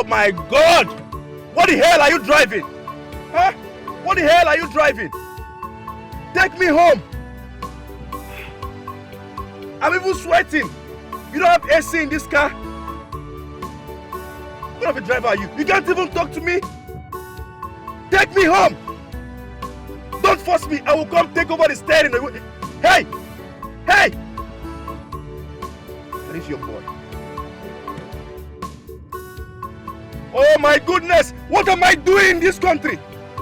my God! What the hell are you driving? Huh? What the hell are you driving? Take me home. I'm even sweating. You don't have AC in this car? What kind of a driver are you? You can't even talk to me? Take me home. Don't force me. I will come take over the steering. Hey! Hey! That is your boy. Oh my goodness! What am I doing in this country?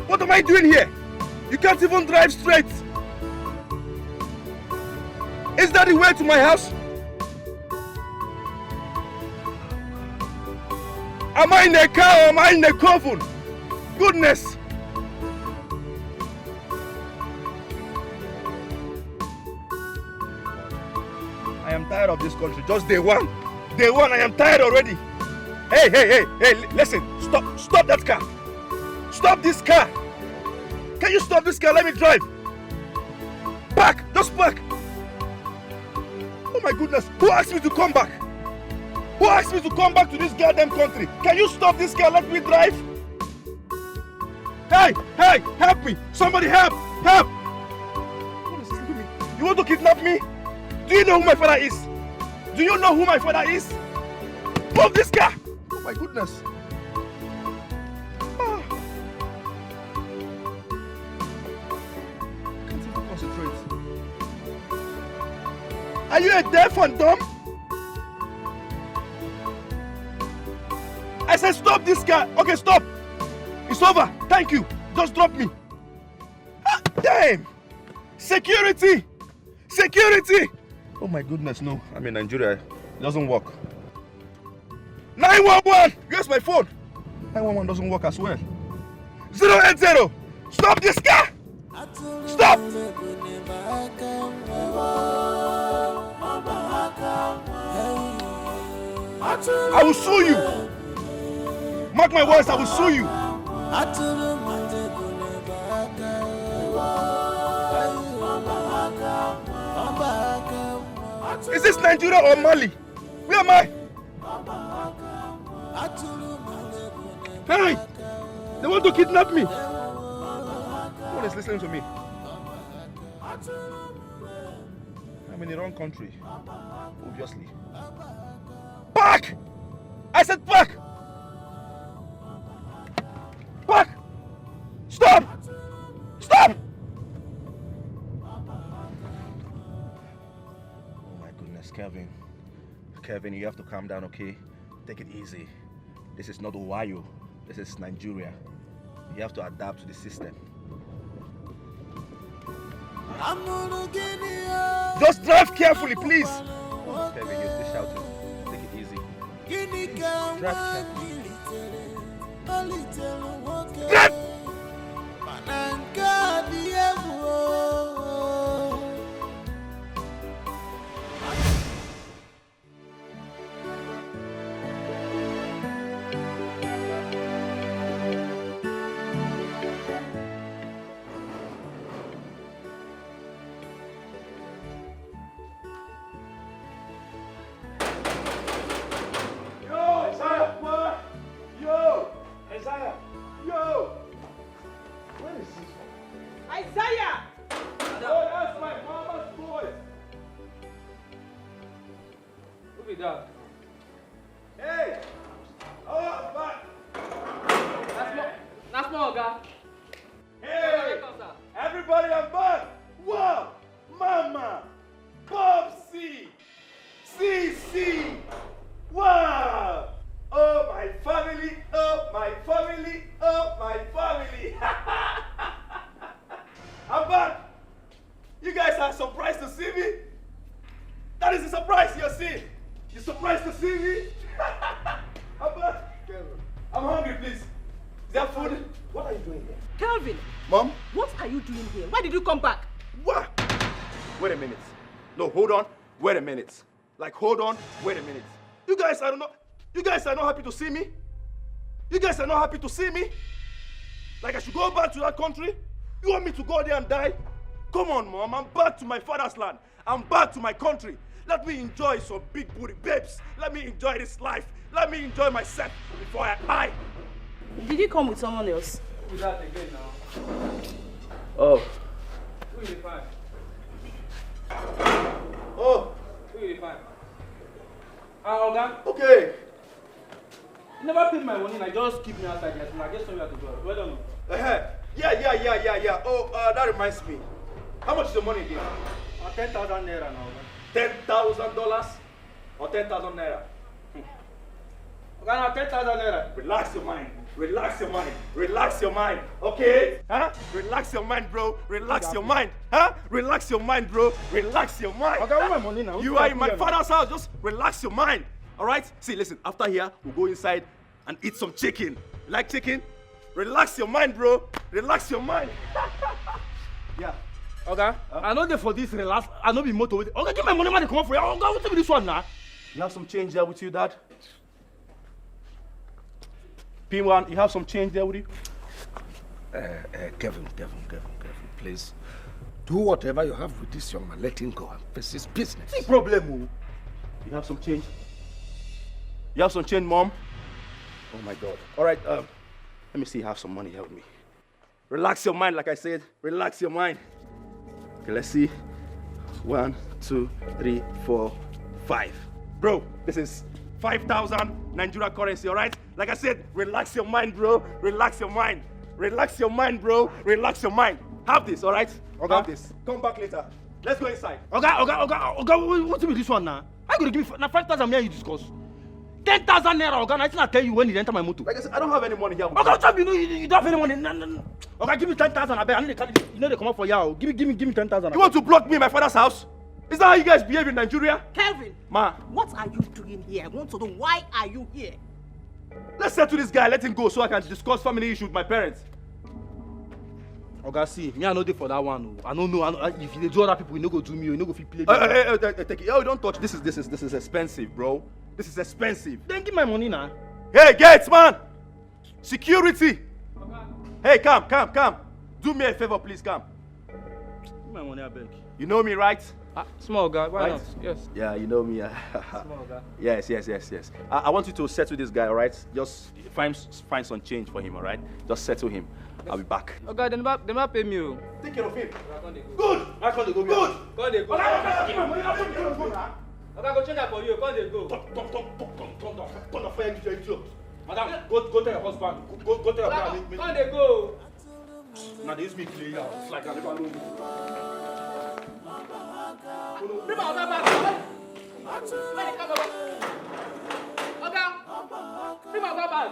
What am I doing here? You can't even drive straight. Is that the way to my house? Am I in a car or am I in a coffin? Goodness! I am tired of this country. Just day one. Day one, I am tired already. Hey, listen. Stop that car. Stop this car. Can you stop this car? Let me drive. Park. Just park. Oh my goodness. Who asked me to come back? Who asked me to come back to this goddamn country? Can you stop this car? Let me drive. Hey, help me. Somebody help. What is this to me? You want to kidnap me? Do you know who my father is? Do you know who my father is? Move this car! Oh my goodness. Oh. I can't even concentrate. Are you a deaf and dumb? I said stop this car. Okay, stop. It's over. Thank you. Just drop me. Ah, damn! Security! Security! Oh my goodness, no. I'm in Nigeria. It doesn't work. 911! Where's my phone? 911 doesn't work as well. 080! Stop this car! Stop! I will sue you. Mark my words, I will sue you. Is this Nigeria or Mali? Where am I? Hey! They want to kidnap me. No one is listening to me. I'm in the wrong country. Obviously. Park! I said park! Park! Stop! Stop! Kevin, you have to calm down, okay? Take it easy. This is not Ohio. This is Nigeria. You have to adapt to the system. Just drive carefully, please. Oh, Kevin, you're still shouting. Take it easy. Please, drive carefully. Drive! Hold on, wait a minute. You guys are not happy to see me? You guys are not happy to see me? Like I should go back to that country? You want me to go there and die? Come on, Mom, I'm back to my father's land. I'm back to my country. Let me enjoy some big booty babes. Let me enjoy this life. Let me enjoy myself before I die. Did you come with someone else? Do that again now. Oh. Who is the fine? Oh. Who is the fine? Oga? Okay. You never paid my money and I just keep me outside here. I guess somewhere to go. Well done. Yeah. Oh, that reminds me. How much is the money again? 10,000 naira now. $10,000 or 10,000 naira? Okay, now 10,000 naira. Relax your mind. Relax your mind. Okay? Huh? Relax your mind, bro. Relax your mind. Huh? Relax your mind, bro. Relax your mind. Okay, I want my money now. You are in my father's house. Just relax your mind. All right? See, listen. After here, we'll go inside and eat some chicken. You like chicken? Relax your mind, bro. Relax your mind. Yeah. Okay. I know they for this relax. I know be motor with it. Okay, give my money, man. Come on for you. Okay, what's with this one now? You have some change there with you, Dad? P1, you have some change there with you? Kevin, please. Do whatever you have with this young man. Let him go and face his business. No problem. You have some change? You have some change, Mom? Oh my God. All right, let me see you have some money here with me. Relax your mind, like I said. Relax your mind. Okay, let's see. 1, 2, 3, 4, 5. Bro, this is 5,000 Nigeria currency, all right? Like I said, relax your mind, bro. Relax your mind. Relax your mind, bro. Relax your mind. Have this, all right? Okay. Have this. Come back later. Let's go inside. Okay, what's with this one now? How you gonna give me now 5,000 naira you discuss? 10,000 naira, okay? I think I tell you when you enter my motor. Like I said, I don't have any money here. Okay, what's up? You don't have any money. No. Okay, give me 10,000. I bet I need to, you know they come up for you. Give me 10,000. You want to block me in my father's house? Is that how you guys behave in Nigeria? Kevin! Ma. What are you doing here? I want to know why are you here? Let's settle this guy, let him go so I can discuss family issues with my parents. Okay, see, me I know they for that one. I don't know. If you do other people, you no go do me. You no go fit play. Take it. Oh, don't touch. This is expensive, bro. This is expensive. Then give my money now. Hey, gates, man. Security. Okay. Hey, come. Do me a favor, please. Come. Give my money, I beg. You know me, right? Small guy. Why Right? not? Yes. Yeah, you know me. Small guy. Yes. I want you to settle this guy, all right? Just find some change for him, all right? Just settle him. I'll be back. Okay, they never pay me. Oh. Take care of him. Good. I can't go. Good. Come they go. Give my money. Okay, go change that for you. Come they go. Turn the fire, you idiot. Madam, go tell your husband. Go tell your brother. Come they go. Now they use me play out. It's like I never know me. Bring my other bag. When they come over. Okay. Bring my other bag.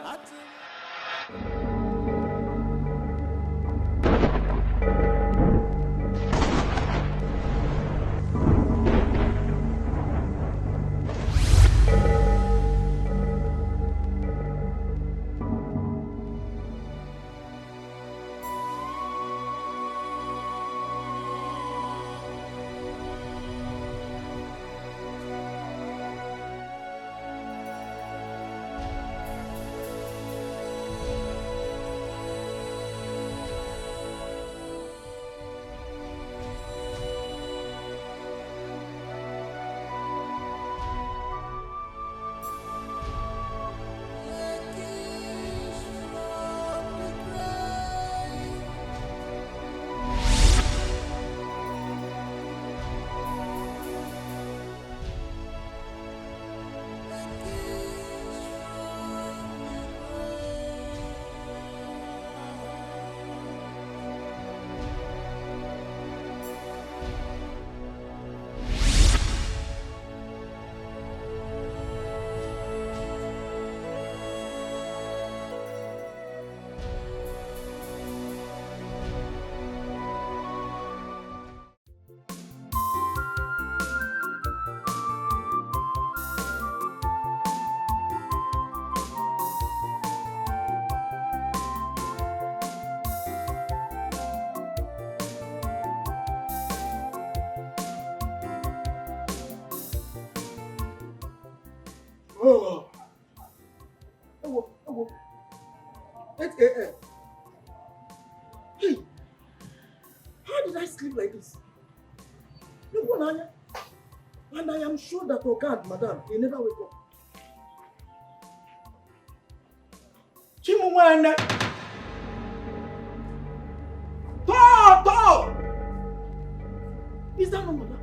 Oh. 8 a.m. Hey, how did I sleep like this? Look, Anya. And I am sure that Oga and Madam, they never wake up. one. Dora! Is that not mother?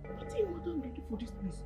What are you madam ready for this place?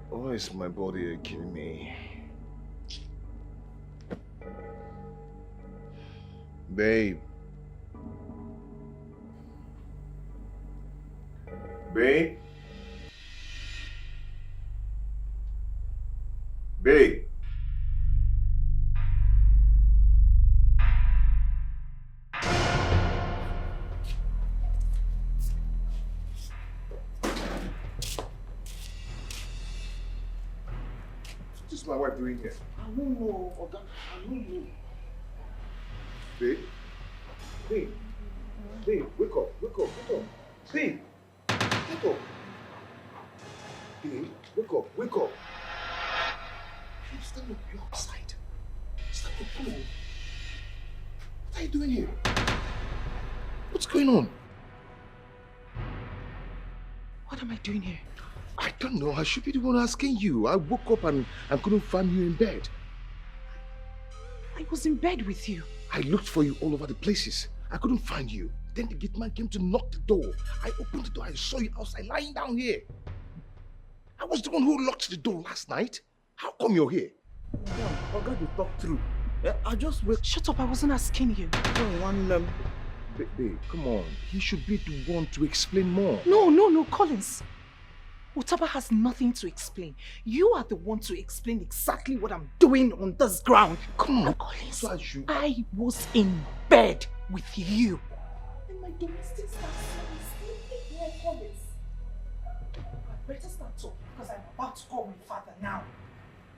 Why is my body aching me? Babe. Babe. Babe. What is my wife doing here? I don't know, Oga. I don't know. Babe? Babe? Babe, wake up, wake up, wake up. Babe! Wake up. Babe, wake up, wake up. Babe, stand up, you're outside. Stand up, come on. What are you doing here? What's going on? What am I doing here? I don't know, I should be the one asking you. I woke up and couldn't find you in bed. I was in bed with you. I looked for you all over the places. I couldn't find you. Then the gate man came to knock the door. I opened the door. I saw you outside lying down here. I was the one who locked the door last night. How come you're here? Oga, you talk through. I just wake. Shut up, I wasn't asking you. Babe, come on. He should be the one to explain more. No, Collins. Utaba has nothing to explain. You are the one to explain exactly what I'm doing on this ground. Come on. Collins, So I was in bed with you. And my domestic staff is sleeping here, Collins. I better start talking because I'm about to call my father now.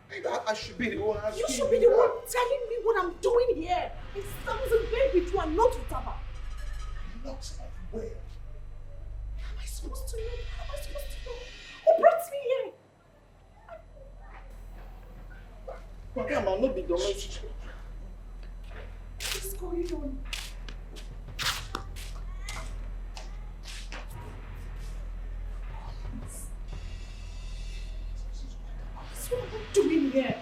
Babe, I should be the one asking You should be the one telling me what I'm doing here. I was in bed with you and not Utaba. Not everywhere. How am I supposed to know? How am I supposed to know? Who brought me here? Oga, man, not be domestic. What's going on? What am I doing here?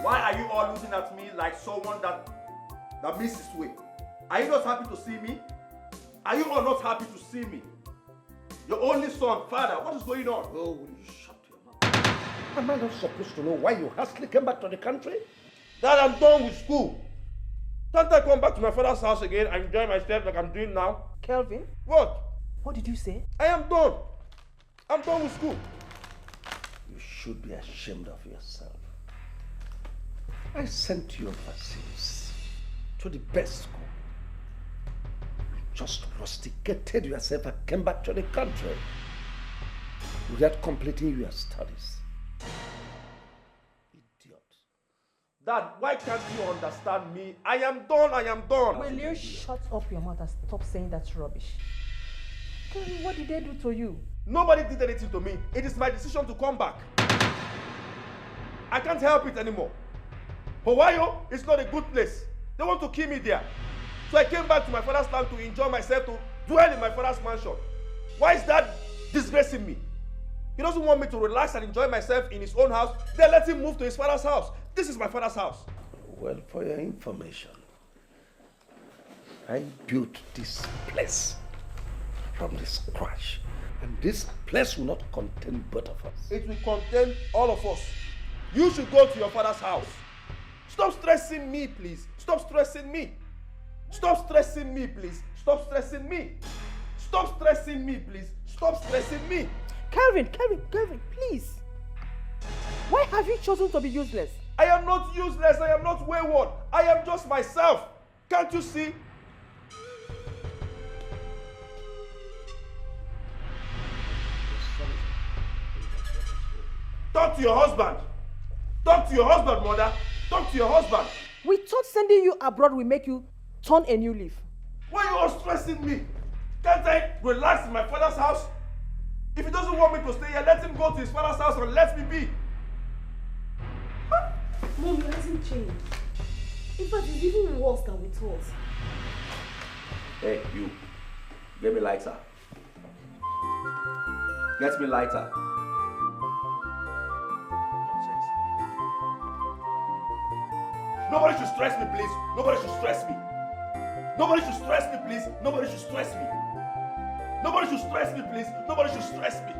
Why are you all looking at me like someone that misses way? Are you not happy to see me? Are you all not happy to see me? Your only son, father, what is going on? Oh, will you shut your mouth? Am I not supposed to know why you hastily came back to the country? Dad, I'm done with school. Can't I come back to my father's house again and enjoy myself like I'm doing now? Kelvin, What? what did you say? I am done. I'm done with school. You should be ashamed of yourself. I sent you overseas to the best school. You just rusticated yourself and came back to the country without completing your studies. Idiot. Dad, why can't you understand me? I am done, I am done. Will you shut up your mouth and stop saying that rubbish? Tell me, what did they do to you? Nobody did anything to me. It is my decision to come back. I can't help it anymore. Hawaii is not a good place. They want to kill me there. So I came back to my father's land to enjoy myself, to dwell in my father's mansion. Why is that disgracing me? He doesn't want me to relax and enjoy myself in his own house. Then let him move to his father's house. This is my father's house. Well, for your information, I built this place from the scratch. And this place will not contain both of us. It will contain all of us. You should go to your father's house. Stop stressing me, please. Stop stressing me. Stop stressing me, please. Stop stressing me. Stop stressing me, please. Stop stressing me. Kelvin, please. Why have you chosen to be useless? I am not useless. I am not wayward. I am just myself. Can't you see? Talk to your husband. Talk to your husband, mother. Talk to your husband. We thought sending you abroad will make you turn a new leaf. Why are you all stressing me? Can't I relax in my father's house? If he doesn't want me to stay here, let him go to his father's house and let me be. Mom, it hasn't changed. In fact, it's even worse than we thought. Hey, you. Get me lighter. Get me lighter. Nobody should stress me, please. Nobody should stress me. Nobody should stress me, please. Nobody should stress me. Nobody should stress me, please. Nobody should stress me.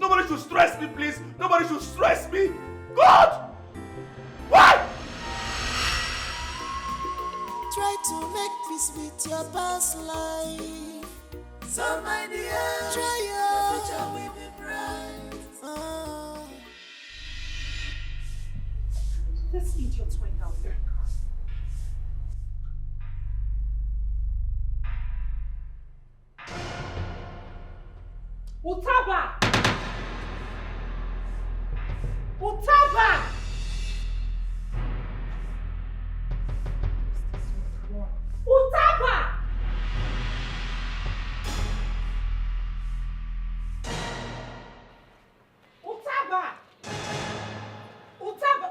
Nobody should stress me, please. Nobody should stress me. God! Why? Try to make peace with your past life. So my dear, try your future will be bright. This idiot went out there. Utaba! Utaba! Utaba! Utaba! Utaba!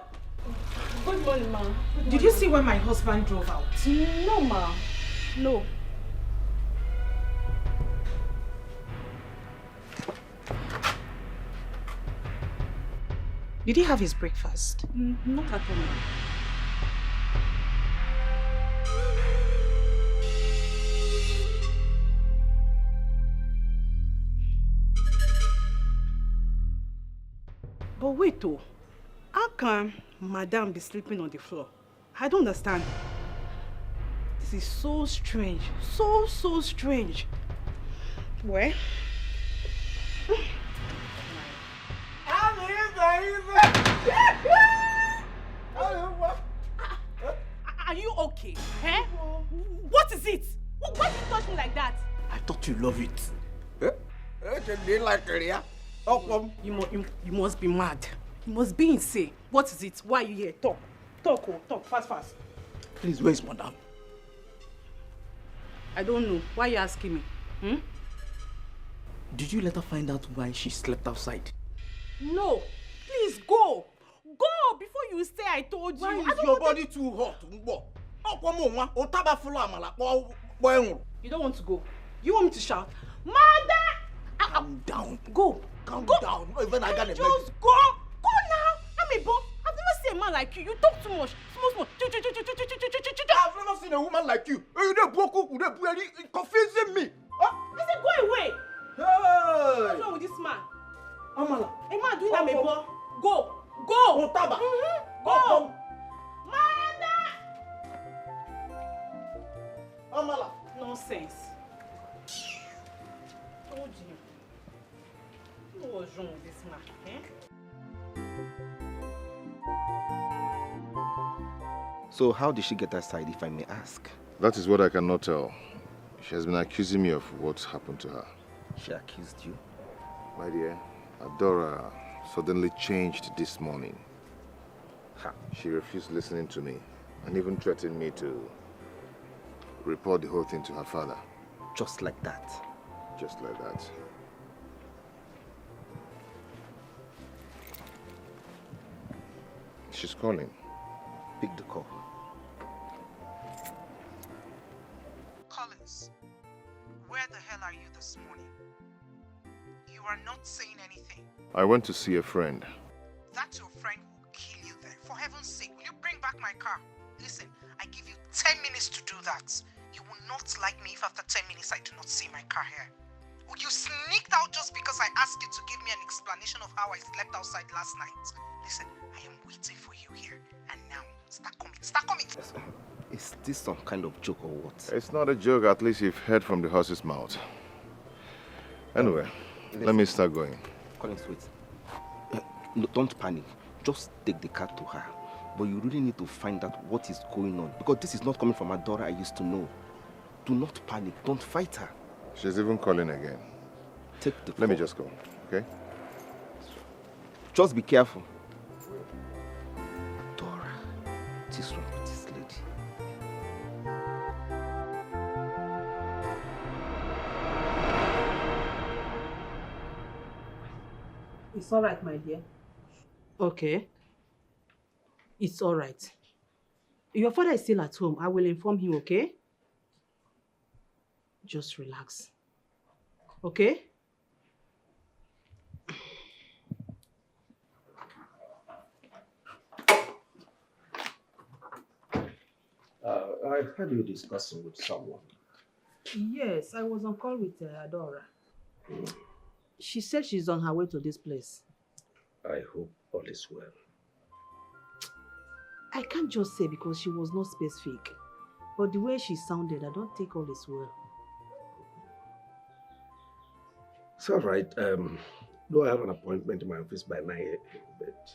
Good morning, ma. Did you see when my husband drove out? No, ma. No. Did he have his breakfast? Not at all, ma. But wait though, how can Madame be sleeping on the floor? I don't understand. This is so strange, so strange. Well, are you okay? Eh? What is it? Why did you touch me like that? I thought you love it. You must be mad. You must be insane. What is it? Why are you here? Talk. Talk, fast. Please, where is Madame? I don't know. Why are you asking me? Did you let her find out why she slept outside? No. Please go. Go before you say I told you. Why is I don't your want body too hot? You don't want to go. You want me to shout? Mother! Calm down. Go. Calm Go. down. Not even I got a Just go. Go now. I'm a boss. I've never seen a man like you. You talk too much. Small. I've never seen a woman like you. You're confusing me. I said go away. Hey! What's wrong with this man? Amala. A man doing that, Go. boy. Go. Otaba. Go. Mother! Amala. Nonsense. Told you. What was wrong with this man? So how did she get aside, if I may ask? That is what I cannot tell. She has been accusing me of what happened to her. She accused you? My dear, Dora suddenly changed this morning. She refused listening to me and even threatened me to report the whole thing to her father. Just like that? Just like that. She's calling. Pick the call. Collins, where the hell are you this morning? You are not saying anything. I went to see a friend. That your friend will kill you there. For heaven's sake, will you bring back my car? Listen, I give you 10 minutes to do that. You will not like me if after 10 minutes I do not see my car here. Would you sneaked out just because I asked you to give me an explanation of how I slept outside last night? Listen, I am waiting for you here. And now, start coming. Start coming! Is this some kind of joke or what? It's not a joke, at least you've heard from the horse's mouth. Anyway, let me start going. Collins, wait. No, don't panic. Just take the car to her. But you really need to find out what is going on. Because this is not coming from a Dora I used to know. Do not panic. Don't fight her. She's even calling again. Take the Let me call. just go, okay? Just be careful. Dora, what is wrong with this lady? It's all right, my dear. Okay. It's all right. Your father is still at home. I will inform him, okay? Just relax. Okay? I heard you discussing with someone. Yes, I was on call with Dora. She said she's on her way to this place. I hope all is well. I can't just say because she was not specific. But the way she sounded, I don't think all is well. It's all right. Though I have an appointment in my office by 9 a.m., but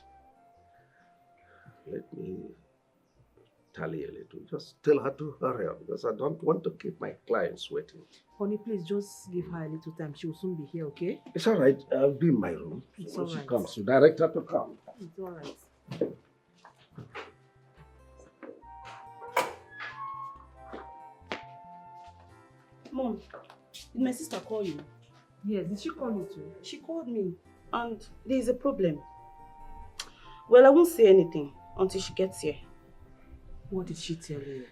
let me tally a little. Just tell her to hurry up because I don't want to keep my clients waiting. Honey, please just give her a little time. She will soon be here, okay? It's all right. I'll be in my room. It's When all she right. comes, you direct her to come. It's all right. Mom, did my sister call you? Yes, did she call you too? She called me, and there is a problem. Well, I won't say anything until she gets here. What did she tell you?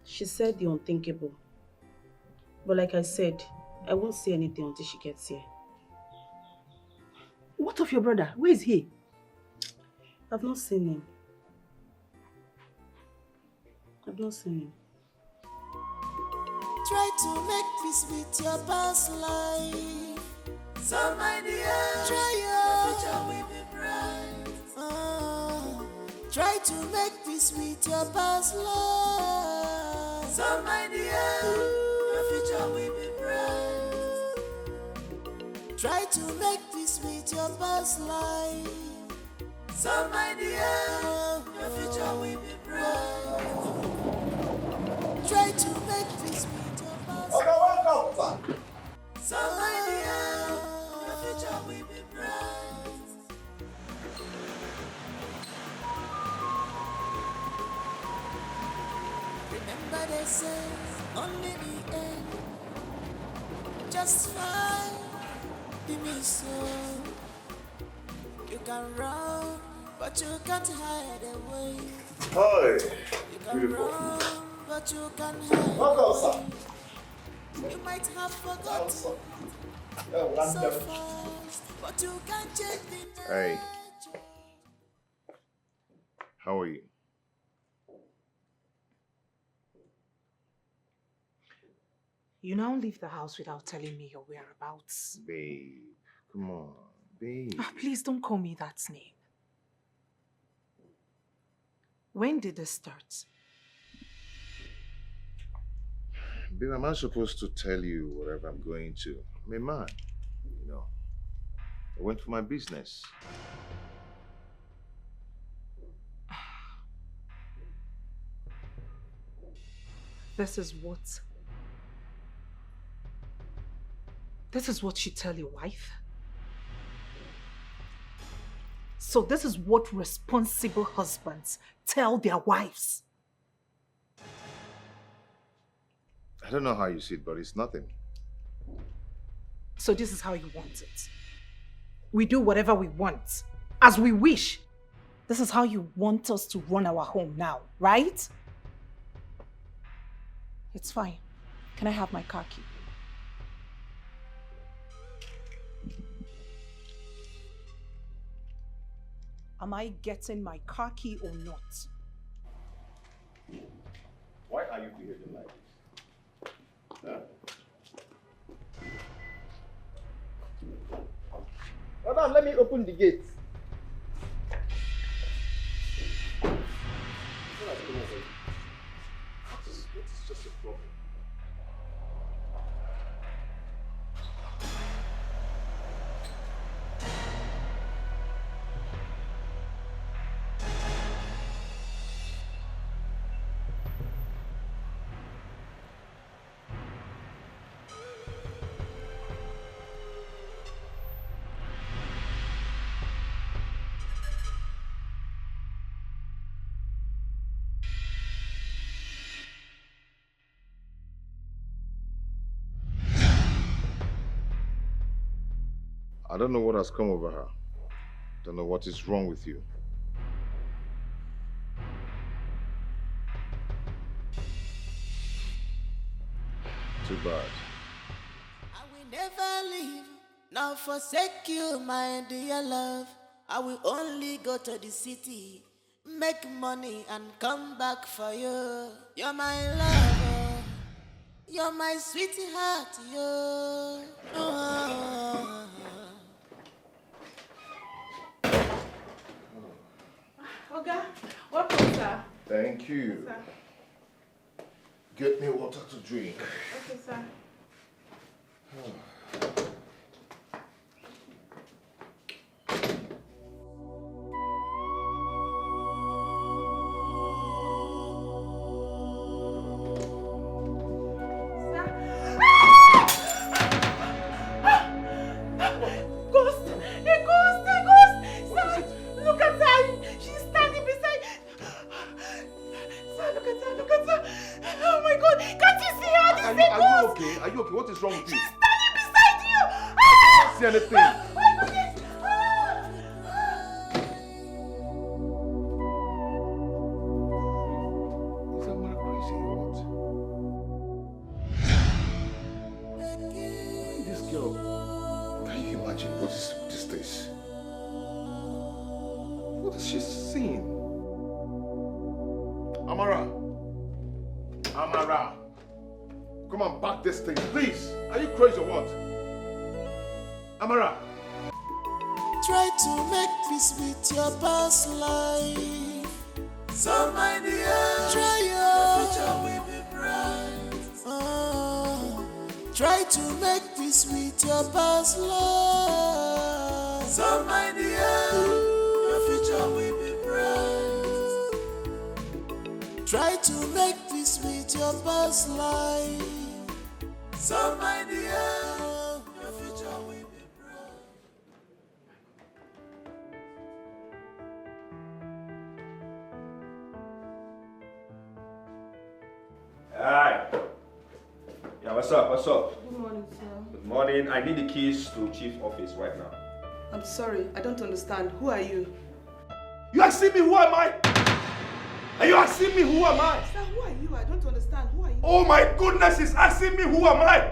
She said the unthinkable. But like I said, I won't say anything until she gets here. What of your brother? Where is he? I've not seen him. I've not seen him. Try to make peace with your past life. So my dear, try your future will be bright. Try to make peace with your past life. So my dear, your future will be bright. Try to make peace with your past life. So my dear, your future will be bright. Try to make peace with your past life. Welcome, So my dear, your future will be bright. Remember they say only the end. Just fine, be me so. You can run, but you can't hide away. Hi. You can run, but you can't hide Welcome, away. You might have forgotten so fast, but you can't change the Hey. nature. How are you? You now leave the house without telling me your whereabouts. Babe, come on, babe. Please don't call me that name. When did this start? Babe, am I supposed to tell you whatever I'm going to? I'm a man, you know. I went for my business. This is what you tell your wife? So this is what responsible husbands tell their wives? I don't know how you see it, but it's nothing. So this is how you want it. We do whatever we want, as we wish. This is how you want us to run our home now, right? It's fine. Can I have my car key? Am I getting my car key or not? Why are you behaving like this? Huh? Madam, let me open the gate. What is just a problem? I don't know what has come over her. Don't know what is wrong with you. Too bad. I will never leave, nor forsake you, my dear love. I will only go to the city, make money and come back for you. You're my lover, you're my sweetheart, you. Oh. Oga, welcome, sir. Thank you. Sir. Get me water to drink. Okay, sir. Are you okay? What is wrong with you? She's standing beside you! I can't see anything. My goodness! Is that man crazy or what? This girl, can you imagine what is this? What is she seeing? Amara! Come on, back this thing, please. Are you crazy or what? Amara! Try to make peace with your past life. So my dear, try your future will be bright. Try to make peace with your past life. So my dear, your future will be bright. Try to make peace with your past life. So my dear, your future will be bright. Hi. Yeah, what's up? What's up? Good morning, sir. Good morning. I need the keys to chief office right now. I'm sorry, I don't understand. Who are you? You asking me who am I? Are you asking me who am I? Sir, who are you? I don't understand. Who are you? Oh my goodness, he's asking me who am I?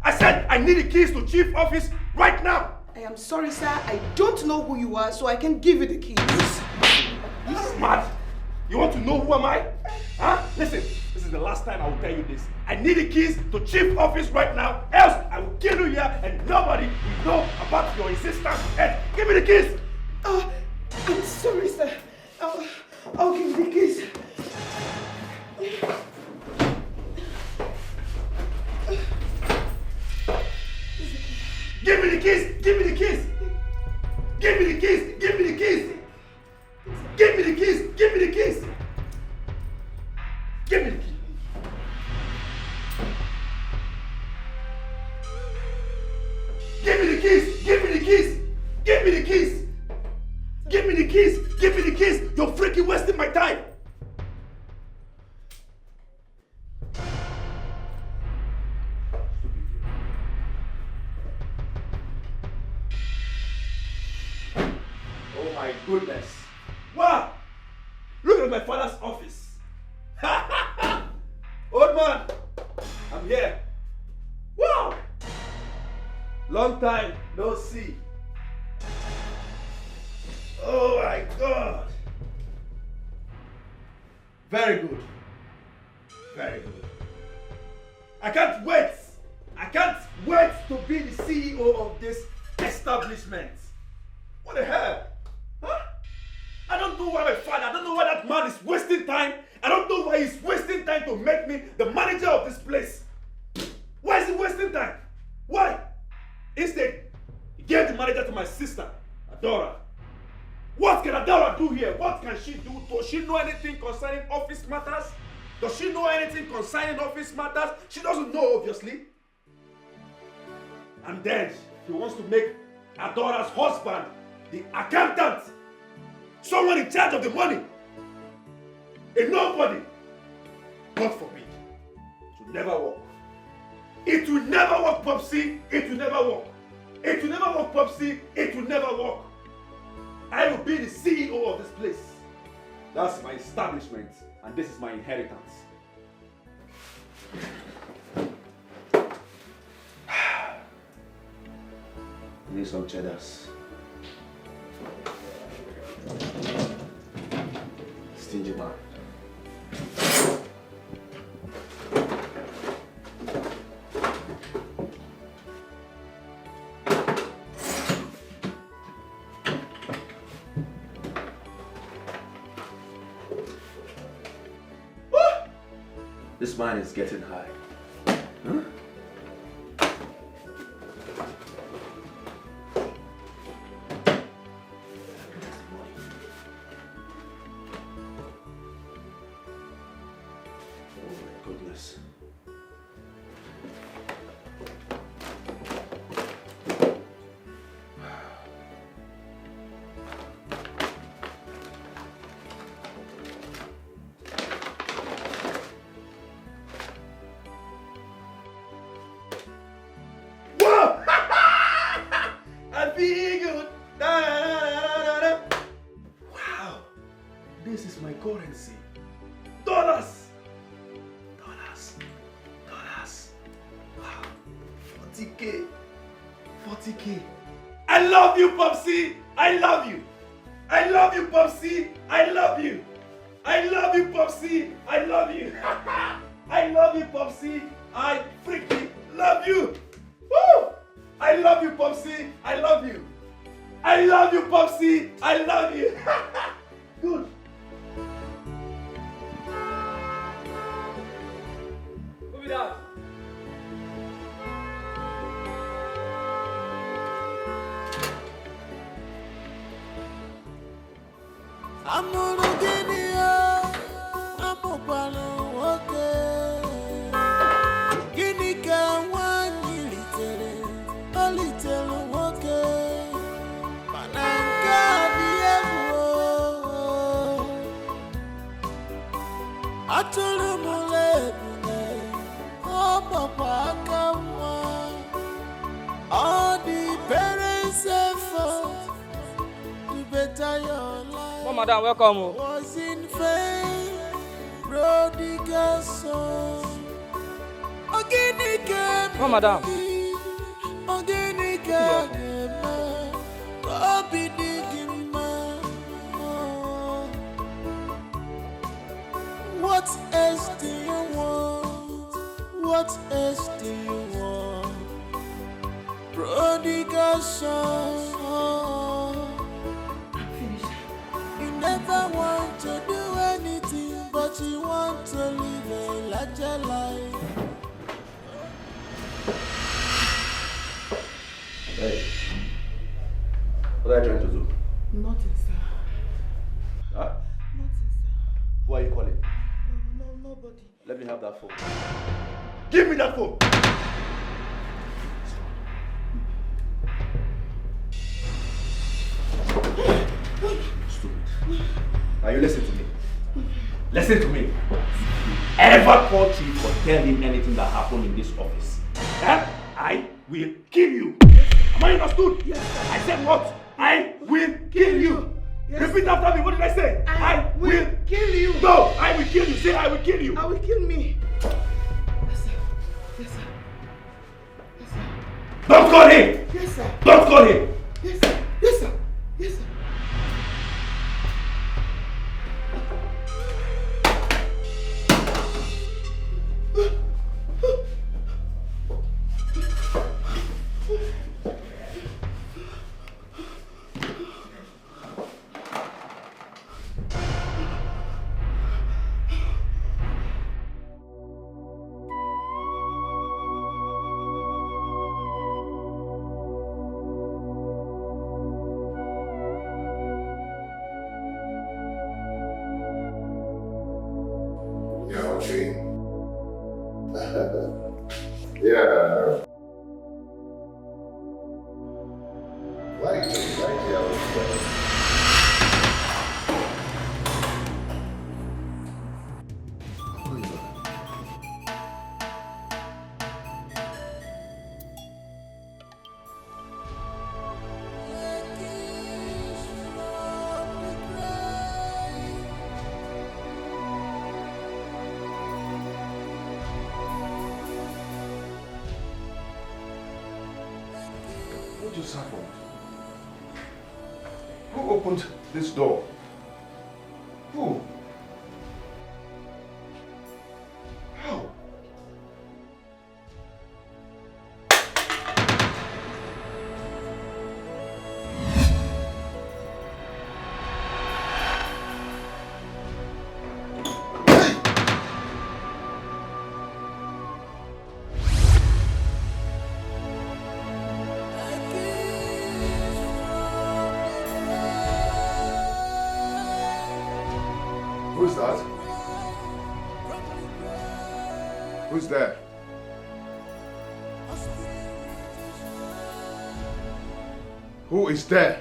I said I need the keys to chief office right now. I am sorry, sir. I don't know who you are, so I can give you the keys. You smart? You want to know who am I? Huh? Listen, this is the last time I will tell you this. I need the keys to chief office right now, else I will kill you here and nobody will know about your insistence. Hey, give me the keys! I'm sorry, sir. I'll give you the keys. Give me the keys! Give me the keys! Give me the keys! Give me the keys! Give me the keys! Give me the keys! Give me the keys! Give me the keys! Give me the keys! Give me the keys! Give me the keys! Give me the keys! You're freaking wasting my time! Oh my goodness! my father's office. Old man, I'm here. Wow! Long time no see. Oh my God. Very good. Very good. I can't wait. I can't wait to be the CEO of this establishment. What the hell? Huh? I don't know why my father, I don't know why that man is wasting time. I don't know why he's wasting time to make me the manager of this place. Why is he wasting time? Why? Instead, he gave the manager to my sister, Dora. What can Dora do here? What can she do? Does she know anything concerning office matters? Does she know anything concerning office matters? She doesn't know, obviously. And then he wants to make Adora's husband the accountant. Someone in charge of the money. A nobody. God forbid. It will never work. It will never work, Popsy. It will never work. It will never work, Popsy. It will never work. I will be the CEO of this place. That's my establishment, and this is my inheritance. Need some cheddars. Stingy man. This man is getting high. Huh? Currency. Dollars. Wow. 40K. 40K. I love you, Popsy. I love you. I love you, Popsy. I love you. I love you, Popsy. I love you. I love you, Popsy. I freaking love you. Woo! I love you, Popsy. I love you. I love you, Popsy. I love you. Good. Madam, welcome. Was in vain, prodigal son. Oh, madam. What else do you want? What else do you want? Prodigal son. Never want to do anything, but you want to live a larger life. Hey, what are you trying to do? Nothing, sir. Huh? Nothing, sir. Who are you calling? No, nobody. Let me have that phone. Give me that phone! Now you listen to me. Listen to me. Ever call Chief or tell him anything that happened in this office, I will kill you. Am I understood? Yes, sir. I said what? I will kill you. Yes. Repeat after me. What did I say? I will kill you. No, I will kill you. Say I will kill you. I will kill me. Yes, sir. Yes, sir. Yes, sir. Don't call him. Yes, sir. Don't call him. Yes, sir. Yes, sir. Yes, sir. Yeah. What just happened? Who opened this door? Who? How? Who's that? Who's there? Who is there?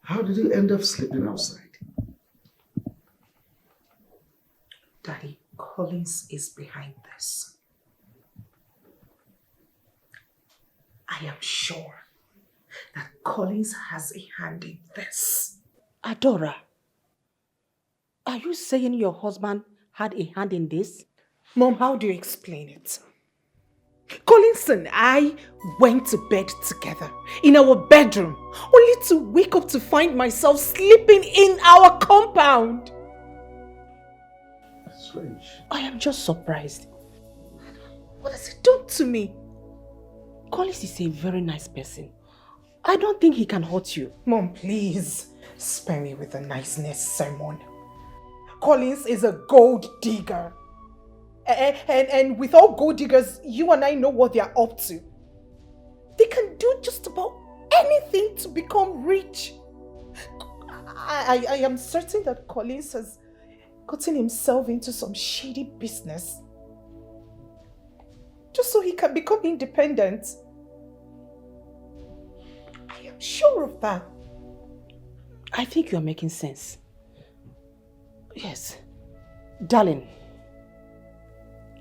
How did you end up sleeping outside? Daddy, Collins is behind this. I am sure that Collins has a hand in this. Adora, are you saying your husband had a hand in this? Mom, how do you explain it? Collins and I went to bed together in our bedroom, only to wake up to find myself sleeping in our compound. Strange. I am just surprised. What has he done to me? Collins is a very nice person. I don't think he can hurt you. Mom, please spare me with the niceness sermon. Collins is a gold digger. And with all gold diggers, you and I know what they are up to. They can do just about anything to become rich. I am certain that Collins has gotten himself into some shady business just so he can become independent. I am sure of that. I think you are making sense. Yes. Darling,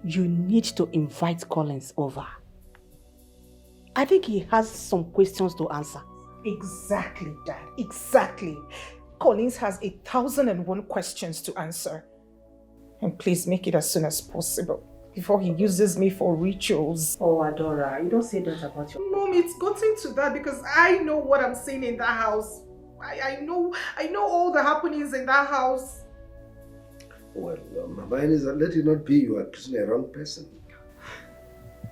you need to invite Collins over. I think he has some questions to answer. Exactly, Dad. Exactly. Collins has 1,001 questions to answer. And please make it as soon as possible before he uses me for rituals. Oh, Adora, you don't say that about your... Mom, it's gotten to that because I know what I'm seeing in that house. I know all the happenings in that house. Well, my mind is that let it not be you are accusing a wrong person.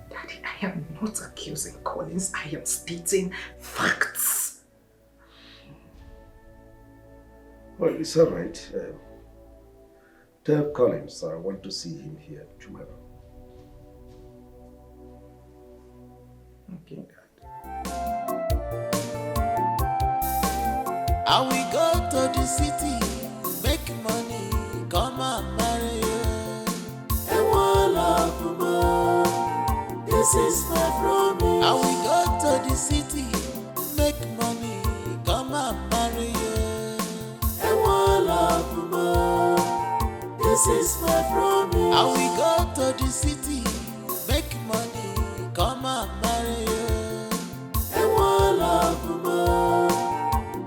Daddy, I am not accusing Collins. I am stating facts. Well, it's all right. Tell Collins I want to see him here tomorrow. Okay. I will go to the city, make money, come and marry you. And one love more, this is my promise. I will go to the city, make money, come and marry you. And one love more, this is my promise. I will go to the city, make money, come and marry you. And one love more,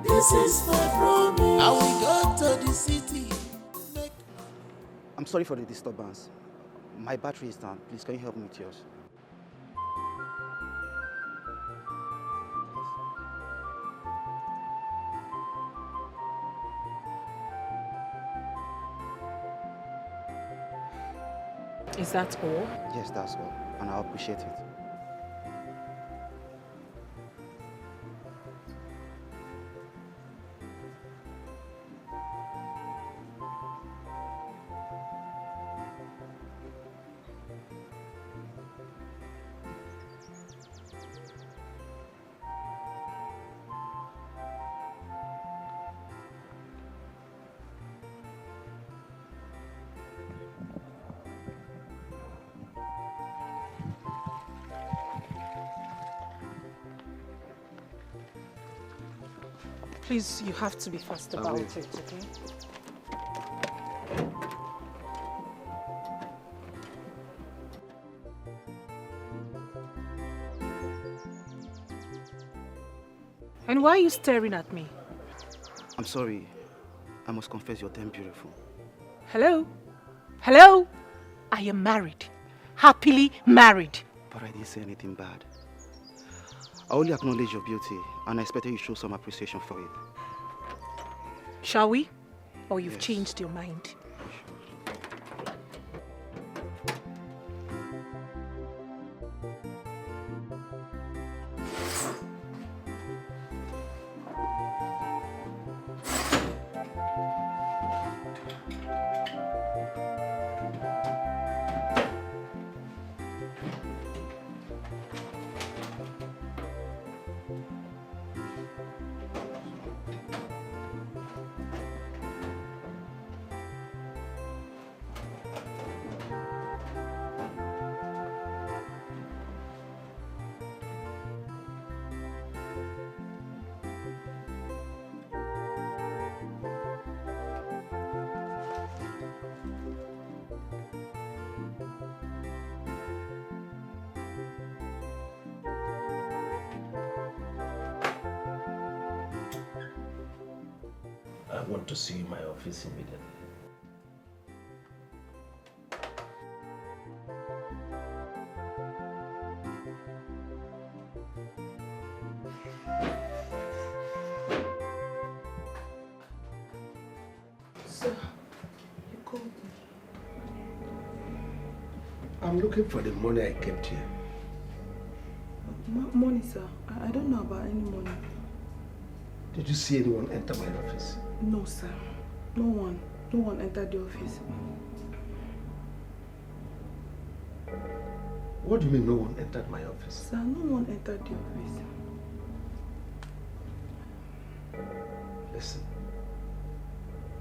this is my promise. I will go to the city. I'm sorry for the disturbance. My battery is down. Please, can you help me with yours? Is that all? Yes, that's all. And I appreciate it. Please, you have to be fast about it, okay? And why are you staring at me? I'm sorry. I must confess you're damn beautiful. Hello? Hello? I am married. Happily married. But I didn't say anything bad. I only acknowledge your beauty, and I expected you to show some appreciation for it. Shall we? Or you've changed your mind? I want to see you in my office immediately. Sir, you called me. I'm looking for the money I kept here. Money, sir. I don't know about any money. Did you see anyone enter my office? No, sir. No one. No one entered the office. What do you mean no one entered my office? Sir, no one entered the office. Listen,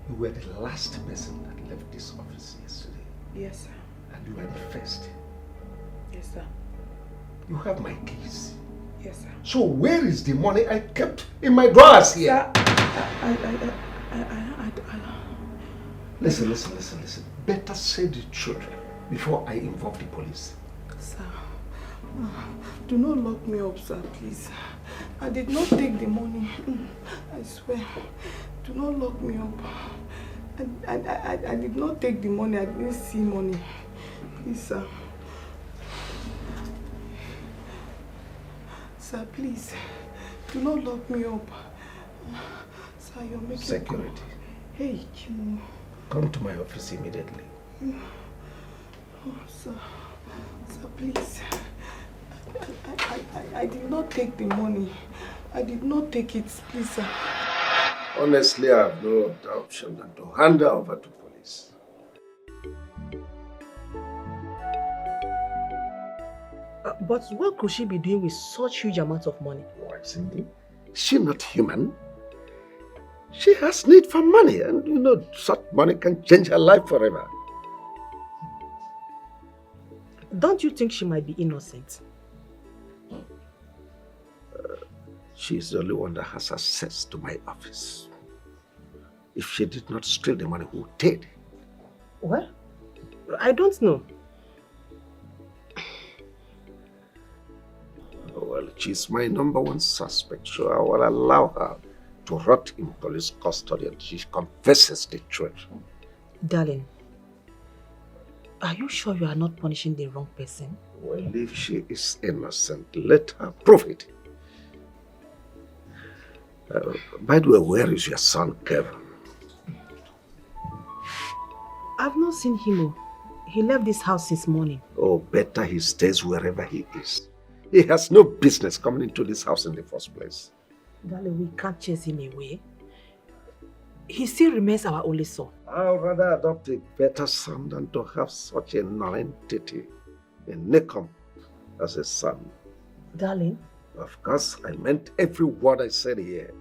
you were the last person that left this office yesterday. Yes, sir. And you are the first. Yes, sir. You have my keys. Yes, sir. So where is the money I kept in my drawers here? Sir, Listen. Better say the truth before I involve the police. Sir, do not lock me up, sir, please. I did not take the money. I swear. Do not lock me up. I did not take the money. I didn't see money. Please, sir. Sir, please. Do not lock me up. Sir, you're making... Security. Hey, you... Come to my office immediately. Oh, sir. Sir, please. I did not take the money. I did not take it, please, sir. Honestly, I have no other option than to hand her over to police. But what could she be doing with such huge amounts of money? Why, Cindy? Is she not human? She has need for money, and you know, such money can change her life forever. Don't you think she might be innocent? She's the only one that has access to my office. If she did not steal the money, who did? Well, I don't know. Well, she's my number one suspect, so I will allow her to rot in police custody until she confesses the truth. Darling, are you sure you are not punishing the wrong person? Well, if she is innocent, let her prove it. By the way, where is your son, Kevin? I've not seen him. He left this house since morning. Oh, better he stays wherever he is. He has no business coming into this house in the first place. Darling, we can't chase him away. He still remains our only son. I'd rather adopt a better son than to have such a non-entity, a Nikom, as a son. Darling? Of course, I meant every word I said here.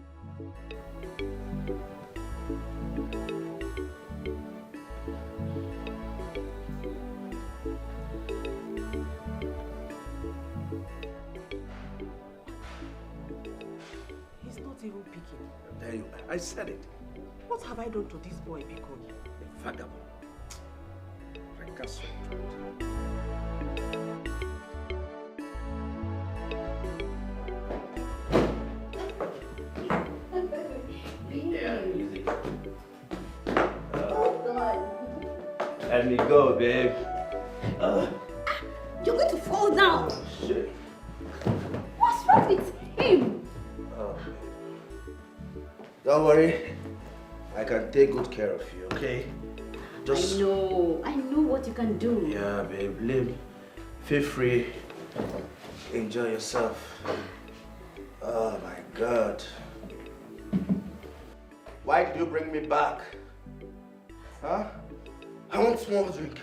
He's not even picking. There you are. I said it. What have I done to this boy, Biko? A vagabond. Fracasso. Let me go, babe. You're going to fall down. Oh, shit. What's wrong with him? Oh, don't worry. I can take good care of you, okay? I know what you can do. Yeah, babe. Live. Feel free. Enjoy yourself. Oh, my God. Why did you bring me back? Huh? I want more drink.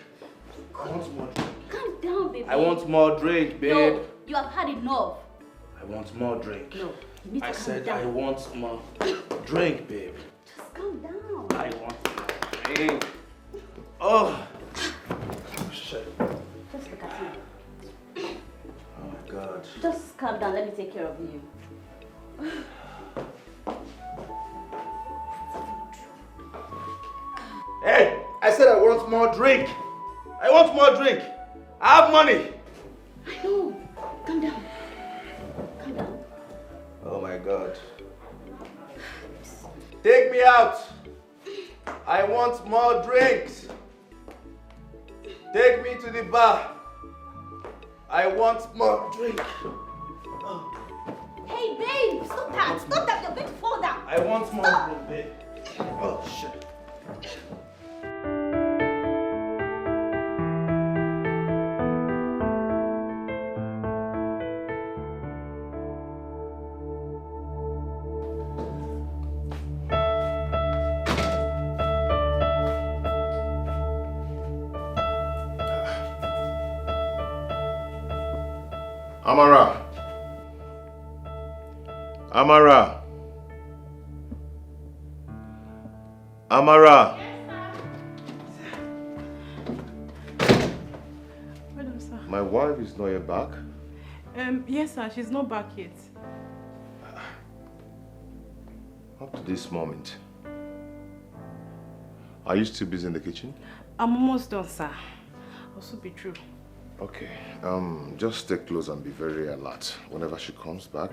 I want more drink. Calm down, baby. I want more drink, babe. No, you have had enough. I want more drink. No, you need to I calm said down. I want more drink, babe. Just calm down. I want more drink. Oh. Shit. Just look at you. Oh my God. Just calm down. Let me take care of you. Hey, I said I want more drink. I want more drink. I have money. I know. Calm down. Calm down. Oh my God. Take me out. I want more drinks. Take me to the bar. I want more drink. Hey, babe, stop that. Stop that. You're going to fall down. I want more drink, babe. Oh shit. Amara. Amara. Amara. Madam, sir. My wife is not yet back. Yes, sir. She's not back yet. Up to this moment. Are you still busy in the kitchen? I'm almost done, sir. Also be true. Okay. Just stay close and be very alert whenever she comes back.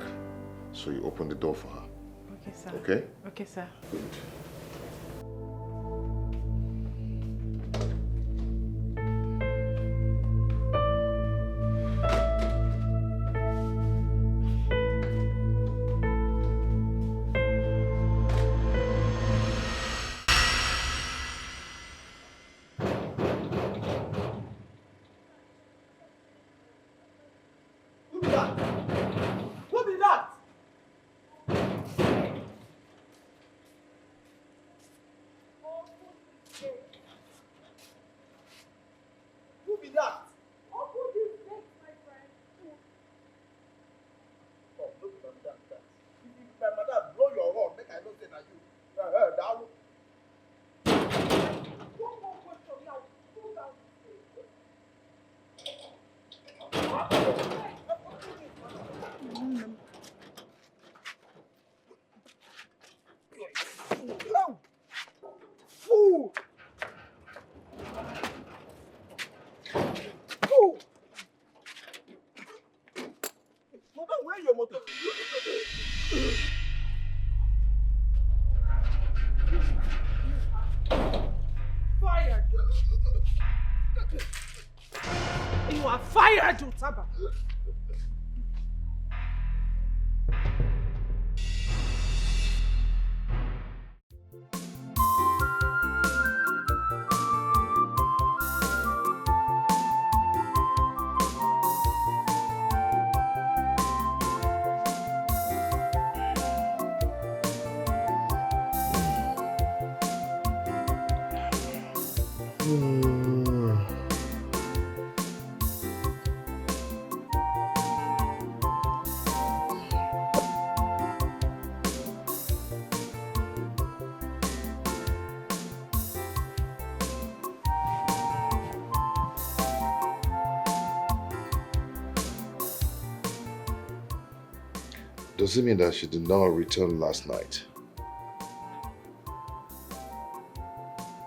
So you open the door for her. Okay, sir. Okay? Okay, sir. Good. Fool! Fool! Mother, where your mother? Fired! You are fired, Utaba! Does it mean that she did not return last night?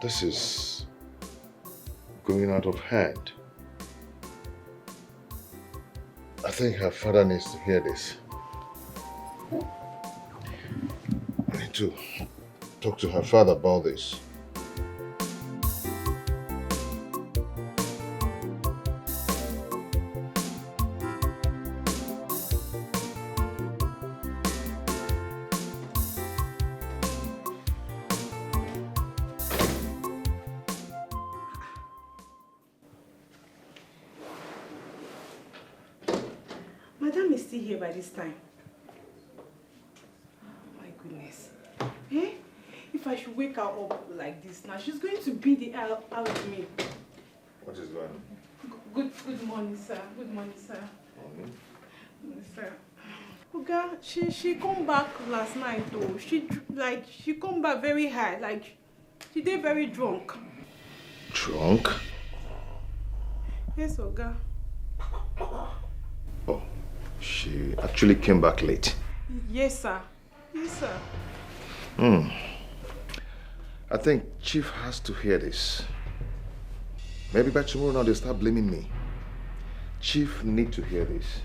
This is going out of hand. I think her father needs to hear this. I need to talk to her father about this. Madam is still here by this time. Oh my goodness. Eh? If I should wake her up like this now, she's going to be the hell out of me. What is going on? Good morning, sir. Good morning, sir. Morning. Morning, sir. Oga, she come back last night though. She come back very high, like she did very drunk. Drunk? Yes, Oga. Oh, she actually came back late. Yes, sir. Yes, sir. I think Chief has to hear this. Maybe by tomorrow now they'll start blaming me. Chief need to hear this.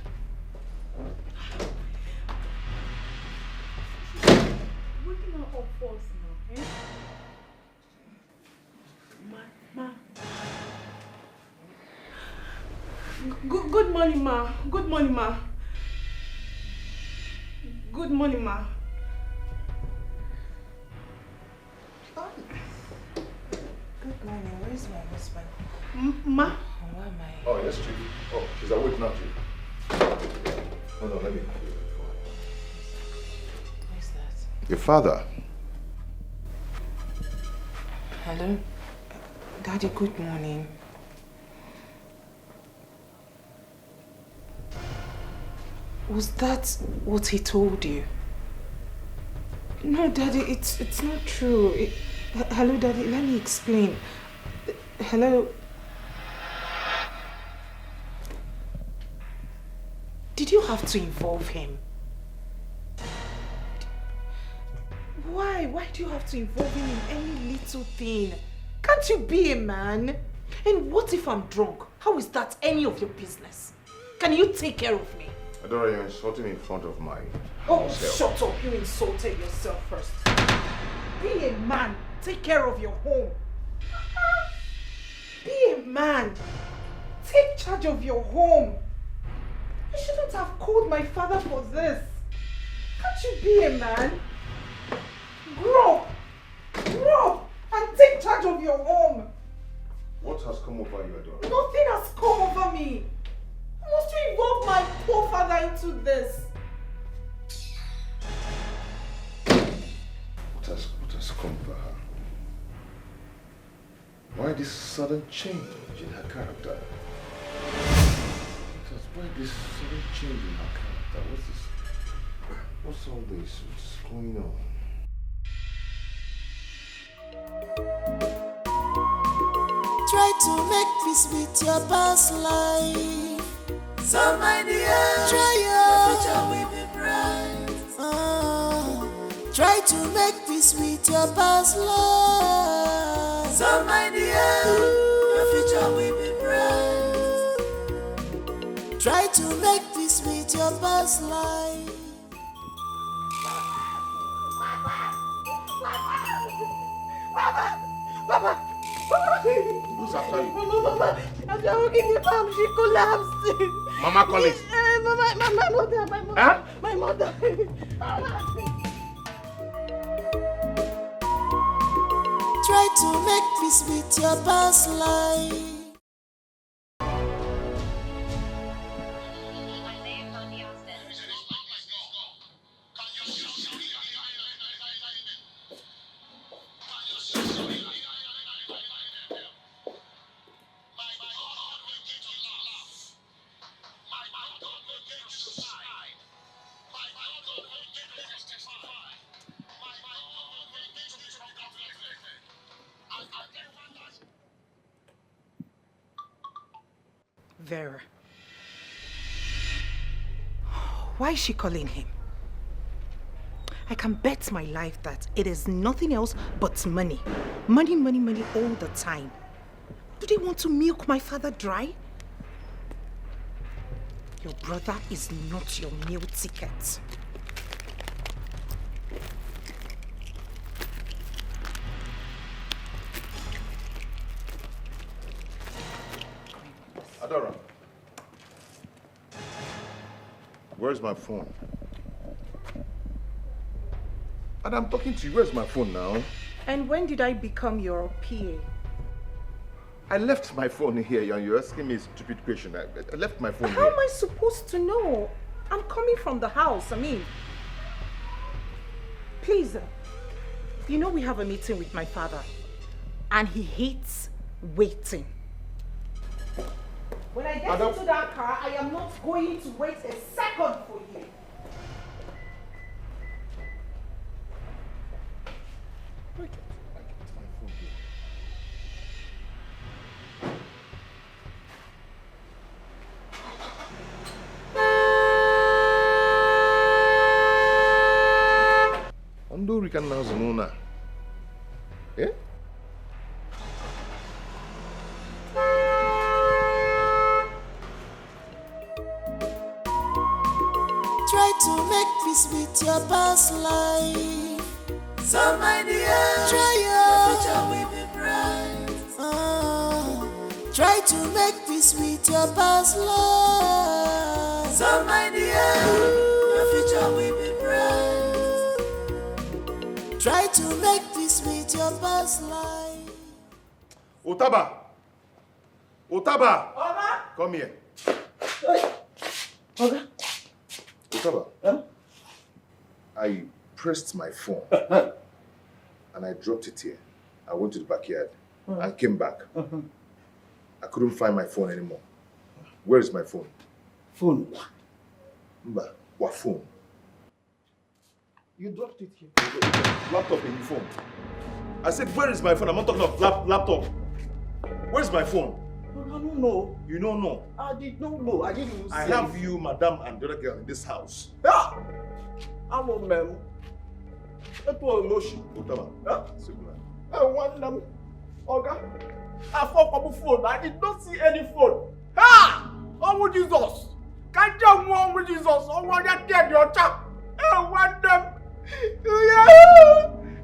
Waking her up first now, eh? Ma. Good morning, ma. Good morning, ma. Good morning, ma. Good morning. Where's my husband? Ma? Why am I? Oh, yes, Chief. Oh, she's awake now, Chief. No, let me. Where's that? Your father. Hello? Daddy, good morning. Was that what he told you? No, Daddy, it's not true. Hello, Daddy, let me explain. Hello? Did you have to involve him? Why? Why do you have to involve him in any little thing? Can't you be a man? And what if I'm drunk? How is that any of your business? Can you take care of me? Dora, you're insulting me in front of my Oh, house help. shut up. You insulted yourself first. Be a man. Take care of your home. Be a man. Take charge of your home. You shouldn't have called my father for this. Can't you be a man? Grow up. Grow up and take charge of your home. What has come over you, Dora? Nothing has come over me. Must you involve my poor father into this? What has come over her? Why this sudden change in her character? Why this sudden change in her character? What's all this? What's going on? Try to make peace with your past life. So my dear, try your future will be bright. Try to make peace with your past life. So my dear, your future will be bright. Try to make peace with your past life. Papa! Who's after you? Mama! As you're walking the farm, she collapsed. Mama Collins. My mother. Huh? My mother. Try to make peace with your past life. Vera. Why is she calling him? I can bet my life that it is nothing else but money. Money all the time. Do they want to milk my father dry? Your brother is not your meal ticket. Dora. Where's my phone? And I'm talking to you. Where's my phone now? And when did I become your PA? I left my phone here and you're asking me a stupid question. I left my phone How here. am I supposed to know? I'm coming from the house. Please, you know we have a meeting with my father and he hates waiting. When I get into that car, I am not going to wait a second for you. Ando rikan na zanuna. Eh? Try to make peace with your past life. So my dear, try your future will be bright. Try to make peace with your past life. So my dear, your future will be bright. Try to make peace with your past life. Otaba! Otaba! Oga! Come here. Oga! Otaba. I pressed my phone and I dropped it here. I went to the backyard and came back. I couldn't find my phone anymore. Where is my phone? Phone? Mba, what phone? You dropped it here. Laptop in your phone. I said, where is my phone? I'm not talking of laptop. Where's my phone? I don't know. You don't know? I did not know. I didn't I have you, madam, and the other girl in this house. Ah! I'm a man. That was emotion. Otaba. I want them. Oga. I found a phone. I did not see any phone. Ha! Oh, Jesus. Can't you want with Jesus? Oh, what you did, your chap? I want them. Yeah.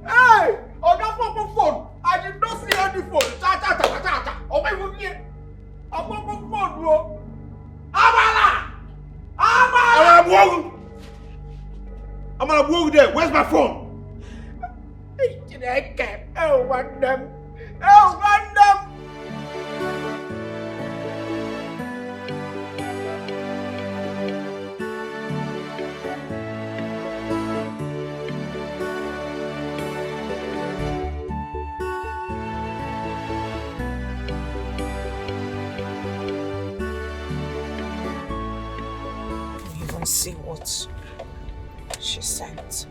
Hey! Oga found a phone. I did not see any phone. Cha. Oh, my God. I found a phone, bro. Amala! I'm gonna walk there. Where's my phone? I want them. I want them. Even see what she sent.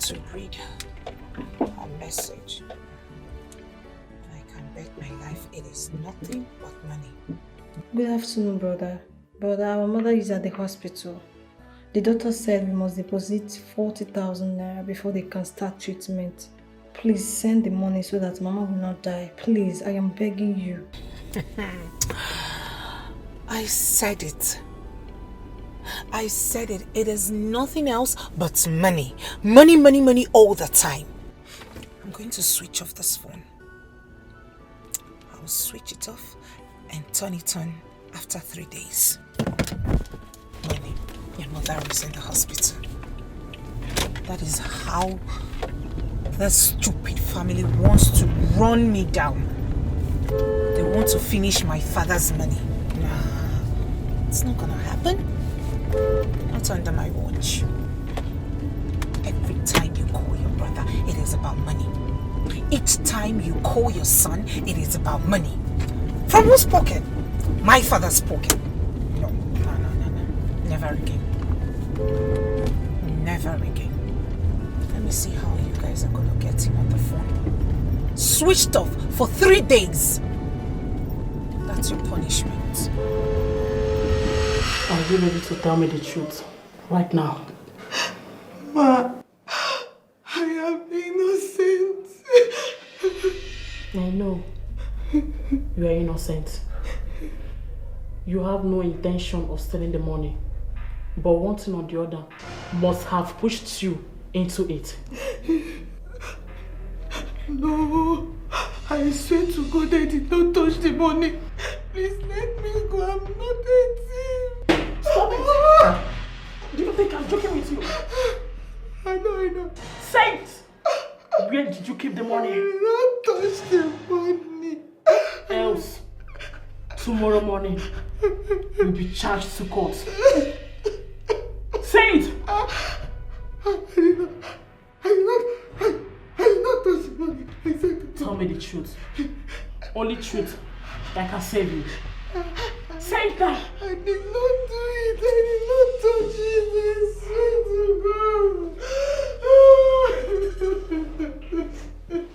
To read her message. I can bet my life it is nothing but money. Good afternoon, brother. Brother, our mother is at the hospital. The doctor said we must deposit 40,000 naira before they can start treatment. Please send the money so that Mama will not die. Please, I am begging you. I said it. I said it. It is nothing else but money. Money, money, money all the time. I'm going to switch off this phone. I'll switch it off and turn it on after 3 days. Money, your mother is in the hospital. That is how the stupid family wants to run me down. They want to finish my father's money. Nah, it's not gonna happen. Not under my watch. Every time you call your brother, it is about money. Each time you call your son, it is about money. From whose pocket? My father's pocket. No. Never again. Never again. Let me see how you guys are gonna get him on the phone. Switched off for 3 days. That's your punishment. Are you ready to tell me the truth right now? Ma, I am innocent. I know you are innocent. You have no intention of stealing the money, but one thing or the other must have pushed you into it. No, I swear to God I did not touch the money. Please let me go. I'm not a thief. Stop it! Do you think I'm joking with you? I know. Say it! Where did you keep the money? I did not touch the money. Else, tomorrow morning, you'll be charged to court. Say it! I did not touch the money. I said tell me the truth. Only truth that can save you. Say it now! I did not do it. I did not touch it. I swear to God. I did not do it.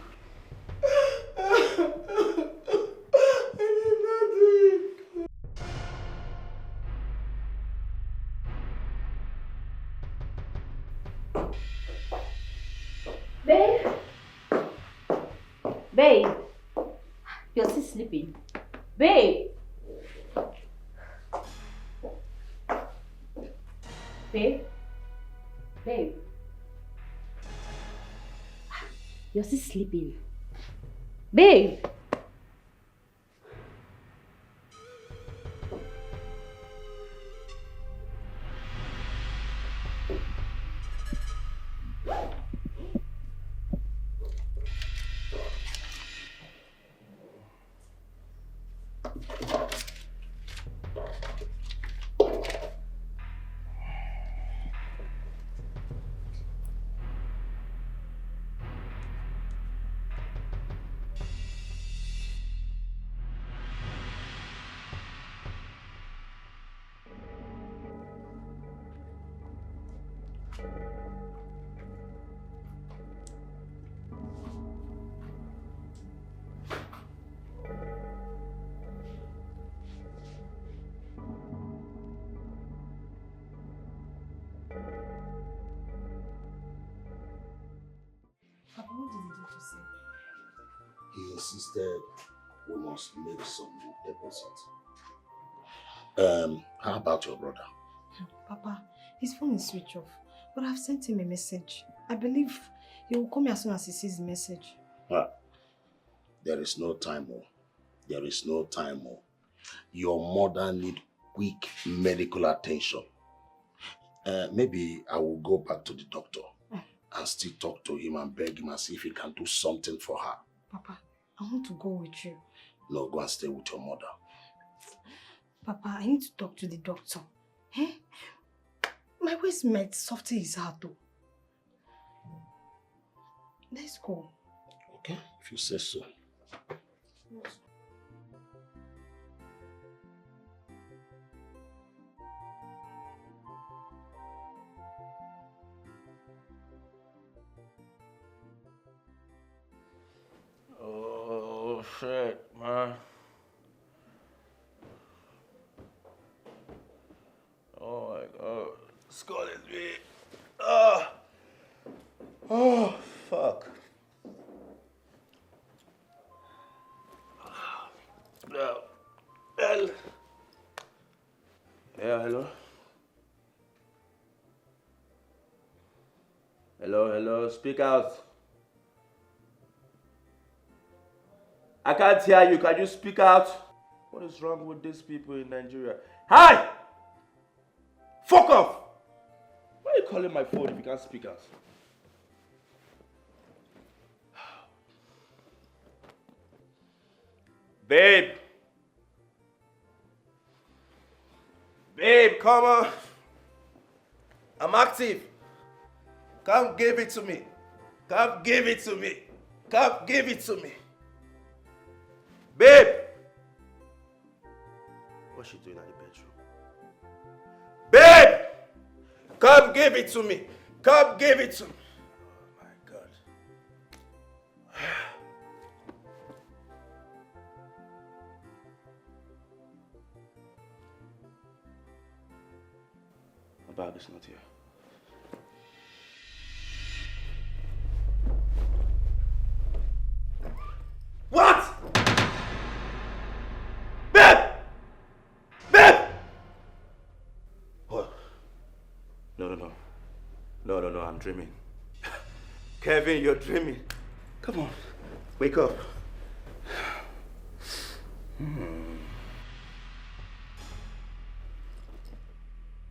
Babe? Babe? You're still sleeping. Babe? Babe? Babe? You're still sleeping. Babe? Papa, what did the doctor say? He insisted we must make some deposit. How about your brother? Papa, his phone is switched off, but I've sent him a message. I believe he will call me as soon as he sees the message. There is no time, There is no time, Your mother needs quick medical attention. Maybe I will go back to the doctor and still talk to him and beg him and see if he can do something for her. Papa, I want to go with you. No, go and stay with your mother. Papa, I need to talk to the doctor. Eh? My waist might soften his heart though. Let's go. Okay, if you say so. Oh, shit, man. Oh my god. Skull is me. Oh, fuck. No. Well. Yeah, hello? Hello, speak out. I can't hear you, can you speak out? What is wrong with these people in Nigeria? Hi! Fuck off! Why are you calling my phone if you can't speak out? Babe! Babe, come on! I'm active! Come give it to me! Come give it to me! Come give it to me! Babe! What's she doing at the bedroom? Babe! Come give it to me! Come give it to me! Oh my God. My bag is not here. What? Babe! Babe! What? No, I'm dreaming. Kevin, you're dreaming. Come on, wake up.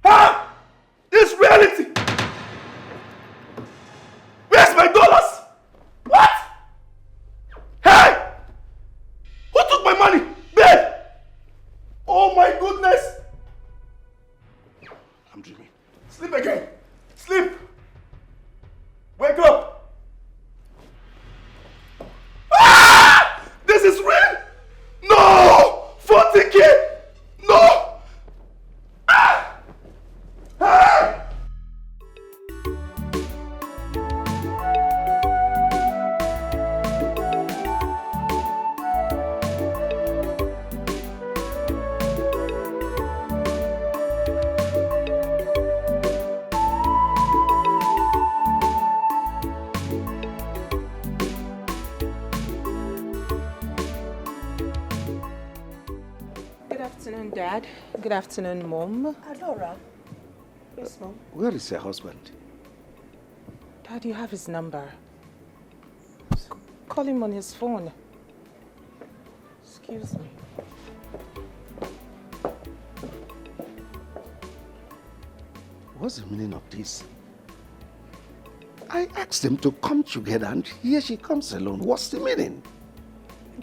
Ah! This reality! Where's my dollars? What? Hey! Who took my money? Babe! Oh my goodness! I'm dreaming. Sleep again. Sleep. Wake up. Ah! This is real? No! 40K! No! Ah! Ah! Good afternoon, Dad. Good afternoon, Mom. Dora. Yes, Mom. Where is your husband? Dad, you have his number. Call him on his phone. Excuse me. What's the meaning of this? I asked them to come together and here she comes alone. What's the meaning?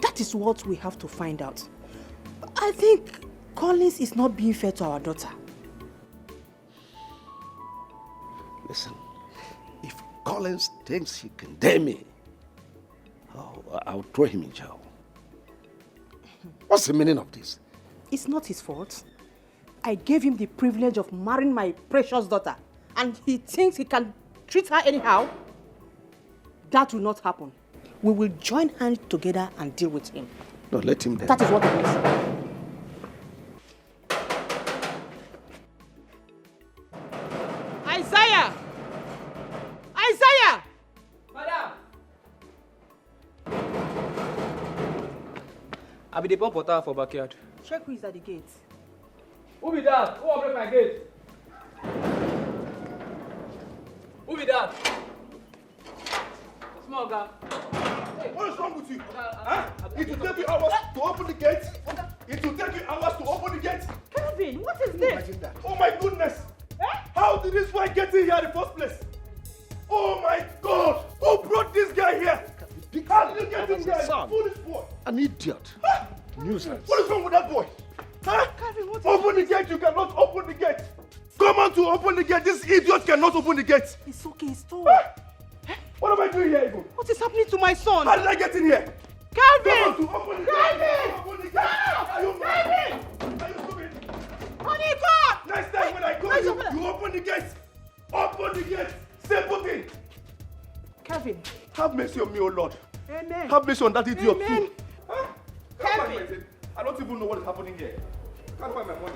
That is what we have to find out. I think Collins is not being fair to our daughter. Listen, if Collins thinks he can dare me, I'll throw him in jail. What's the meaning of this? It's not his fault. I gave him the privilege of marrying my precious daughter, and he thinks he can treat her anyhow. That will not happen. We will join hands together and deal with him. No, let him there. That is what it is. Isaiah! Isaiah! Madam! I be the pump water for backyard. Check who is at the gate. Who be that? Who open my gate? Who be that? Small guy. Hey, what is wrong with you? Huh? It will take you hours to open the gate. It will take you hours to open the gate. Kevin, what is this? Imagine that. Oh my goodness! How did this guy get in here in the first place? Oh my God! Who brought this guy here? How did you get in here? Foolish boy! An idiot. Nuisance. What is wrong with that boy? Huh? Kevin, what is open the gate! You cannot open the gate! Come on to open the gate! This idiot cannot open the gate! It's okay, it's all. What am I doing here, Ivo? What is happening to my son? How did I get in here? Calvin! Come on to open the gate! Open the gate! Are you mad? Are you stupid? Honey, God! Next time when I call you, you open the gate! Open the gate! Stay put in! Calvin. Have mercy on me, O Lord. Amen. Have mercy on that idiot Amen. too. Huh? Kevin! I don't even know what is happening here. I can't find my money.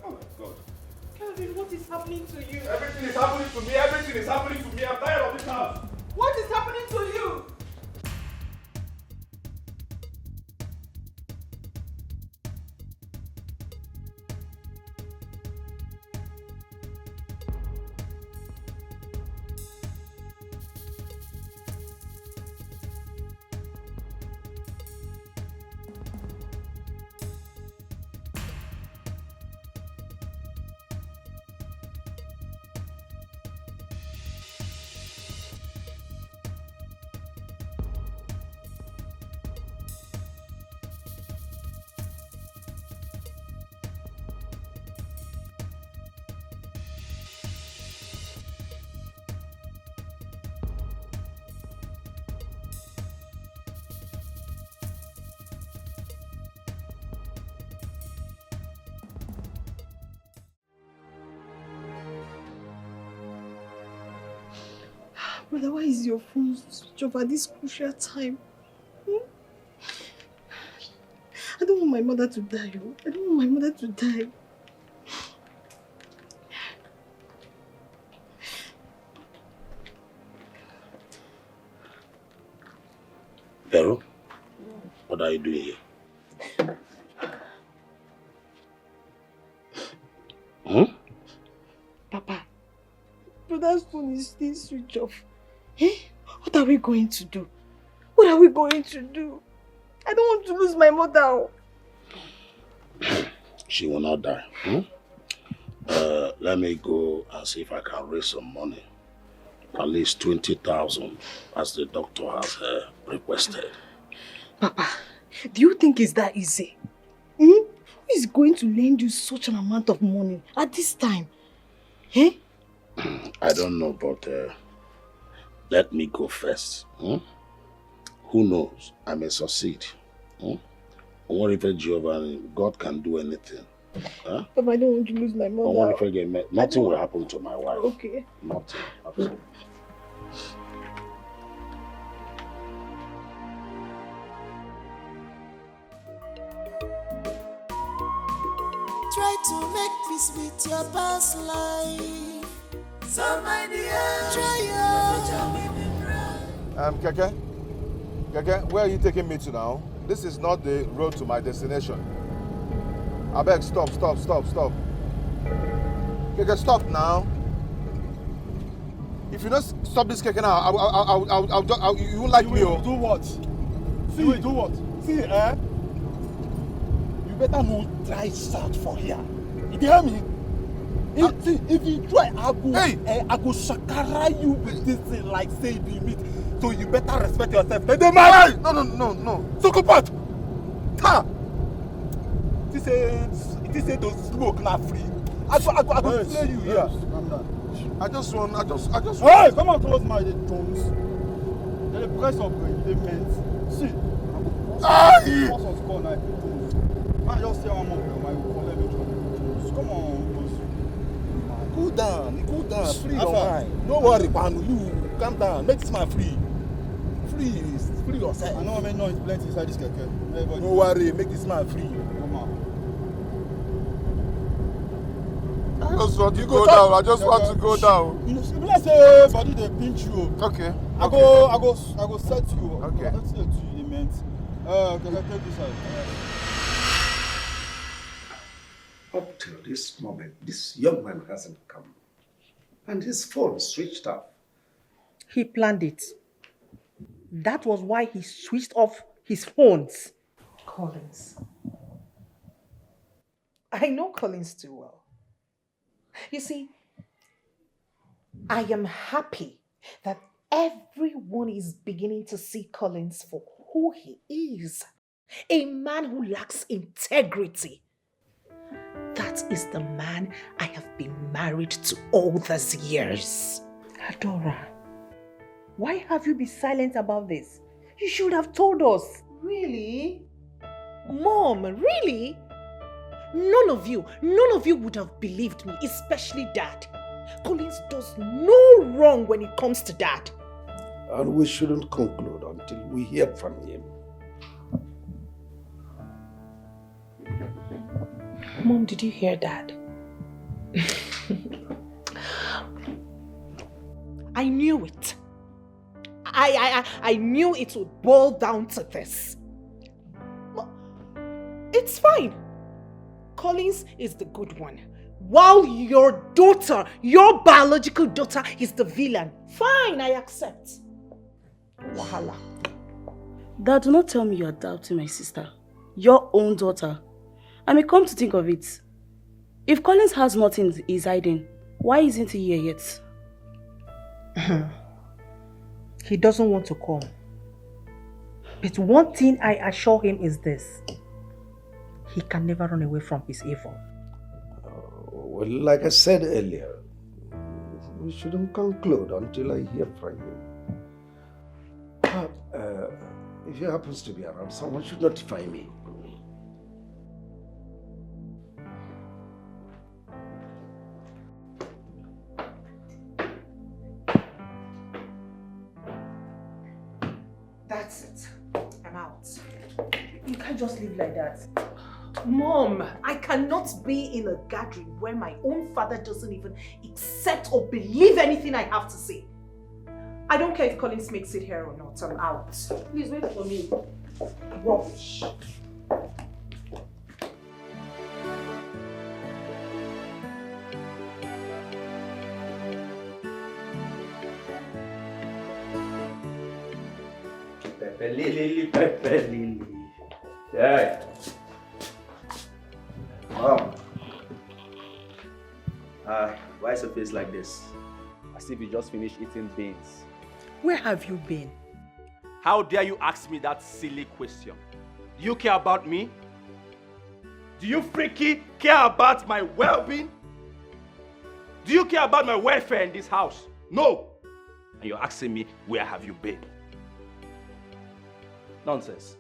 Oh my God. Kevin, what is happening to you? Everything is happening to me. Everything is happening to me. I'm tired of this house. What is happening to you? Brother, why is your phone switched off at this crucial time? I don't want my mother to die. I don't want my mother to die. Vero, what are you doing here? Papa, brother's phone is still switched off. What are we going to do? What are we going to do? I don't want to lose my mother. She will not die. Let me go and see if I can raise some money. At least 20,000, as the doctor has requested. Papa, do you think it's that easy? Who is going to lend you such an amount of money at this time? I don't know, but let me go first. Who knows? I may succeed. What if Jehovah, God can do anything? Huh? Papa, I don't want to lose my mother. What if nothing will happen to my wife? Okay. Nothing. Absolutely. Try to make peace with your past life. So my dear, try Keke, where are you taking me to now? This is not the road to my destination. I beg, stop. Keke, stop now. If you don't stop this Keke now, you won't like me. Do what? See, do what? See, you better not try south for here. You hear me? If you try, I go shakara you with this thing like say be meat. So you better respect yourself. Hey, no. Sokopat! Ha! This ain't to smoke not free. I go slay you here. I just want. Hey, come on close my Jones. The price of the meant. See, I will score now. I just say one more. I will collect me Jones. Come on, cool down. Free your mind. Don't worry, man. You calm down. Make this man free. Free yourself. I know I mean noise plenty inside this keke. Don't worry, make this man free. Come on. I just want to go down. You know, let's say body they pinch you. Okay. I go set you. Okay. Let's set you the meant. Okay, take this out. Up till this moment, this young man hasn't come. And his phone switched off. He planned it. That was why he switched off his phones. Collins. I know Collins too well. You see, I am happy that everyone is beginning to see Collins for who he is. A man who lacks integrity. That is the man I have been married to all these years. Dora, why have you been silent about this? You should have told us. Really? Mom, really? None of you would have believed me, especially Dad. Collins does no wrong when it comes to Dad. And we shouldn't conclude until we hear from him. Mom, did you hear that? I knew it. I knew it would boil down to this. It's fine. Collins is the good one, while your daughter, your biological daughter, is the villain. Fine, I accept. Wahala. Dad, do not tell me you are doubting my sister. Your own daughter. I may come to think of it. If Collins has nothing he's hiding, why isn't he here yet? He doesn't want to come. But one thing I assure him is this. He can never run away from his evil. Well, like I said earlier, we shouldn't conclude until I hear from you. If he happens to be around, someone should notify me. That's it. I'm out. You can't just live like that. Mom, I cannot be in a gathering where my own father doesn't even accept or believe anything I have to say. I don't care if Collins makes it here or not. I'm out. Please wait for me. Rubbish. Pepper Lily, Pepper Lily. Yeah. Wow. Why is your face like this? As if you just finished eating beans. Where have you been? How dare you ask me that silly question? Do you care about me? Do you freaky care about my well-being? Do you care about my welfare in this house? No. And you're asking me, where have you been? Nonsense.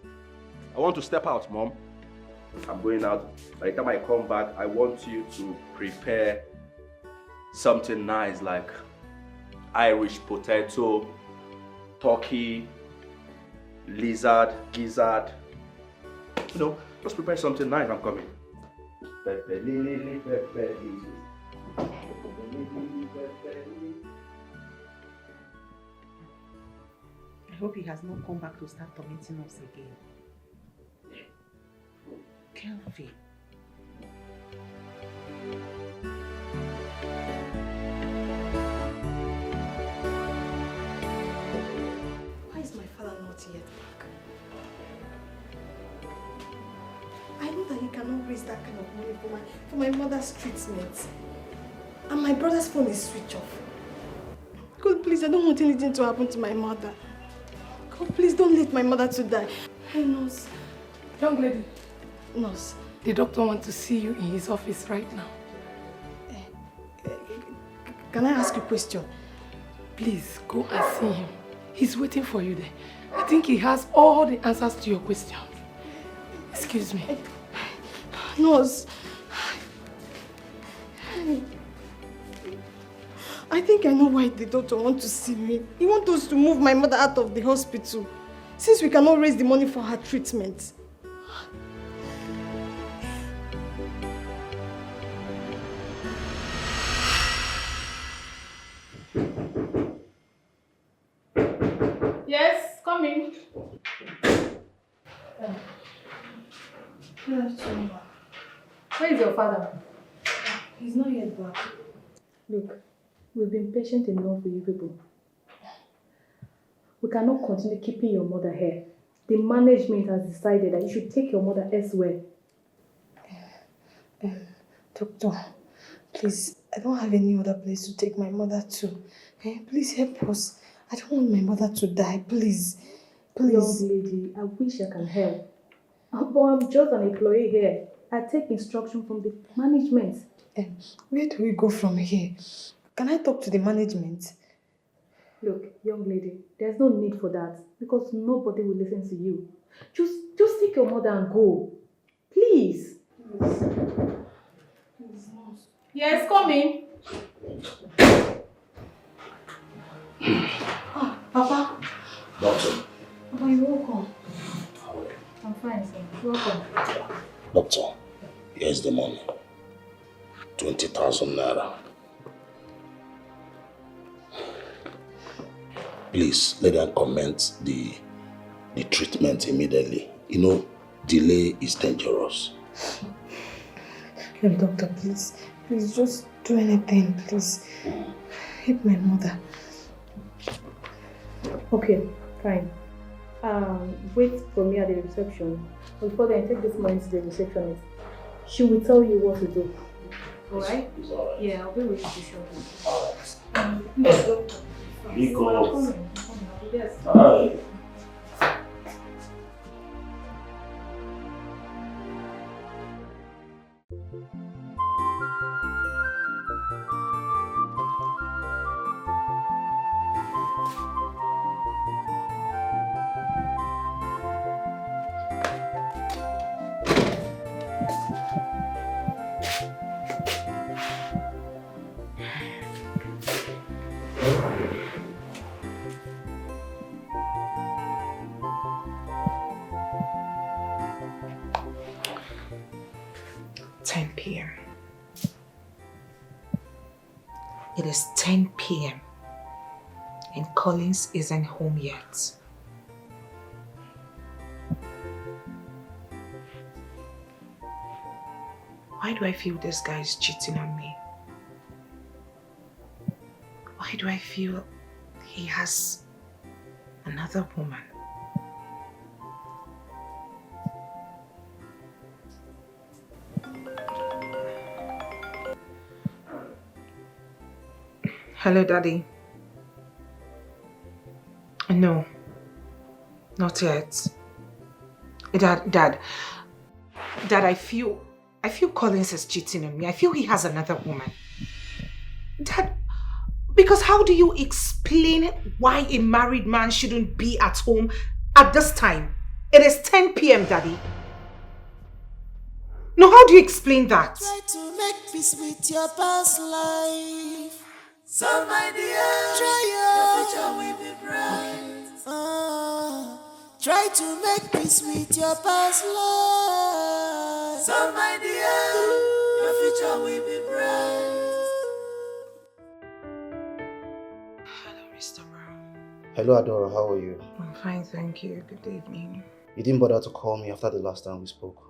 I want to step out, Mom. I'm going out. By the time I come back, I want you to prepare something nice like Irish potato, turkey, lizard, gizzard. You know, just prepare something nice. I'm coming. Pepper lily, pepper lily. I hope he has not come back to start tormenting us again. Kelvin. Why is my father not yet back? I know that he cannot raise that kind of money for my mother's treatment. And my brother's phone is switched off. God, please, I don't want anything to happen to my mother. God, please don't let my mother to die. Hey, nurse. Young lady. Nurse. The doctor wants to see you in his office right now. Can I ask you a question? Please, go and see him. He's waiting for you there. I think he has all the answers to your questions. Excuse me. Nurse. I think I know why the doctor wants to see me. He wants us to move my mother out of the hospital, since we cannot raise the money for her treatment. Yes, come in. Good afternoon. Where is your father? He's not yet back. Look, we've been patient enough with you people. We cannot continue keeping your mother here. The management has decided that you should take your mother elsewhere. Doctor, please, I don't have any other place to take my mother to. Please help us. I don't want my mother to die, please. Please. Young lady, I wish I can help. But I'm just an employee here. I take instruction from the management. Where do we go from here? Can I talk to the management? Look, young lady, there's no need for that because nobody will listen to you. Just take your mother and go. Please. Please, nurse. Yes, come in. Papa. Doctor. Papa, you're welcome. I'm fine, sir. Welcome. Doctor, Here's the money. 20,000 naira. Please let them commence the treatment immediately. You know, delay is dangerous. Look, doctor, please. Please just do anything, please. Help my mother. Okay, fine. Wait for me at the reception. Before then, take this money to the receptionist. She will tell you what to do. Alright? Yeah, I'll be with you shortly. Please, doctor. Because... Yes. Alright. 10 p.m. It is 10 p.m. and Collins isn't home yet. Why do I feel this guy is cheating on me? Why do I feel he has another woman? Hello, Daddy. No, not yet. Dad, I feel Collins is cheating on me. I feel he has another woman. Dad, because how do you explain why a married man shouldn't be at home at this time? It is 10 p.m., Daddy. No, how do you explain that? Try to make peace with your past life. So my dear, your future will be bright. Try to make peace with your past life. So my dear, your future will be bright. Hello, Mr. Brown. Hello, Dora. How are you? I'm fine, thank you. Good evening. You didn't bother to call me after the last time we spoke.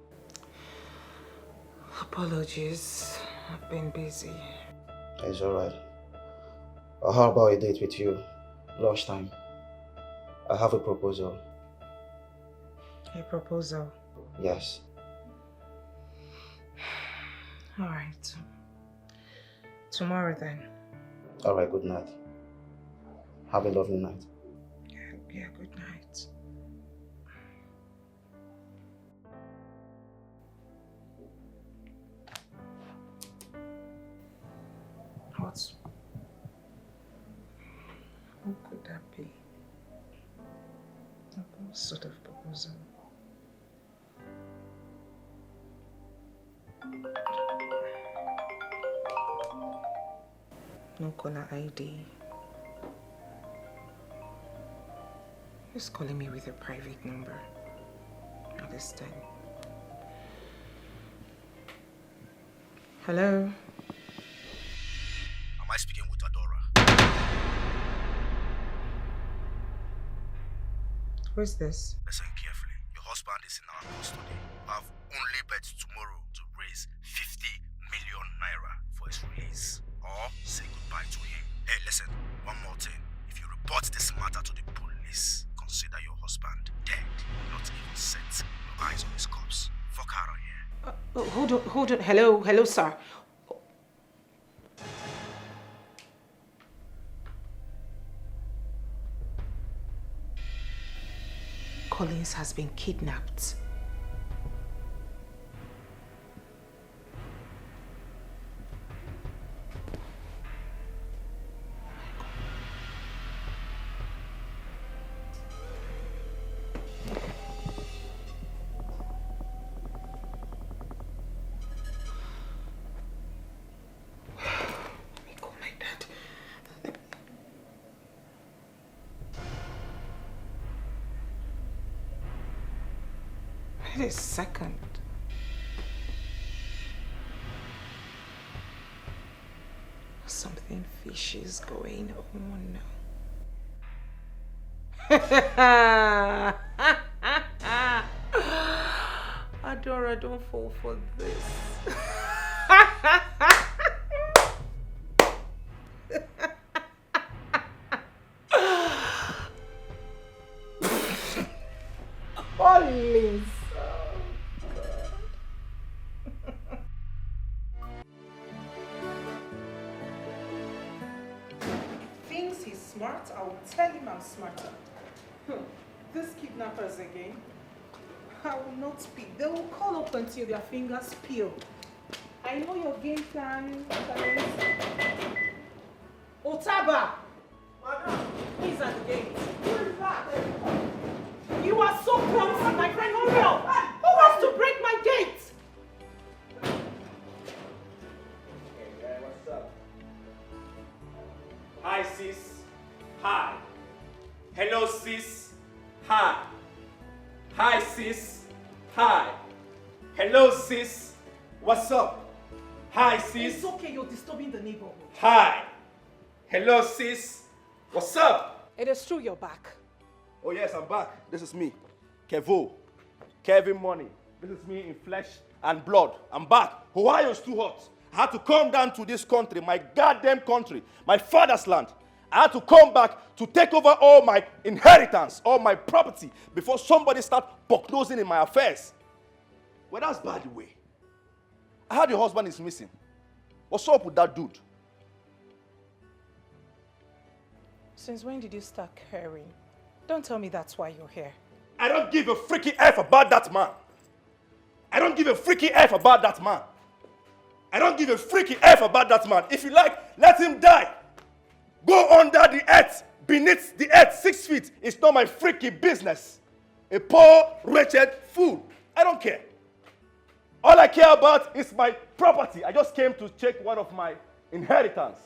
Apologies. I've been busy. It's alright. How about a date with you? Lunchtime. I have a proposal. A proposal? Yes. Alright. Tomorrow then. Alright, good night. Have a lovely night. Yeah, good night. What could that be? What sort of proposal? No caller ID. He's calling me with a private number. At this time. Hello? Am I speaking with Dora? Who is this? Listen carefully. Your husband is in our custody. You have only bet tomorrow to raise 50 million naira for his release. Or say goodbye to him. Hey, listen, one more thing. If you report this matter to the police, consider your husband dead. Not even set your eyes on his corpse. Fuck out of here. Hold on. Hello, sir. Collins has been kidnapped. Wait a second. Something fishy is going on. Dora, don't fall for this. Holy. Thinks he's smart, I will tell him I'm smarter. These kidnappers again. I will not speak. They will call up until their fingers peel. I know your game plan. Otaba! Madam! He's at the gate. Who is that? You are so clumsy, my friend. Hurry up! Who wants to break my gate? Hey, what's up? Hi, sis. Hi. Hello, sis. Hi. Hi, sis. Hi. Hello, sis. What's up? Hi, sis. It's okay, you're disturbing the neighborhood. Hi. Hello, sis. What's up? It is true you're back. Oh, yes, I'm back. This is me, Kevo. Kevin Money. This is me in flesh and blood. I'm back. Ohio's too hot. I had to come down to this country, my goddamn country, my father's land. I had to come back to take over all my inheritance, all my property, before somebody start bucknosing in my affairs. Well, that's by the way. I heard your husband is missing. What's up with that dude? Since when did you start caring? Don't tell me that's why you're here. I don't give a freaky F about that man. I don't give a freaky F about that man. I don't give a freaky F about that man. If you like, let him die. Go under the earth, beneath the earth, 6 feet. It's not my freaky business. A poor, wretched fool. I don't care. All I care about is my property. I just came to check one of my inheritance.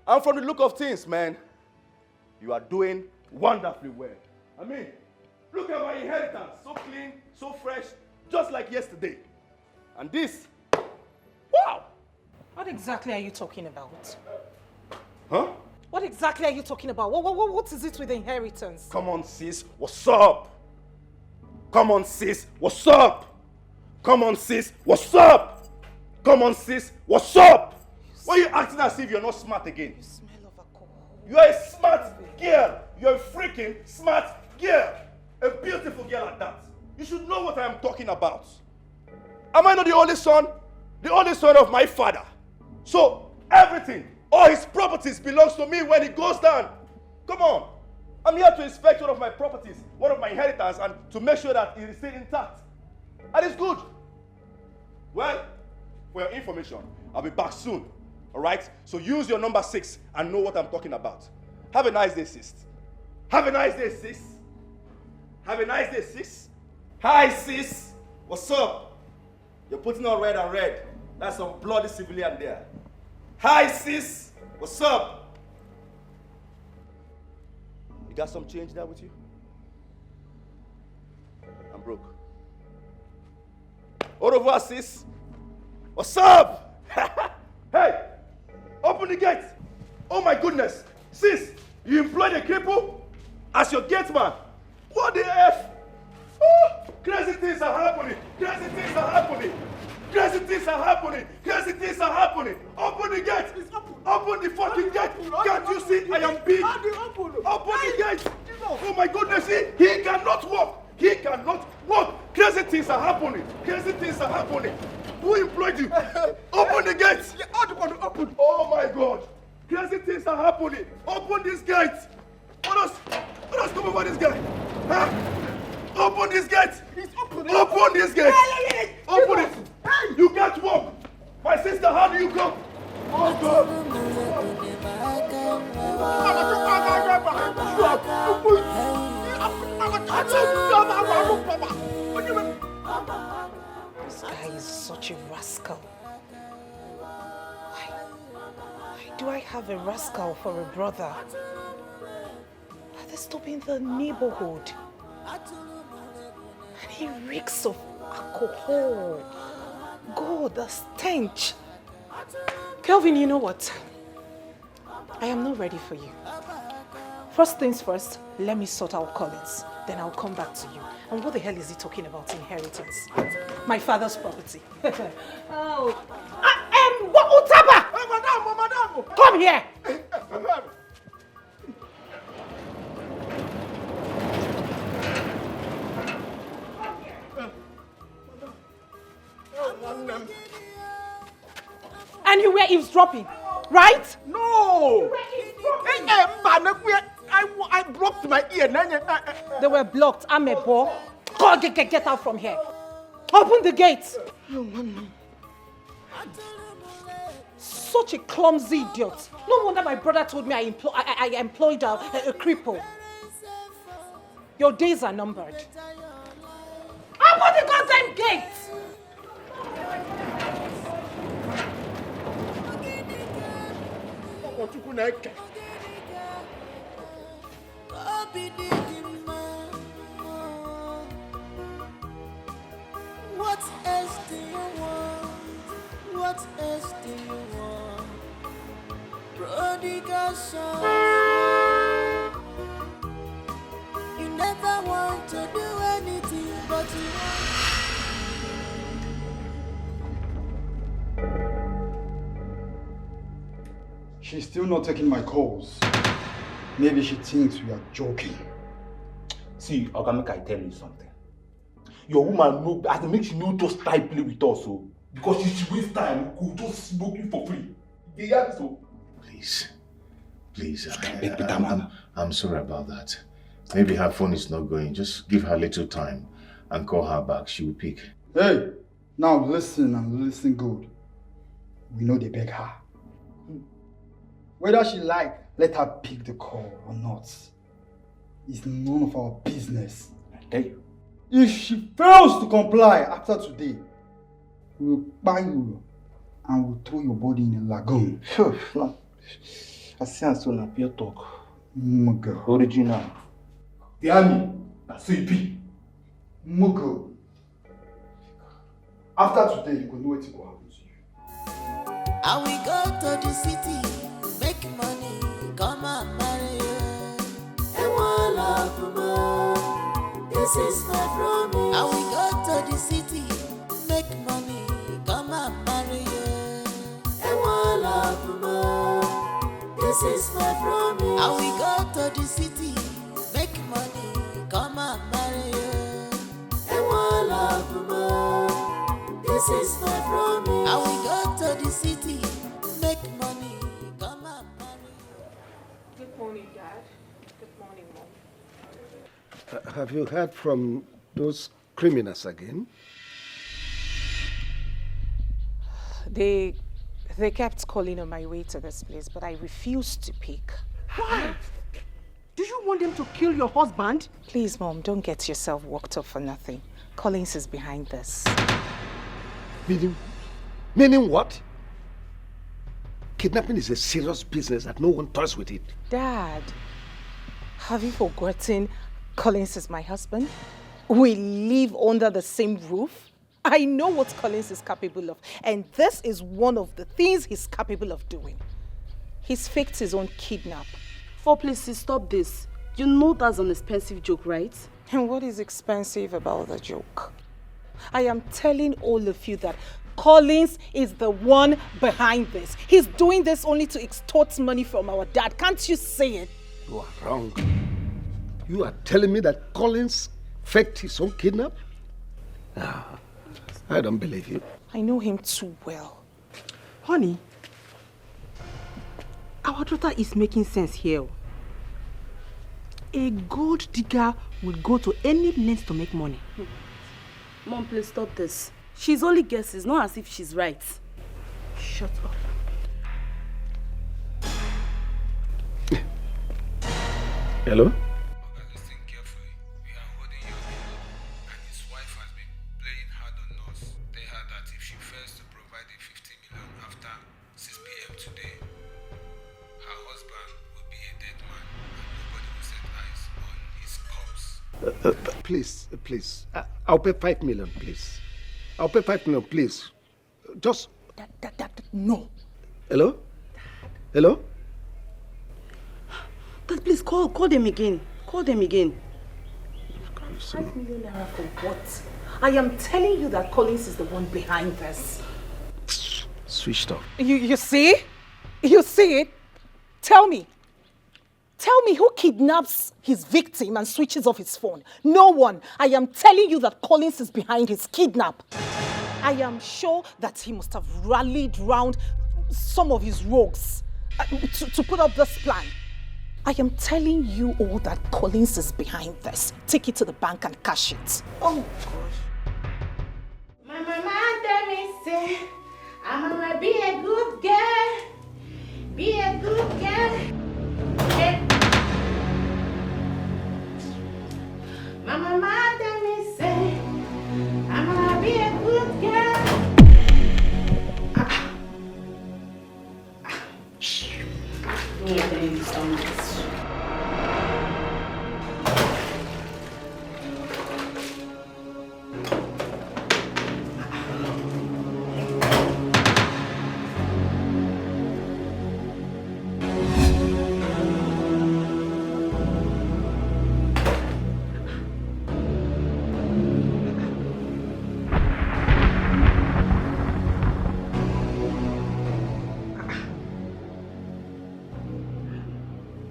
And from the look of things, man, you are doing wonderfully well. I mean, look at my inheritance. So clean, so fresh, just like yesterday. And this, wow. What exactly are you talking about? Huh? What exactly are you talking about? What is it with the inheritance? Come on, sis. What's up? Come on, sis. What's up? Come on, sis. What's up? Come on, sis. What's up? Why are you acting as if you're not smart again? You smell of alcohol. You are a smart girl. You're a freaking smart girl. A beautiful girl at that. You should know what I am talking about. Am I not the only son? The only son of my father. So, everything, all his properties belongs to me when he goes down. Come on. I'm here to inspect one of my properties, one of my inheritance, and to make sure that it is still intact. And it's good. Well, for your information, I'll be back soon. All right? So use your number 6 and know what I'm talking about. Have a nice day, sis. Have a nice day, sis. Have a nice day, sis. Hi, sis. What's up? You're putting on red and red. That's some bloody civilian there. Hi, sis. What's up? You got some change there with you? I'm broke. Au revoir, sis. What's up? Hey, open the gate. Oh my goodness. Sis, you employed a cripple as your gate man. What the F? Oh, crazy things are happening. Crazy things are happening. Crazy things are happening. Crazy things are happening. Open the gate. Open the fucking gate. Can't you see I am big? Open the gate. Oh my goodness, he cannot walk. He cannot walk. Crazy things are happening. Crazy things are happening. Who employed you? Open the gates. Open. Oh my God. Crazy things are happening. Open this gate. Let us come over this guy. Huh? Open this gate. Open this gate. Open it. You can't walk. My sister, how do you go? Oh This guy is such a rascal. Why do I have a rascal for a brother? Are they stopping the neighborhood? And he reeks of alcohol. God, the stench. Kelvin, you know what? I am not ready for you. First things first, let me sort out Collins. Then I'll come back to you. And what the hell is he talking about inheritance? My father's property. Oh. Utaba! Madam! Come here! And you were eavesdropping, right? No! I blocked my ear. They were blocked. I'm a boy. God, get out from here. Open the gates. Such a clumsy idiot. No wonder my brother told me I employed a cripple. Your days are numbered. Open the goddamn gates! What else do you want? What else do you want? Prodigal son, you never want to do anything but you She's still not taking my calls. Maybe she thinks we are joking. See, Oga, make I tell you something. Your woman know, as it makes you know, just try play with us, so because she waste time, go just smoke you for free. Yeah, so. Please, I'm sorry about that. Maybe her phone is not going. Just give her a little time and call her back. She will pick. Hey, now listen and listen good. We know they beg her. Whether she let her pick the call or not, it's none of our business. I tell you. If she fails to comply after today, we'll buy you and we'll throw your body in a lagoon. No. I see her so na pure talk. Mugo. Original. The army, that's so it be. Mugo. After today, you can know what will happen to you. and we go to the city, make money, come and marry you. This is my promise. And we go to the city, make money, come and marry you. This is my promise. And we go to the city, make money, come and marry you. This is my promise. And we go to the city, make money, come and marry you. Good morning, Dad. Good morning, Mom. Have you heard from those criminals again? They kept calling on my way to this place, but I refused to pick. Why? Do you want them to kill your husband? Please, Mom, don't get yourself worked up for nothing. Collins is behind this. Meaning what? Kidnapping is a serious business that no one toys with it. Dad, have you forgotten Collins is my husband? We live under the same roof. I know what Collins is capable of, and this is one of the things he's capable of doing. He's faked his own kidnap. Please stop this. You know that's an expensive joke, right? And what is expensive about the joke? I am telling all of you that Collins is the one behind this. He's doing this only to extort money from our dad. Can't you say it? You are wrong. You are telling me that Collins faked his own kidnap? I don't believe you. I know him too well. Honey, our daughter is making sense here. A gold digger will go to any length to make money. Mom, please stop this. She's only guesses, not as if she's right. Shut up. Hello? Please. I'll pay 5 million, please. I'll pay 5 million, please. Just... No. Hello? Hello? Dad, please call them again. Call them again. 5 million naira for what? I am telling you that Collins is the one behind this. Switched off. You see? You see it? Tell me who kidnaps his victim and switches off his phone? No one. I am telling you that Collins is behind his kidnap. I am sure that he must have rallied round some of his rogues to put up this plan. I am telling you all that Collins is behind this. Take it to the bank and cash it. Oh, gosh. My mama tell me, say, I'm gonna be a good girl. Be a good girl. Hey. My mama tell me, say, I'm gonna be a good girl.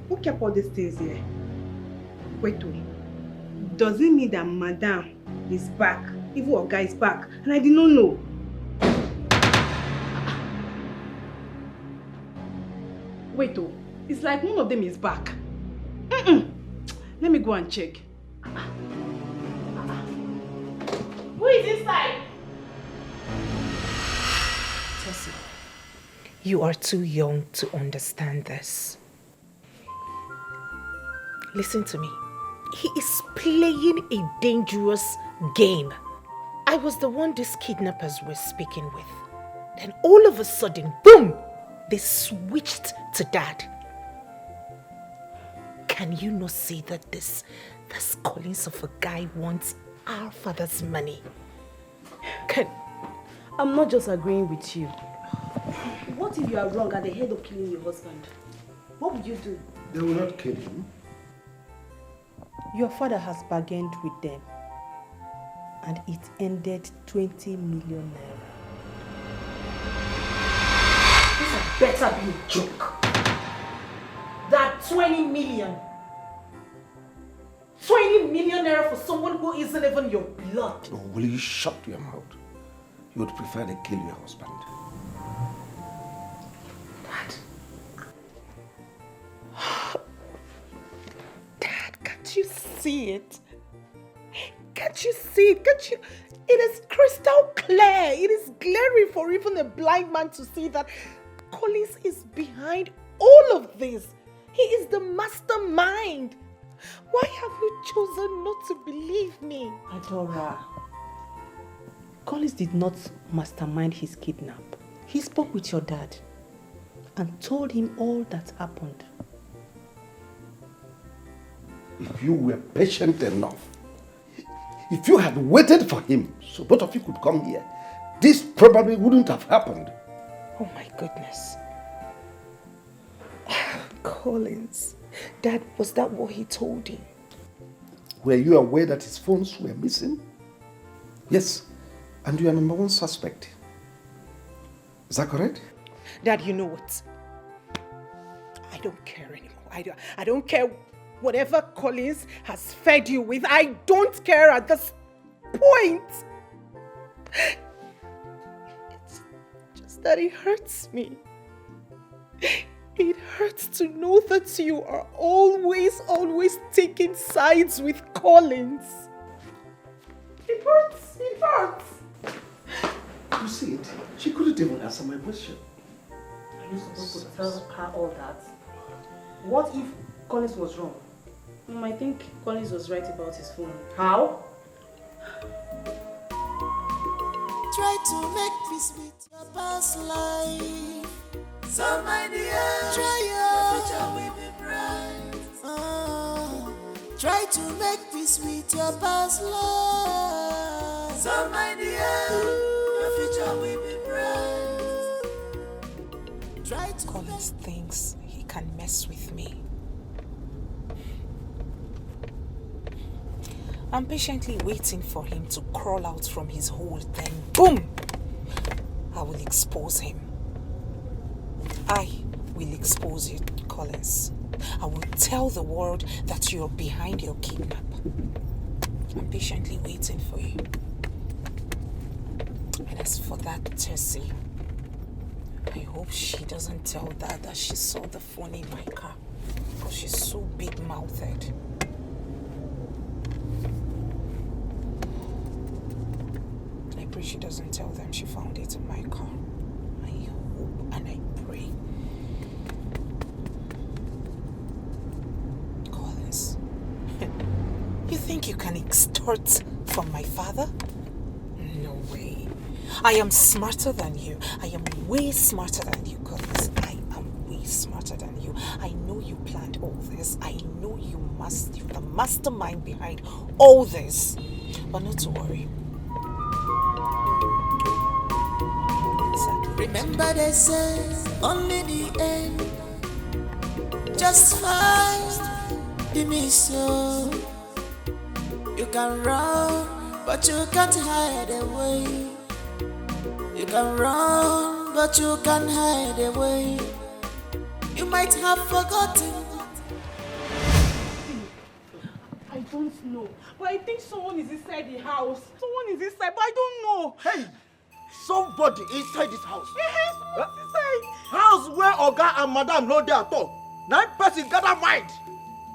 Who kept all these things here? Wait, does it mean that Madame is back? Even Oga is back, and I did not know. Wait, it's like one of them is back. Let me go and check. Who is inside? Tessie, you are too young to understand this. Listen to me. He is playing a dangerous game. I was the one these kidnappers were speaking with. Then all of a sudden, boom, they switched to Dad. Can you not see that this Collins of a guy wants our father's money? I'm not just agreeing with you. What if you are wrong at the head of killing your husband? What would you do? They will not kill him. Your father has bargained with them, and it ended 20 million naira. This had better be a joke. That 20 million. 20 million naira for someone who isn't even your blood. Oh, will you shut your mouth? You would prefer to kill your husband. Dad, can't you see it? Can't you see it? Can't you? It is crystal clear. It is glaring for even a blind man to see that Collins is behind all of this. He is the mastermind. Why have you chosen not to believe me? Dora, Collins did not mastermind his kidnap. He spoke with your dad and told him all that happened. If you were patient enough, if you had waited for him so both of you could come here, this probably wouldn't have happened. Oh my goodness. Collins, Dad, was that what he told you? Were you aware that his phones were missing? Yes, and you are number one suspect. Is that correct? Dad, you know what? I don't care anymore. I don't care whatever Collins has fed you with. I don't care at this point. It's just that it hurts me. It hurts to know that you are always taking sides with Collins. It hurts. It hurts. You see it? She couldn't even answer my question. Are you supposed to tell her all that? What if Collins was wrong? I think Collins was right about his phone. How? Try to make peace with your past life. So my dear, try your future will be bright. Try to make peace with your past life. So my dear, your future will be bright. Try to Collins thinks he can mess with me. I'm patiently waiting for him to crawl out from his hole, then boom! I will expose him. I will expose you, Collins. I will tell the world that you're behind your kidnap. I'm patiently waiting for you. And as for that Tessie, I hope she doesn't tell Dad that she saw the phone in my car, because she's so big-mouthed. I pray she doesn't tell them she found it in my car. I hope and I pray. Collins, you think you can extort from my father? No way. I am smarter than you. I am way smarter than you, Collins. I am way smarter than you. I know you planned all this. I know you're the mastermind behind all this. But not to worry. Remember they say only the end just fine. Give me so you can run, but you can't hide away. You can run, but you can't hide away. You might have forgotten. I don't know, but I think someone is inside the house. Someone is inside, but I don't know. Hey, somebody inside this house. Someone's inside. House where Oga and Madam no dey at all. 9 person gather mind,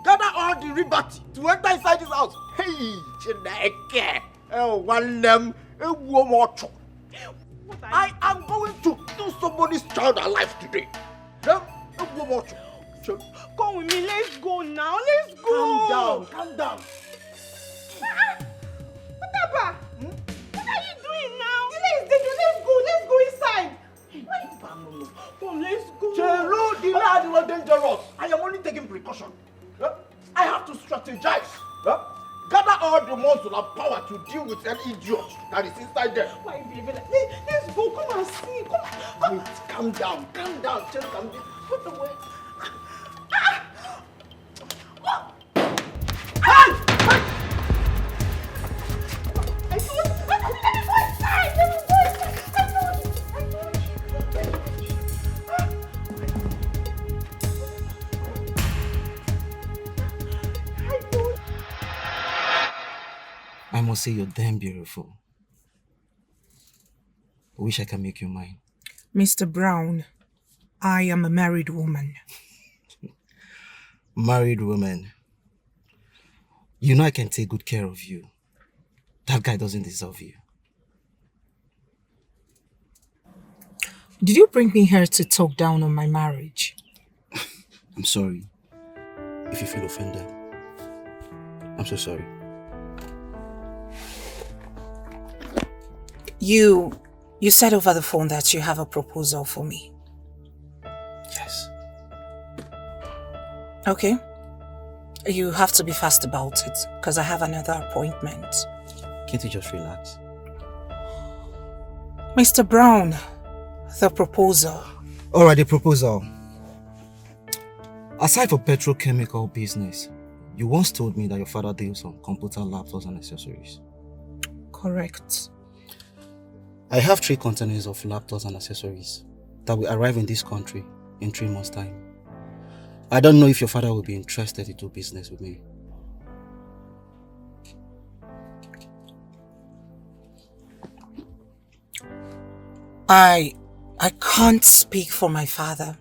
gather all the liberty to enter inside this house. Hey, Chineke, one them, I am going to kill somebody's child alive today. Come with me, let's go now. Let's go. Calm down, calm down. Papa, what are you doing now? Let's go inside. Come, let's go. Chelo, the lad was dangerous. I am only taking precaution. I have to strategize. Gather all the muscle and power to deal with an idiot that is inside there. Why, baby? Let's go. Come and see. Come. Wait, calm down. Just calm down. Put away. I must say you're damn beautiful. I wish I can make you mine. Mr. Brown, I am a married woman. Married woman. You know I can take good care of you. That guy doesn't deserve you. Did you bring me here to talk down on my marriage? I'm sorry if you feel offended. I'm so sorry. You said over the phone that you have a proposal for me. Yes. Okay. You have to be fast about it, because I have another appointment. Can't you just relax? Mr. Brown, the proposal. Alright, the proposal. Aside from petrochemical business, you once told me that your father deals on computer laptops and accessories. Correct. I have 3 containers of laptops and accessories that will arrive in this country in 3 months' time. I don't know if your father will be interested to do business with me. I can't speak for my father.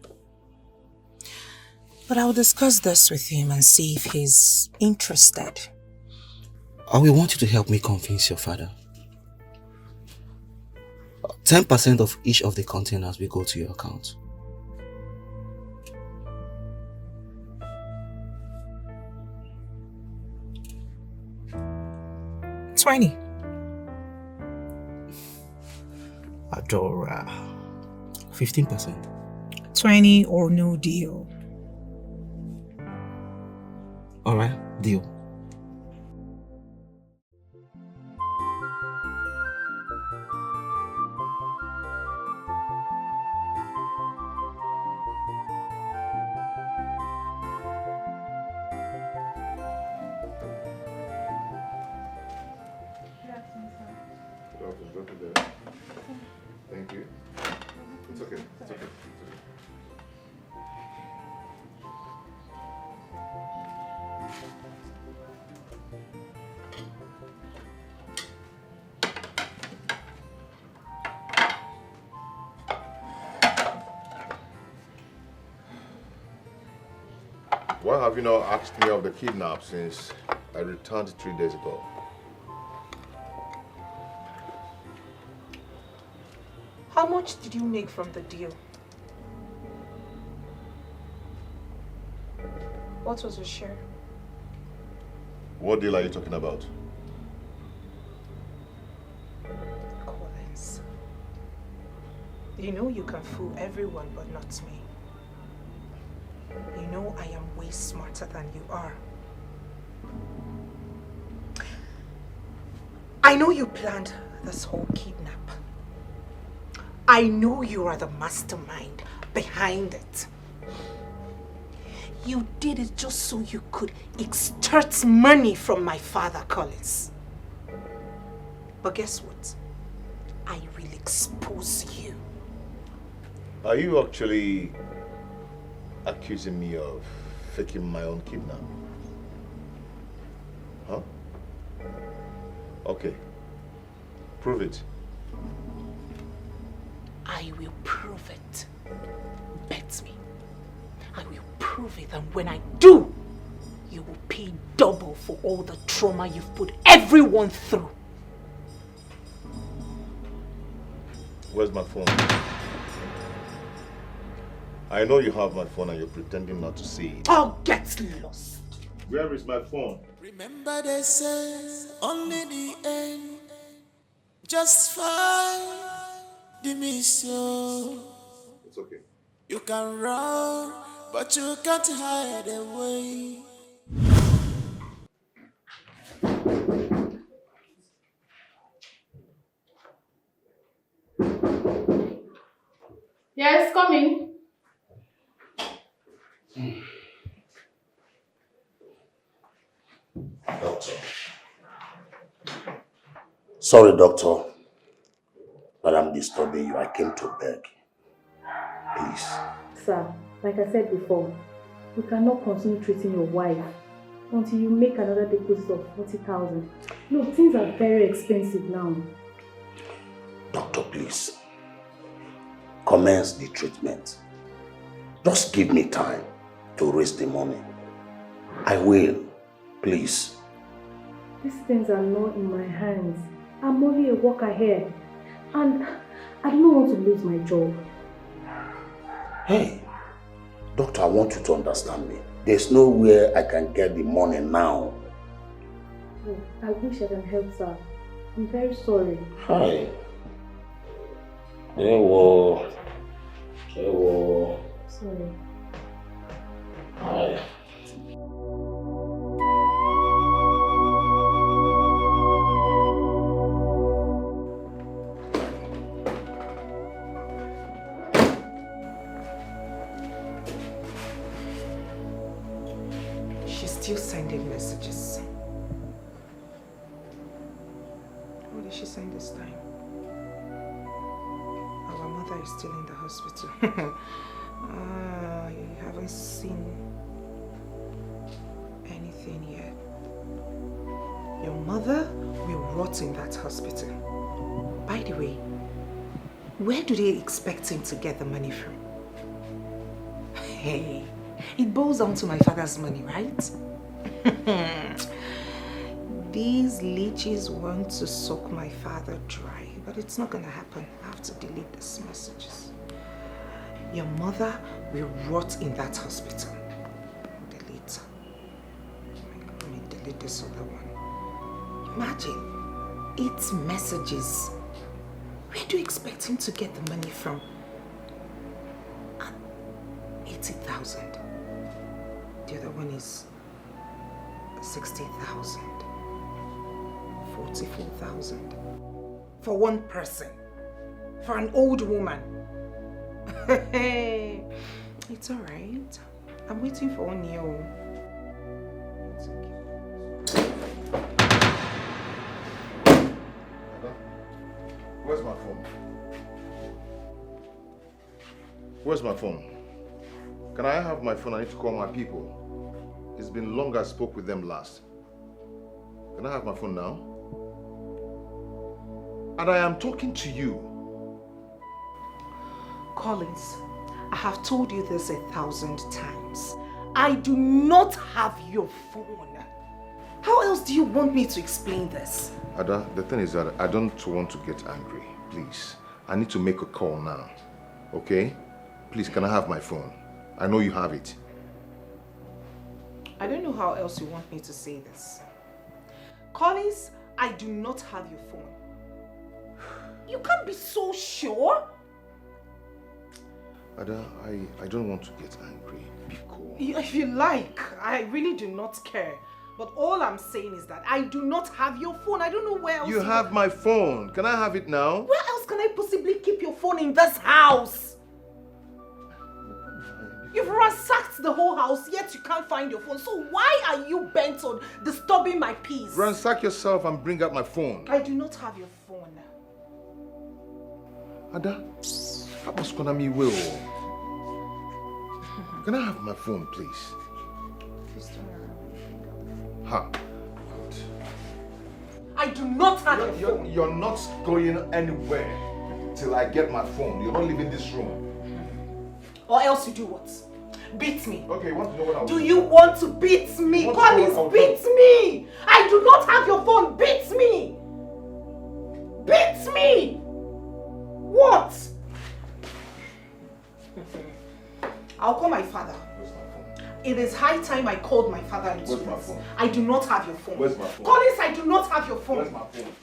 But I'll discuss this with him and see if he's interested. I will want you to help me convince your father. 10% of each of the containers will go to your account. $20. Dora. 15%. 20 or no deal. Alright, deal. Okay, drop it there. Thank you. It's okay. It's okay. It's okay. Why have you not asked me of the kidnap since I returned 3 days ago? How much did you make from the deal? What was your share? What deal are you talking about? Collins. You know you can fool everyone but not me. You know I am way smarter than you are. I know you planned this whole kidnap. I know you are the mastermind behind it. You did it just so you could extort money from my father, Collins. But guess what? I will expose you. Are you actually accusing me of faking my own kidnap? Huh? Okay. Prove it. I will prove it. Bet me. I will prove it, and when I do, you will pay double for all the trauma you've put everyone through. Where's my phone? I know you have my phone and you're pretending not to see it. Oh, get lost. Where is my phone? Remember they say only the end justify the mission. It's okay. You can run, but you can't hide away. Yes, coming. Doctor. Sorry, doctor, but I'm disturbing you. I came to beg. Please. Sir, like I said before, you cannot continue treating your wife until you make another deposit of 40,000. Look, things are very expensive now. Doctor, please. Commence the treatment. Just give me time to raise the money. I will. Please. These things are not in my hands. I'm only a worker here. And I don't want to lose my job. Hey, doctor, I want you to understand me. There's nowhere I can get the money now. Oh, I wish I can help, sir. I'm very sorry. Hi. Hello. Hello. Sorry. Hi. She's still sending messages. What did she send this time? Our mother is still in the hospital. You haven't seen anything yet. Your mother will rot in that hospital. By the way, where do they expect him to get the money from? Hey, it boils down to my father's money, right? These leeches want to suck my father dry, but it's not gonna happen. I have to delete these messages. Your mother will rot in that hospital. Delete. Let me delete this other one. Imagine, 8 messages. Where do you expect him to get the money from? 80,000. The other one is 60,000. 44,000. For one person. For an old woman. It's alright. I'm waiting for you. It's okay. Where's my phone? Where's my phone? Can I have my phone? I need to call my people. It's been long I spoke with them last. Can I have my phone now? And I am talking to you. Collins, I have told you this 1,000 times. I do not have your phone. How else do you want me to explain this? Ada, the thing is that I don't want to get angry. Please. I need to make a call now. Okay? Please, can I have my phone? I know you have it. I don't know how else you want me to say this. Collins, I do not have your phone. You can't be so sure. Ada, I don't want to get angry. Be cool. If you like, I really do not care. But all I'm saying is that I do not have your phone. I don't know where else. You have my phone. Can I have it now? Where else can I possibly keep your phone in this house? You've ransacked the whole house, yet you can't find your phone. So why are you bent on disturbing my peace? Ransack yourself and bring out my phone. I do not have your phone. Ada, how much can I will? Can I have my phone, please? Ha. I do not have your phone. You're not going anywhere till I get my phone. You're not leaving this room. Or else you do what? Beat me. Okay, you want to know what I'll do? Do you want to beat me? Collins, beat me! I do not have your phone. Beat me! Beat me! What? I'll call my father. It is high time I called my father into Where's my this. phone? I do not have your phone. Where's my phone? Collins, I do not have your phone. Where's my phone?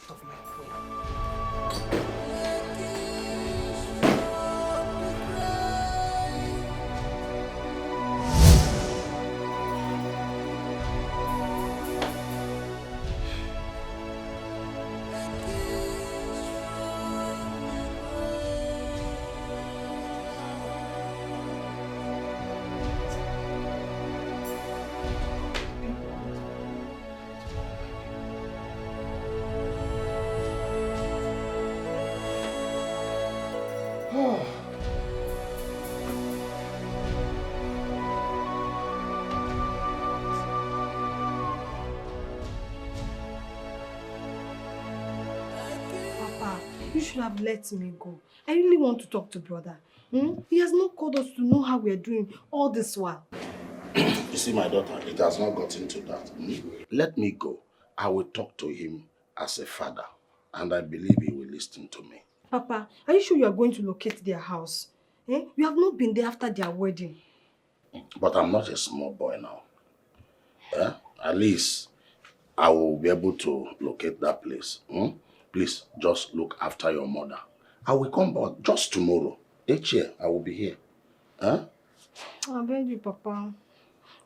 You should have let me go. I really want to talk to brother. He has not called us to know how we are doing all this while. You see, my daughter, it has not gotten to that. Let me go. I will talk to him as a father, and I believe he will listen to me. Papa, are you sure you are going to locate their house? You have not been there after their wedding. But I'm not a small boy now. At least I will be able to locate that place. Please, just look after your mother. I will come back just tomorrow. Each year, I will be here. I beg you, Papa.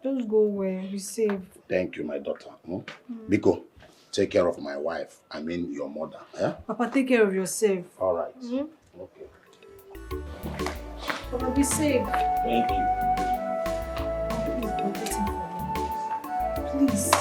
Just go away. Be safe. Thank you, my daughter. Biko, take care of my wife. I mean your mother. Papa, take care of yourself. All right. Okay. Papa, be safe. Thank you. Please, be waiting for me. Please.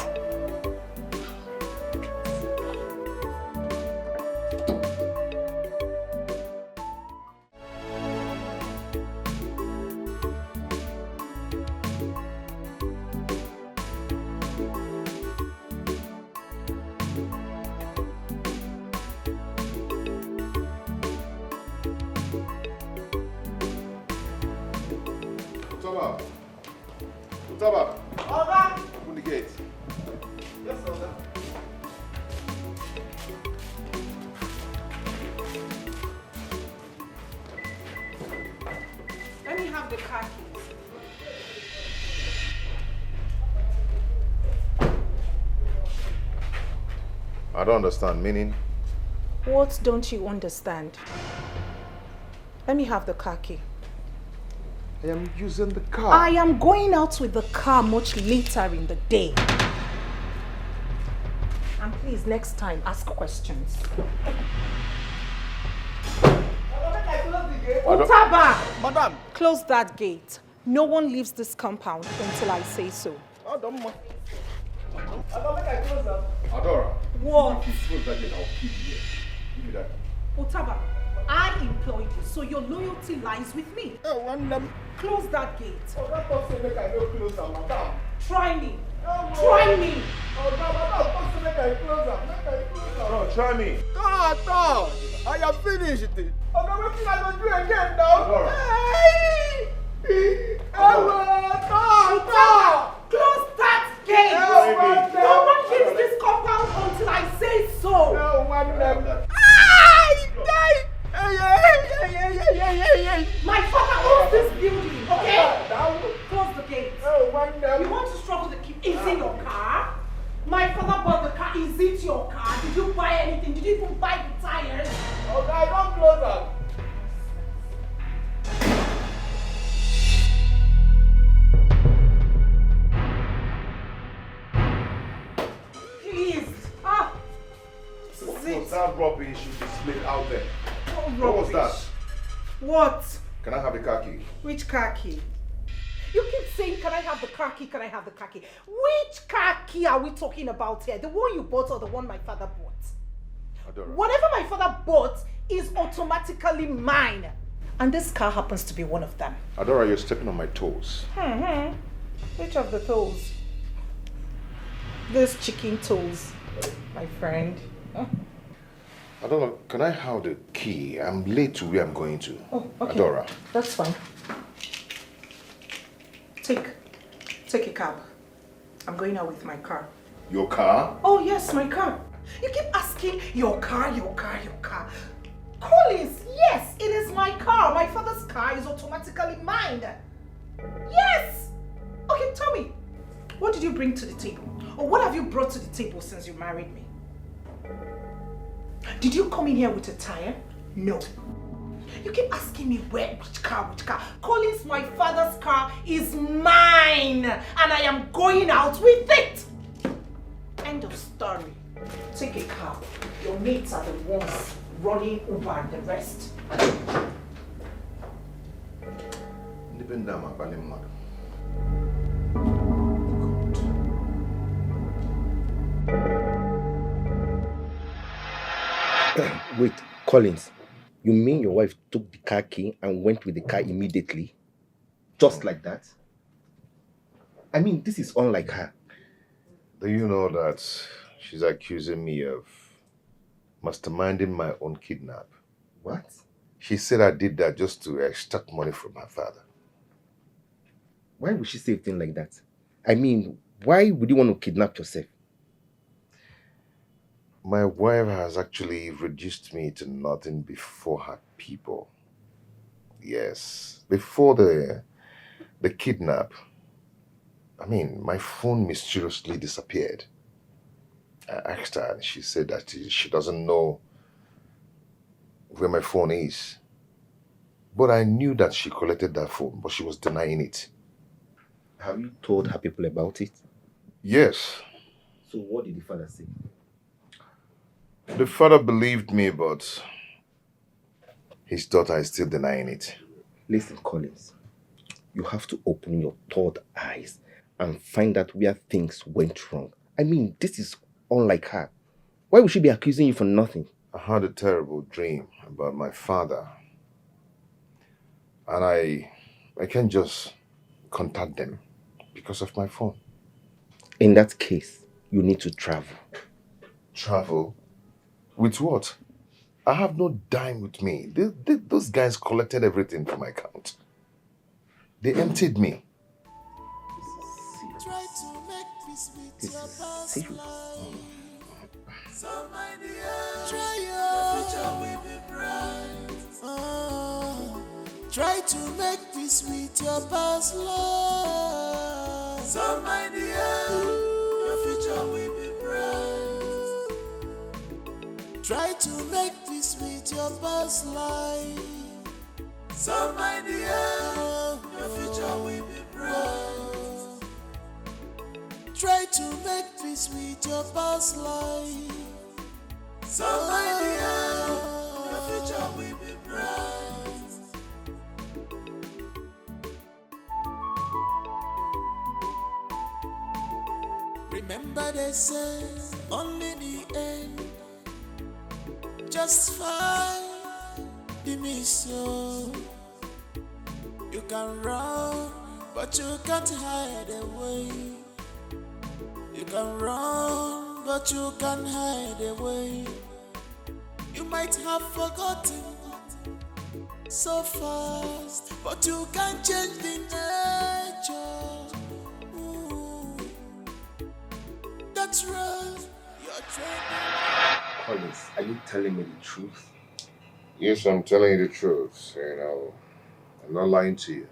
Utaba. Oga. Open the gate. Yes, Oga. Let me have the car keys. I don't understand. Meaning? What don't you understand? Let me have the car key. I am using the car. I am going out with the car much later in the day. And please, next time, ask questions. Utaba! Madam! Close that gate. No one leaves this compound until I say so. I don't think I close that. Adora. What? If you close that gate, I'll keep you here. Give me that. Otaba, I employed you, so your loyalty lies with me. Close that gate. Try me. Try me. No, try me. God, I am finished. Okay, what can I do again now? Close that gate. No one leaves this compound until I say so. My father owns this building, okay? Close the gate. You want to struggle to keep? Is it your car? My father bought the car. Is it your car? Did you buy anything? Did you even buy the tires? Okay, don't close that. Please. What was that rubbish you displayed out there? What was that? What? Can I have the car key? Which car key? You keep saying, can I have the car key? Can I have the car key? Which car key are we talking about here? The one you bought or the one my father bought? Adora. Whatever my father bought is automatically mine. And this car happens to be one of them. Adora, you're stepping on my toes. Which of the toes? Those chicken toes, my friend. Adora, can I have the key? I'm late to where I'm going to. Oh, okay. Adora. That's fine. Take a cab. I'm going out with my car. Your car? Oh yes, my car. You keep asking your car, your car, your car. Collins, yes, it is my car. My father's car is automatically mine. Yes! Okay, tell me, what did you bring to the table? Or what have you brought to the table since you married me? Did you come in here with a tire? No. You keep asking me which car, which car. Collins, my father's car is mine. And I am going out with it. End of story. Take a cab. Your mates are the ones running Uber and the rest. Wait, Collins, you mean your wife took the car key and went with the car immediately? Just like that? I mean, this is unlike her. Do you know that she's accusing me of masterminding my own kidnap? What? She said I did that just to extract money from her father. Why would she say a thing like that? I mean, why would you want to kidnap yourself? My wife has actually reduced me to nothing before her people. Yes, before the kidnap, I mean, my phone mysteriously disappeared. I asked her and she said that she doesn't know where my phone is. But I knew that she collected that phone, but she was denying it. Have you told her people about it? Yes. So what did the father say? The father believed me, but his daughter is still denying it. Listen, Collins, you have to open your third eyes and find out where things went wrong. I mean, this is unlike her. Why would she be accusing you for nothing? I had a terrible dream about my father. And I can't just contact them because of my phone. In that case, you need to travel. Travel? With what? I have no dime with me. Those guys collected everything from my account. They emptied me. Try to make peace with your past life. Some idea, try your future will be bright. Try to make peace with your past life. Some idea, your future will be bright. Try to make peace with your past life. Some idea, your future will be bright. Try to make peace with your past life. Some idea, your future will be bright. Remember they say only the end just fine. Be me so. You can run, but you can't hide away. You can run, but you can't hide away. You might have forgotten so fast, but you can't change the nature. Ooh. That's right. You're trying. Collins, are you telling me the truth? Yes, I'm telling you the truth. I'm not lying to you.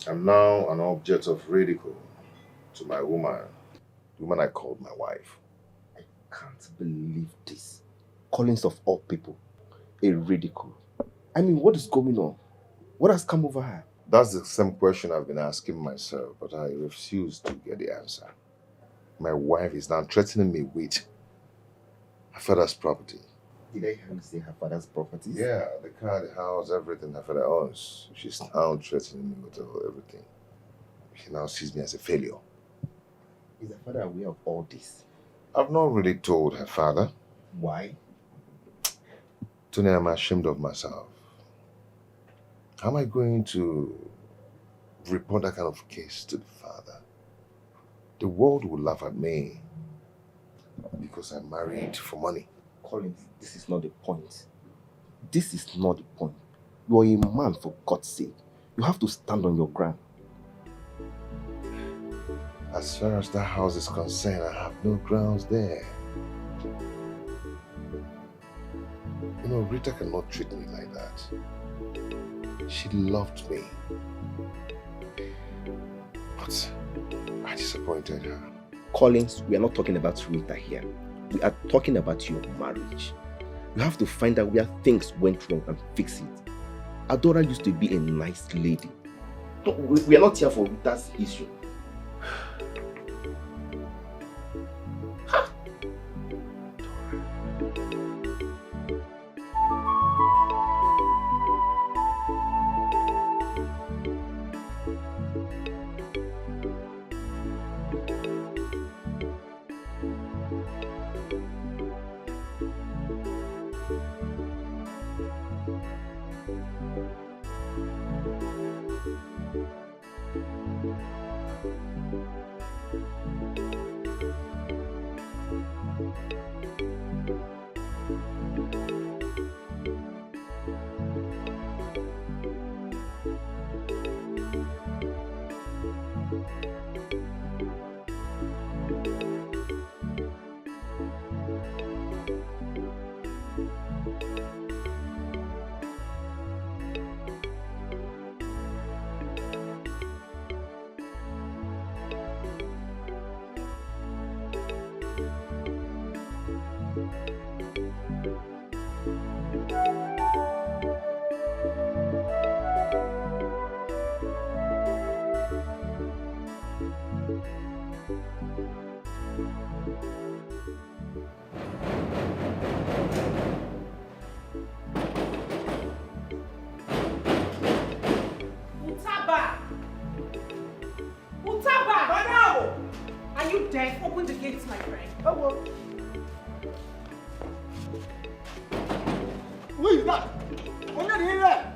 I'm now an object of ridicule to my woman, the woman I called my wife. I can't believe this. Collins of all people, a ridicule. I mean, what is going on? What has come over her? That's the same question I've been asking myself, but I refuse to get the answer. My wife is now threatening me with her father's property. Did I hear you say her father's property? Yeah, the car, the house, everything her father owns. She's now threatening me with everything. She now sees me as a failure. Is her father aware of all this? I've not really told her father. Why? Tony, I'm ashamed of myself. How am I going to report that kind of case to the father? The world will laugh at me because I'm married for money. Collins, this is not the point. This is not the point. You are a man, for God's sake. You have to stand on your ground. As far as that house is concerned, I have no grounds there. You know, Rita cannot treat me like that. She loved me. But I disappointed her. Collins, we are not talking about Rita here. We are talking about your marriage. You have to find out where things went wrong and fix it. Dora used to be a nice lady. No, we are not here for Rita's issue. Open the gates, my friend. Oh, well. Who is that? I'm not here.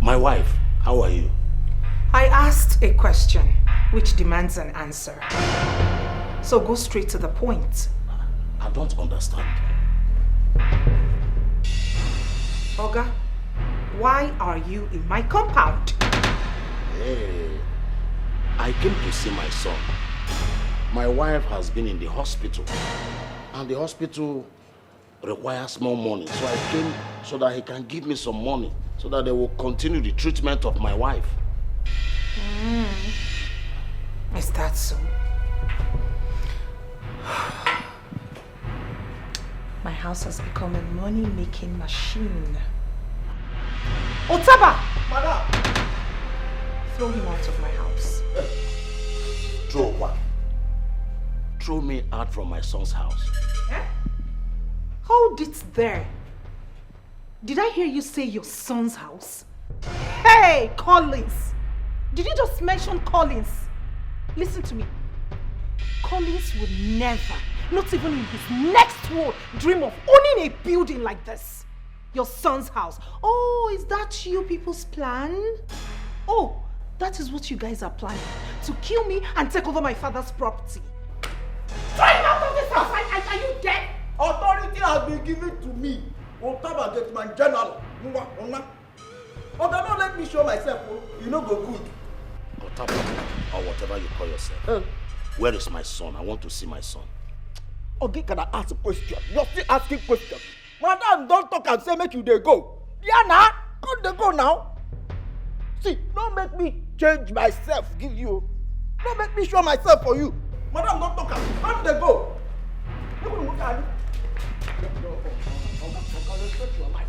My wife, how are you? I asked a question which demands an answer. So go straight to the point. I don't understand. Oga, why are you in my compound? Hey, I came to see my son. My wife has been in the hospital, and the hospital requires more money. So I came so that he can give me some money so that they will continue the treatment of my wife. Is that so? My house has become a money-making machine. Otaba! Madam! Throw him out of my house. Throw what? Throw me out from my son's house. Eh? Hold it there. Did I hear you say your son's house? Hey, Collins! Did you just mention Collins? Listen to me. Collins would never, not even in his next world, dream of owning a building like this. Your son's house. Oh, is that you people's plan? Oh, that is what you guys are planning. To kill me and take over my father's property. Throw him out of this house! Are you dead? Authority has been given to me. Otaba get my general. Oga, don't let me show myself. You know go good. Otaba, or whatever you call yourself. Where is my son? I want to see my son. Okay, can I ask a question? You're still asking questions. Madam, don't talk and say make you dey go. Yeah, now. Come dey go now. See, don't make me change myself, give you. Don't make me show myself for you. Madam, don't talk and come dey go. You will look at it. Respect your life.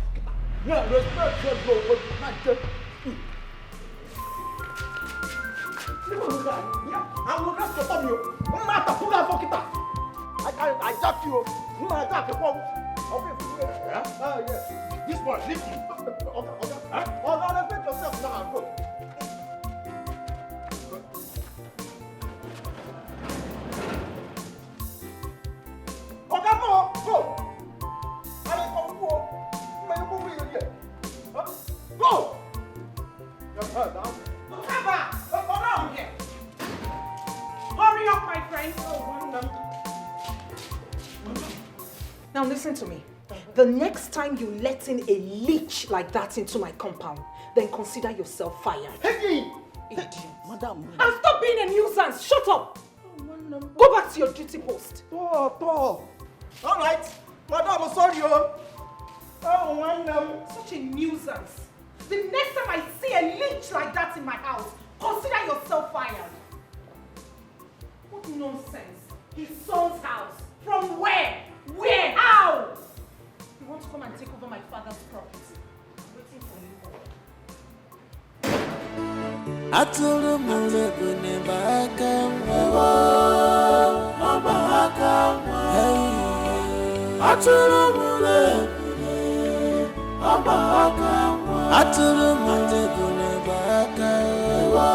Yeah, respect your bro, but not just you. You will look at it. Yeah, I will not stop you. No matter who I fuck it up. I jack you. You might jack the phone. Okay, yeah? Yeah. This one, leave me. Okay, respect yourself now and go. Okay, go. I ain't gonna go. Man, move here. Go. Around here. Hurry up, my friend. Now listen to me. The next time you let in a leech like that into my compound, then consider yourself fired. Hey! Idiot. Madam. And stop being a nuisance. Shut up. Go back to your duty post. All right. Madam, I'm sorry. Such a nuisance. The next time I see a leech like that in my house, consider yourself fired. What nonsense. His son's house. From where? Where? How? You want to come and take over my father's property? I'm waiting for you. Aturu mulebune bakawa. Aturu mulebune bakawa. Aturu mulebune bakawa.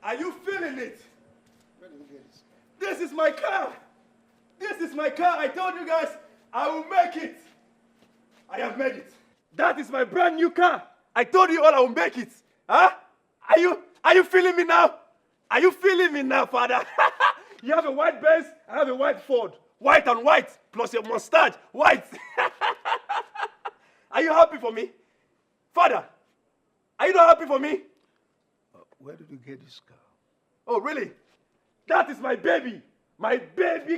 Are you feeling it? This is my car. This is my car. I told you guys I will make it. I have made it. That is my brand new car. I told you all I will make it. Huh? Are you feeling me now? Are you feeling me now, father? You have a white Benz, I have a white Ford. White and white, plus your mustache, white. Are you happy for me? Father, are you not happy for me? Where did you get this car? Oh, really? That is my baby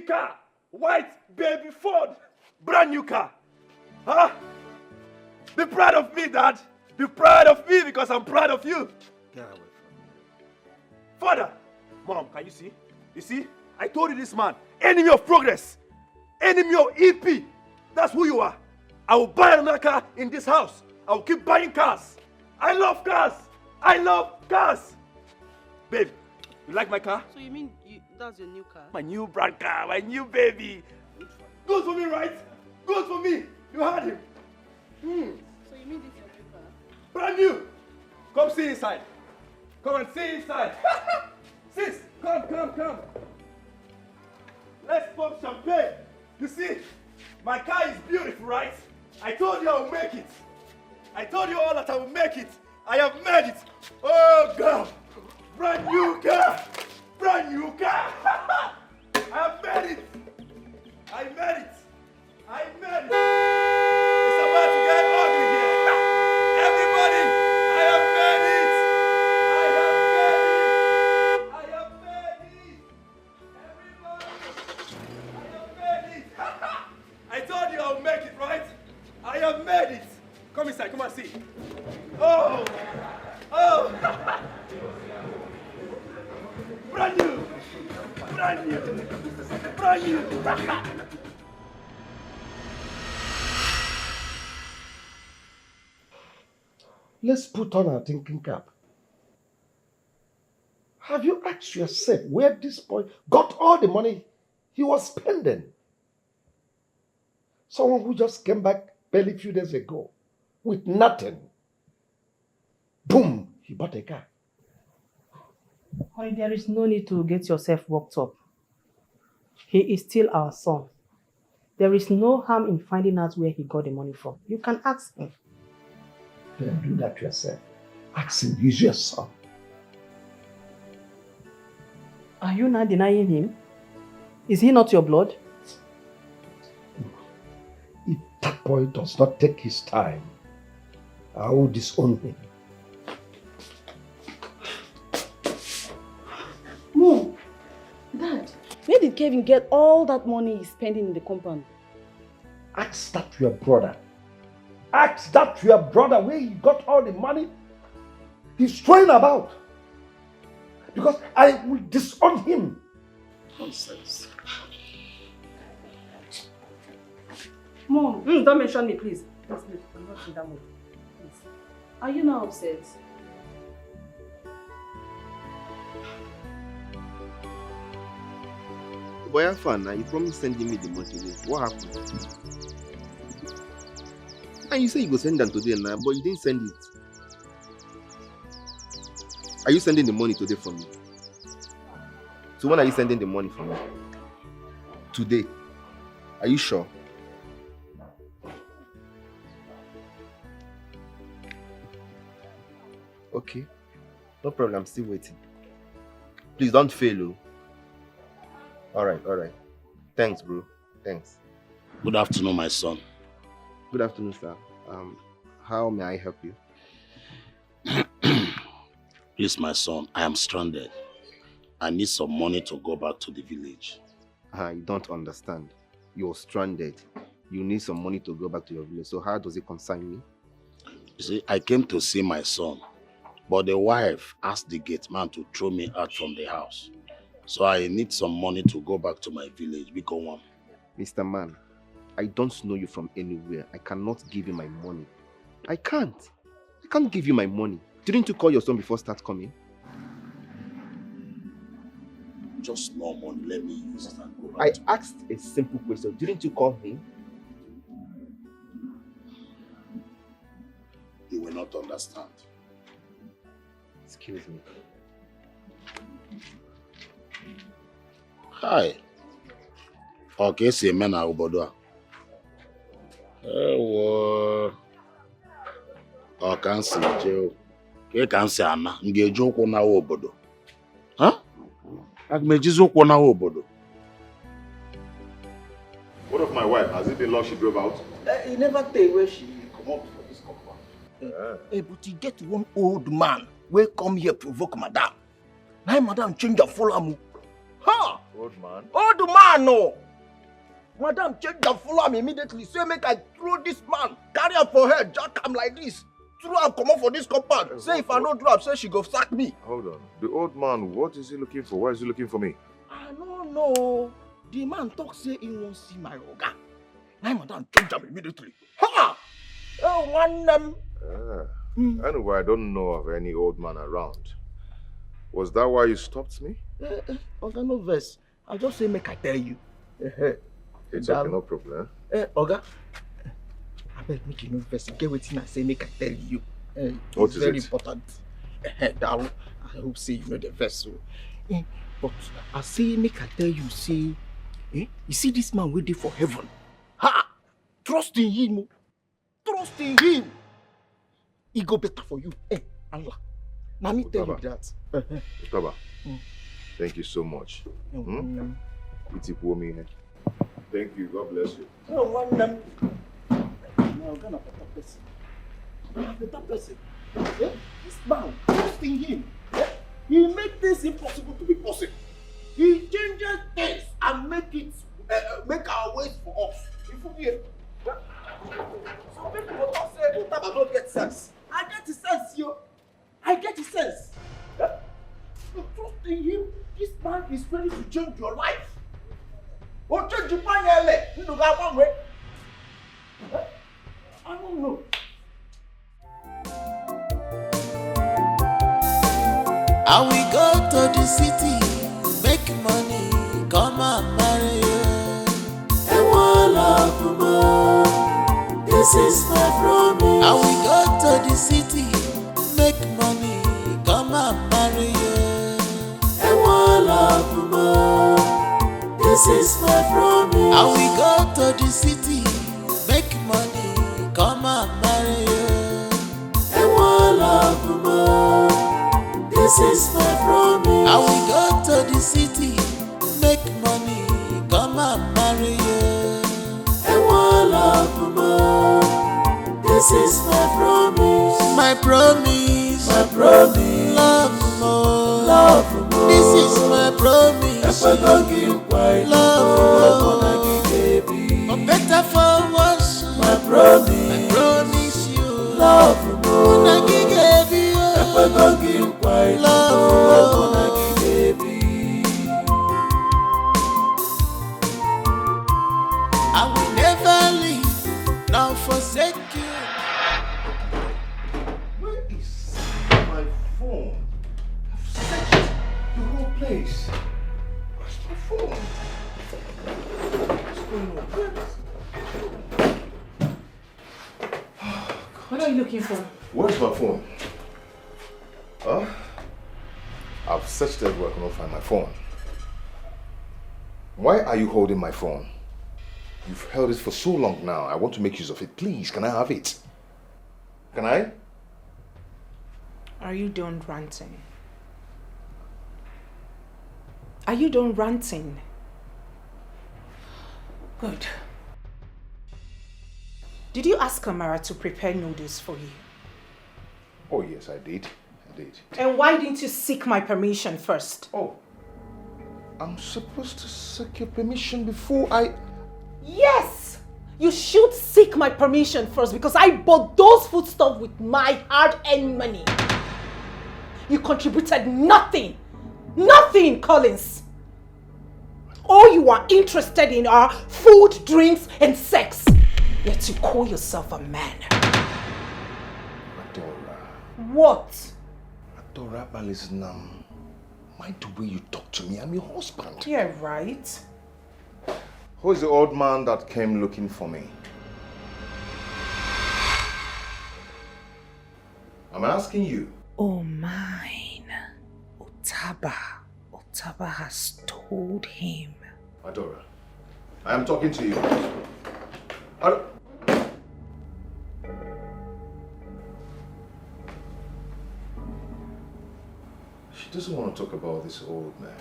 car. White baby Ford, brand new car. Huh? Be proud of me, Dad. Be proud of me because I'm proud of you. Get away from me. Father, Mom, can you see? You see? I told you this man, enemy of progress, enemy of EP. That's who you are. I will buy another car in this house. I will keep buying cars. I love cars. I love cars. Babe, you like my car? So you mean that's your new car? My new brand car, my new baby. Good for me, right? Good for me. You heard him. So you mean this is your new car? Brand new. Come see inside. Come and see inside. Sis, come. Let's pop champagne. You see, my car is beautiful, right? I told you I will make it. I told you all that I will make it. I have made it. Oh, God. Brand new car. Brand new car. I have made it. I made it. I made it. It's about to get ugly here. Everybody, I have made it. I have made it. I have made it. Everybody, I have made it. I told you I'll make it, right? I have made it. Come inside, come and see. Oh. Brand new. Brand new. Brand new. Let's put on our thinking cap. Have you asked yourself where this boy got all the money he was spending? Someone who just came back barely a few days ago with nothing. Boom, he bought a car. Honey, there is no need to get yourself worked up. He is still our son. There is no harm in finding out where he got the money from. You can ask him. Don't do that yourself. Ask him, he's your son. Are you not denying him? Is he not your blood? If that boy does not take his time, I will disown him. Mom, Dad, where did Kevin get all that money he's spending in the compound? Ask that to your brother. Ask that to your brother where he got all the money he's throwing about. Because I will disown him. Nonsense. Mom, don't mention me, please. Please, I'm not in that mood. Please. Are you now upset? Boy, have fun now. You promised sending me the money today. What happened? And you say you go send them today now, but you didn't send it. Are you sending the money today for me? So when are you sending the money for me? Today. Are you sure? Okay. No problem, I'm still waiting. Please don't fail, oh. Alright. Thanks, bro. Thanks. Good afternoon, my son. Good afternoon, sir. How may I help you? Please, my son, I am stranded. I need some money to go back to the village. You don't understand. You're stranded. You need some money to go back to your village. So how does it concern me? You see, I came to see my son, but the wife asked the gate man to throw me out from the house. So I need some money to go back to my village. Because one. Mr. Man, I don't know you from anywhere. I cannot give you my money. I can't give you my money. Didn't you call your son before start coming? Just small money. Let me use it and go back. I asked a simple question. Didn't you call him? You will not understand. Excuse me. Hi. Okay, see me na obodo a. Ewo. O kan si je o. Ke kan si ana, m ga-eji ụkwụ na obodo. Huh? Aga m ejizi ụkwụ na obodo. What of my wife? Has it been long she drove out? He never tell where she come up for this compound. But he get one old man wey come here provoke madam. Now madam change her follow am. Ha! Old man? Old man no! Madam change her follow am immediately. Say make I throw this man, carry am for head, jack am like this. Throw am comot for this compound. Say if I no drop, say she go sack me. Hold on. The old man, what is he looking for? Why is he looking for me? I no know. The man talk say he won't see my oga. Now madam change am immediately. Ha! Oh, one them. Anyway, I don't know of any old man around. Was that why you stopped me? Oga, no verse. I just say make I tell you. It's okay, no problem. Oga, I beg make you no verse. Get wetin I say make I tell you. What It's is very it? important. Darling, I hope say you know the verse. But I say make I tell you, say, you see this man waiting for heaven. Ha! Trust in him. Trust in him. He go better for you. Allah. Now me tell you that. Utaba, thank you so much. It's me. Thank you. God bless you. No one them. Now gonna better person. Better person. This man, trust in him. He make things impossible to be possible. He changes things and make our ways for us. If we hear. Some people will not say Utaba don't get sense. I get the sense, yo. I get the sense. You trust in him. This man is ready to change your life. Or change your mind, you know that one way. I don't know. I will go to the city, make money, come and marry you. And one love more. This is my promise. I will go to the city, make money, come and marry you. And one love more. This is my promise. I will go to the city, make money, come and marry you. And one love more. This is my promise. I will go to the city, make money, come and marry you. And one love more. This is my promise. My promise. My promise. Love more. Love more. This is my promise. Love more. For better for worse. My promise. I promise you. Love more. Love more. I will never leave, nor forsake you. Where is my phone? I've searched the whole place. Where's my phone? What's going on? What are you looking for? Where's my phone? I've searched everywhere, I cannot find my phone. Why are you holding my phone? You've held it for so long now. I want to make use of it. Please, can I have it? Can I? Are you done ranting? Are you done ranting? Good. Did you ask Amara to prepare noodles for you? Oh yes, I did. And why didn't you seek my permission first? Oh, I'm supposed to seek your permission before I... Yes! You should seek my permission first because I bought those foodstuffs with my hard-earned money. You contributed nothing. Nothing, Collins. All you are interested in are food, drinks, and sex. Yet you call yourself a man. Dora. What? Dora, listen, mind the way you talk to me. I'm your husband. Yeah, right. Who is the old man that came looking for me? I'm asking you. Oh, mine. Utaba. Taba has told him. Dora, I am talking to you. She doesn't want to talk about this old man.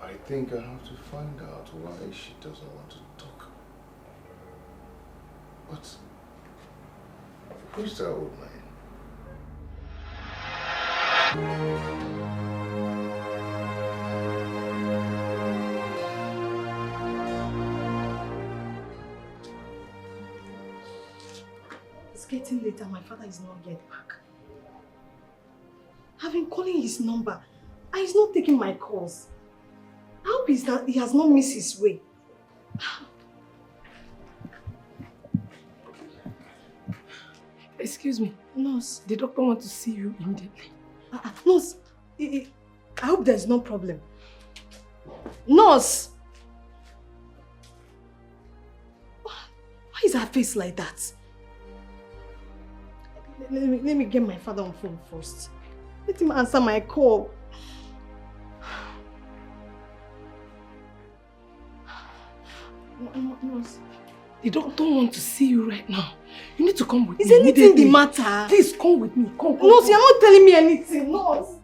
I think I have to find out why she doesn't want to talk. But who's that old man? It's getting later. My father is not yet back. I've been calling his number and he's not taking my calls. I hope he has not missed his way. Excuse me, nurse. The doctor wants to see you immediately. Nurse, I hope there's no problem. Nurse! Why is her face like that? Let me get my father on phone first. Let him answer my call. Nurse. The doctor wants to see you right now. You need to come with me. Is anything the matter? Please come with me. Come. Nurse, you're not telling me anything. Nurse.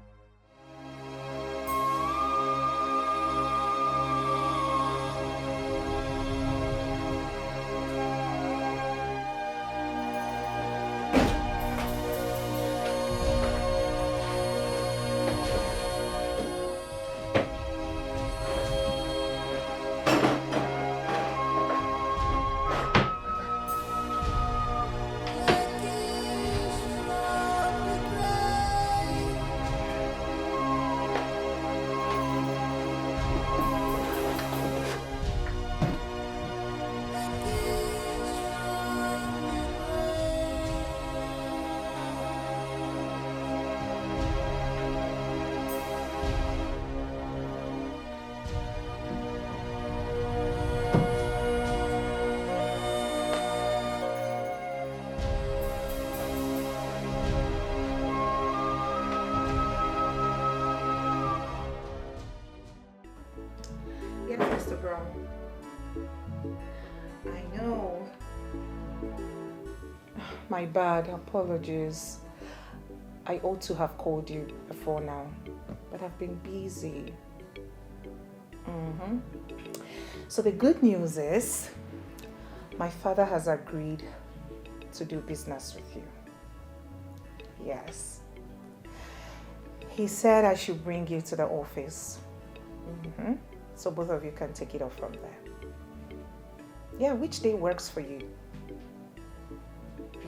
My bad, apologies. I ought to have called you before now, but I've been busy. So the good news is, my father has agreed to do business with you. Yes. He said I should bring you to the office. So both of you can take it off from there. Yeah, which day works for you?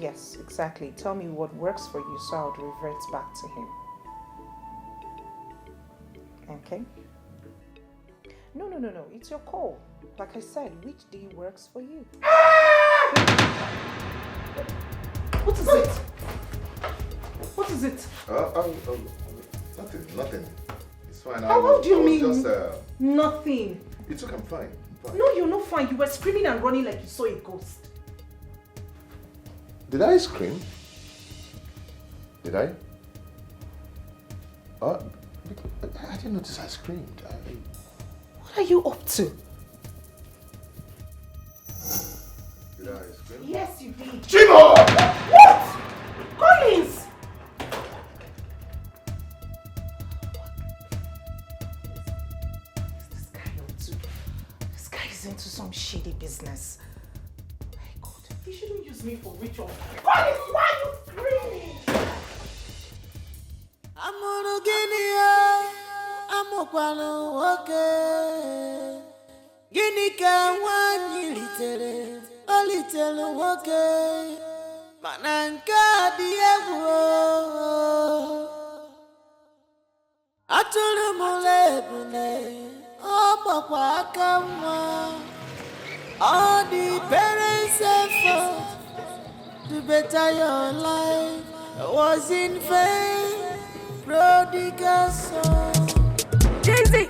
Yes, exactly. Tell me what works for you so I'll revert back to him. Okay? No. It's your call. Like I said, which day works for you? What is it? What is it? Nothing. It's fine. How do you mean? Just, nothing. It's okay, I'm fine. No, you're not fine. You were screaming and running like you saw a ghost. Did I scream? Did I? I didn't notice I screamed. What are you up to? Did I scream? Yes, you did. Chimo! What? Collins! What's this guy up to? This guy is into some shady business. You shouldn't use me for ritual. Collins, why are you screaming? I'm on a guinea. I'm a qualo. Okay. Guinea can one little. A little. Okay. Mananka Diego. I told him oh, Papa, all the parents' effort to better your life was in vain. Prodigal son. Jay-Z!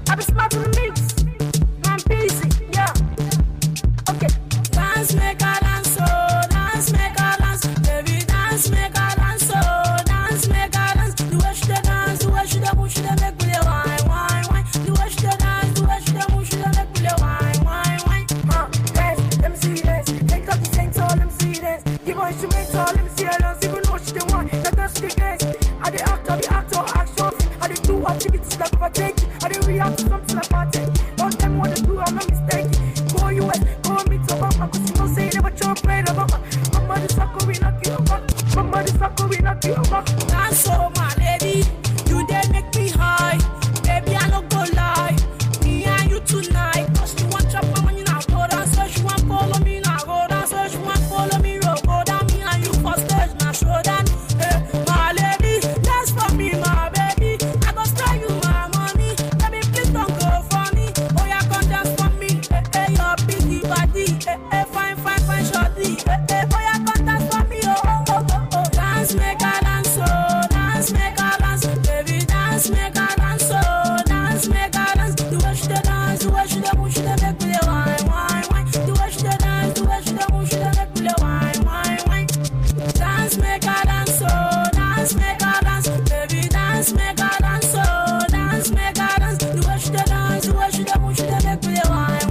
I've been smart to the mix. I'm busy, yeah. Okay. Dance, make a dance, oh, dance, make a dance. Baby, dance, make a dance. I dey act action. I dey do activities like overtaking. I dey react to something like party. Don't tell me what to do, I'm not mistaken. Go US, go meet Obama, cause you know say you never chop bread Obama. Mama the sucker we knock you over. Mama the sucker we knock you over. Dance so my lady, you dey make me high. Baby I no go lie, me and you tonight. Cause you want chop my money now, go down. So she want follow me now, go down. So she want follow me, go down. Me and you for stage now, show down. Hey, my lady, dance for me, my baby. I go spare you my money, baby please don't go for me. Oh yeah, come dance for me. Hey, your biggie body. Hey, fine, shorty. Hey, oh yeah, come dance for me. Oh. Dance, make a dance, oh. Dance, make a dance. Baby, dance, make a dance, oh. Dance, make a dance. The way she dey dance, the way she dey move, she dey make me dey whine. The way she dey dance, the way she dey move, she dey make me dey whine. Dance, make a dance, oh. Dance, make a dance. Baby, dance, make a dance, oh. Dance, make a dance. The way she dey dance, the way she dey move, she dey make me dey whine.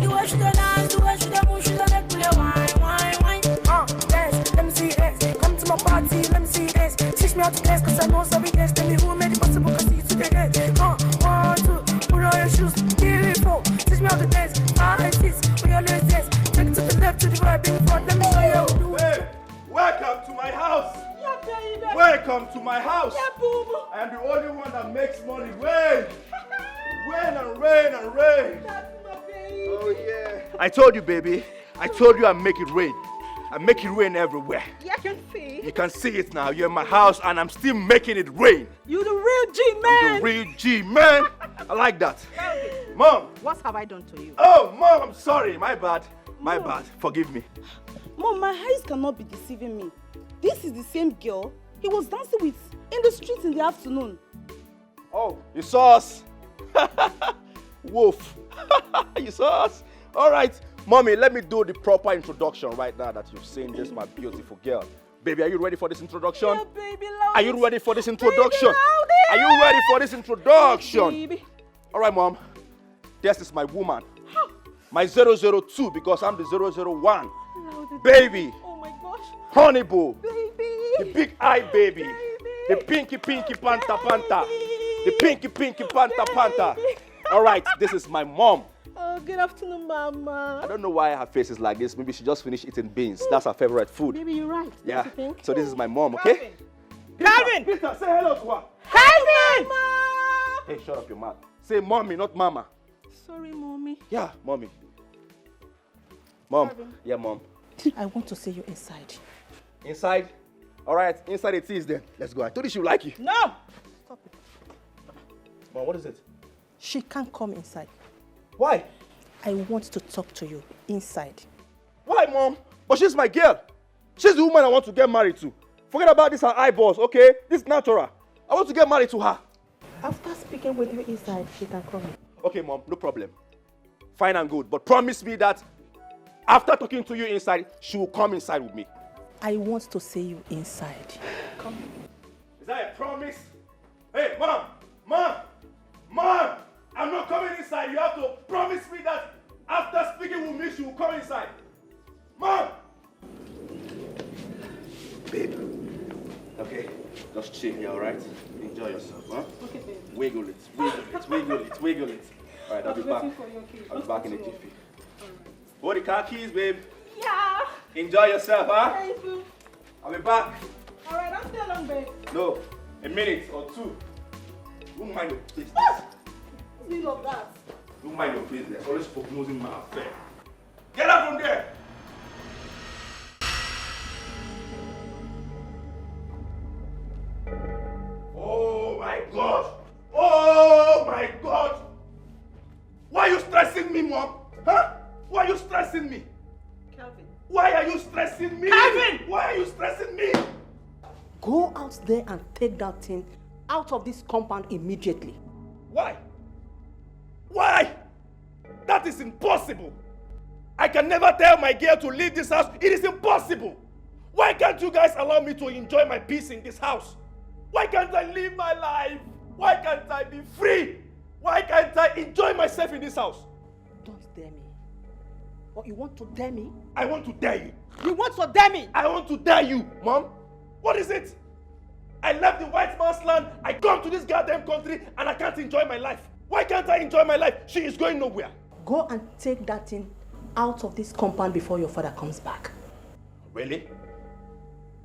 The way she dey dance, the way she dey move, she dey make me dey whine. Dance, let me see it. Come to my party, let me see it. Teach me how to dance, cause I know some dance. Tell me who made it possible, cause you today dance. 1, 2, put on your shoes, give it 4. Teach me how to dance, 5, 6, put your legs dance. Take it to the left, to the right, bring it front, let me show you how to do it. Hey, welcome to my house. Yeah, baby. Welcome to my house. Yeah, boo. I am the only one that makes money rain. Rain. That's my baby. Oh yeah. I told you, baby. I told you I make it rain. I make it rain everywhere. Yeah, I can see. You can see it now. You're in my house and I'm still making it rain. You the real G man. I'm the real G man. I like that. Mom. What have I done to you? Oh, Mom, I'm sorry. My bad. My bad. Forgive me. Mom, my eyes cannot be deceiving me. This is the same girl he was dancing with in the street in the afternoon. Oh, you saw us? Wolf. You saw us? All right. Mommy, let me do the proper introduction right now that you've seen this, my beautiful girl. Baby, are you ready for this introduction? Yeah, baby, loud. Are you ready for this introduction? Baby, are you ready for this introduction? Baby. All right, Mom. This is my woman. My 002 because I'm the 001. Baby. Oh my gosh. Honey boo. Baby. The big eye baby. The pinky panta. The pinky panta. All right, this is my mom. Oh, good afternoon, Mama. I don't know why her face is like this. Maybe she just finished eating beans. That's her favorite food. Baby, you're right. Yeah. Don't you think? So this is my mom, okay? Calvin! Peter, say hello to her. Calvin! Hey, shut up your mouth. Say mommy, not mama. Sorry, Mommy. Yeah, mommy. Mom. Calvin. Yeah, Mom. I want to see you inside. Inside? All right, inside it is then. Let's go. I told you she would like you. No! Stop it. Mom, what is it? She can't come inside. Why? I want to talk to you inside. Why, Mom? But she's my girl. She's the woman I want to get married to. Forget about this, her eyeballs, okay? This is natural. I want to get married to her. After speaking with you inside, she can come in. Okay, Mom, no problem. Fine and good. But promise me that after talking to you inside, she will come inside with me. I want to see you inside. Come. Is that a promise? Hey, Mom! I'm not coming inside. You have to promise me that after speaking with me, she will come inside. Mom! Babe. Okay, just chill here, alright? Enjoy yourself, huh? Okay, babe. Wiggle it. Alright, I'll be back. I'll be back in a jiffy. Hold the car keys, babe. Yeah. Enjoy yourself, huh? Thank you. I'll be back. All right, don't stay long, babe. No, a minute or two. Don't mind your business. Still of that. Don't mind your business. Always prognosing my affair. Get up from there. Oh my God! Oh my God! Why are you stressing me, Mom? Huh? Why are you stressing me? Calvin. Why are you stressing me? Calvin! Why are you stressing me? Go out there and take that thing out of this compound immediately. Why? Why? That is impossible. I can never tell my girl to leave this house. It is impossible. Why can't you guys allow me to enjoy my peace in this house? Why can't I live my life? Why can't I be free? Why can't I enjoy myself in this house? Don't dare me. What, you want to dare me? I want to dare you. You want to dare me? I want to dare you, Mom. What is it? I left the white man's land. I come to this goddamn country and I can't enjoy my life. Why can't I enjoy my life? She is going nowhere. Go and take that thing out of this compound before your father comes back. Really?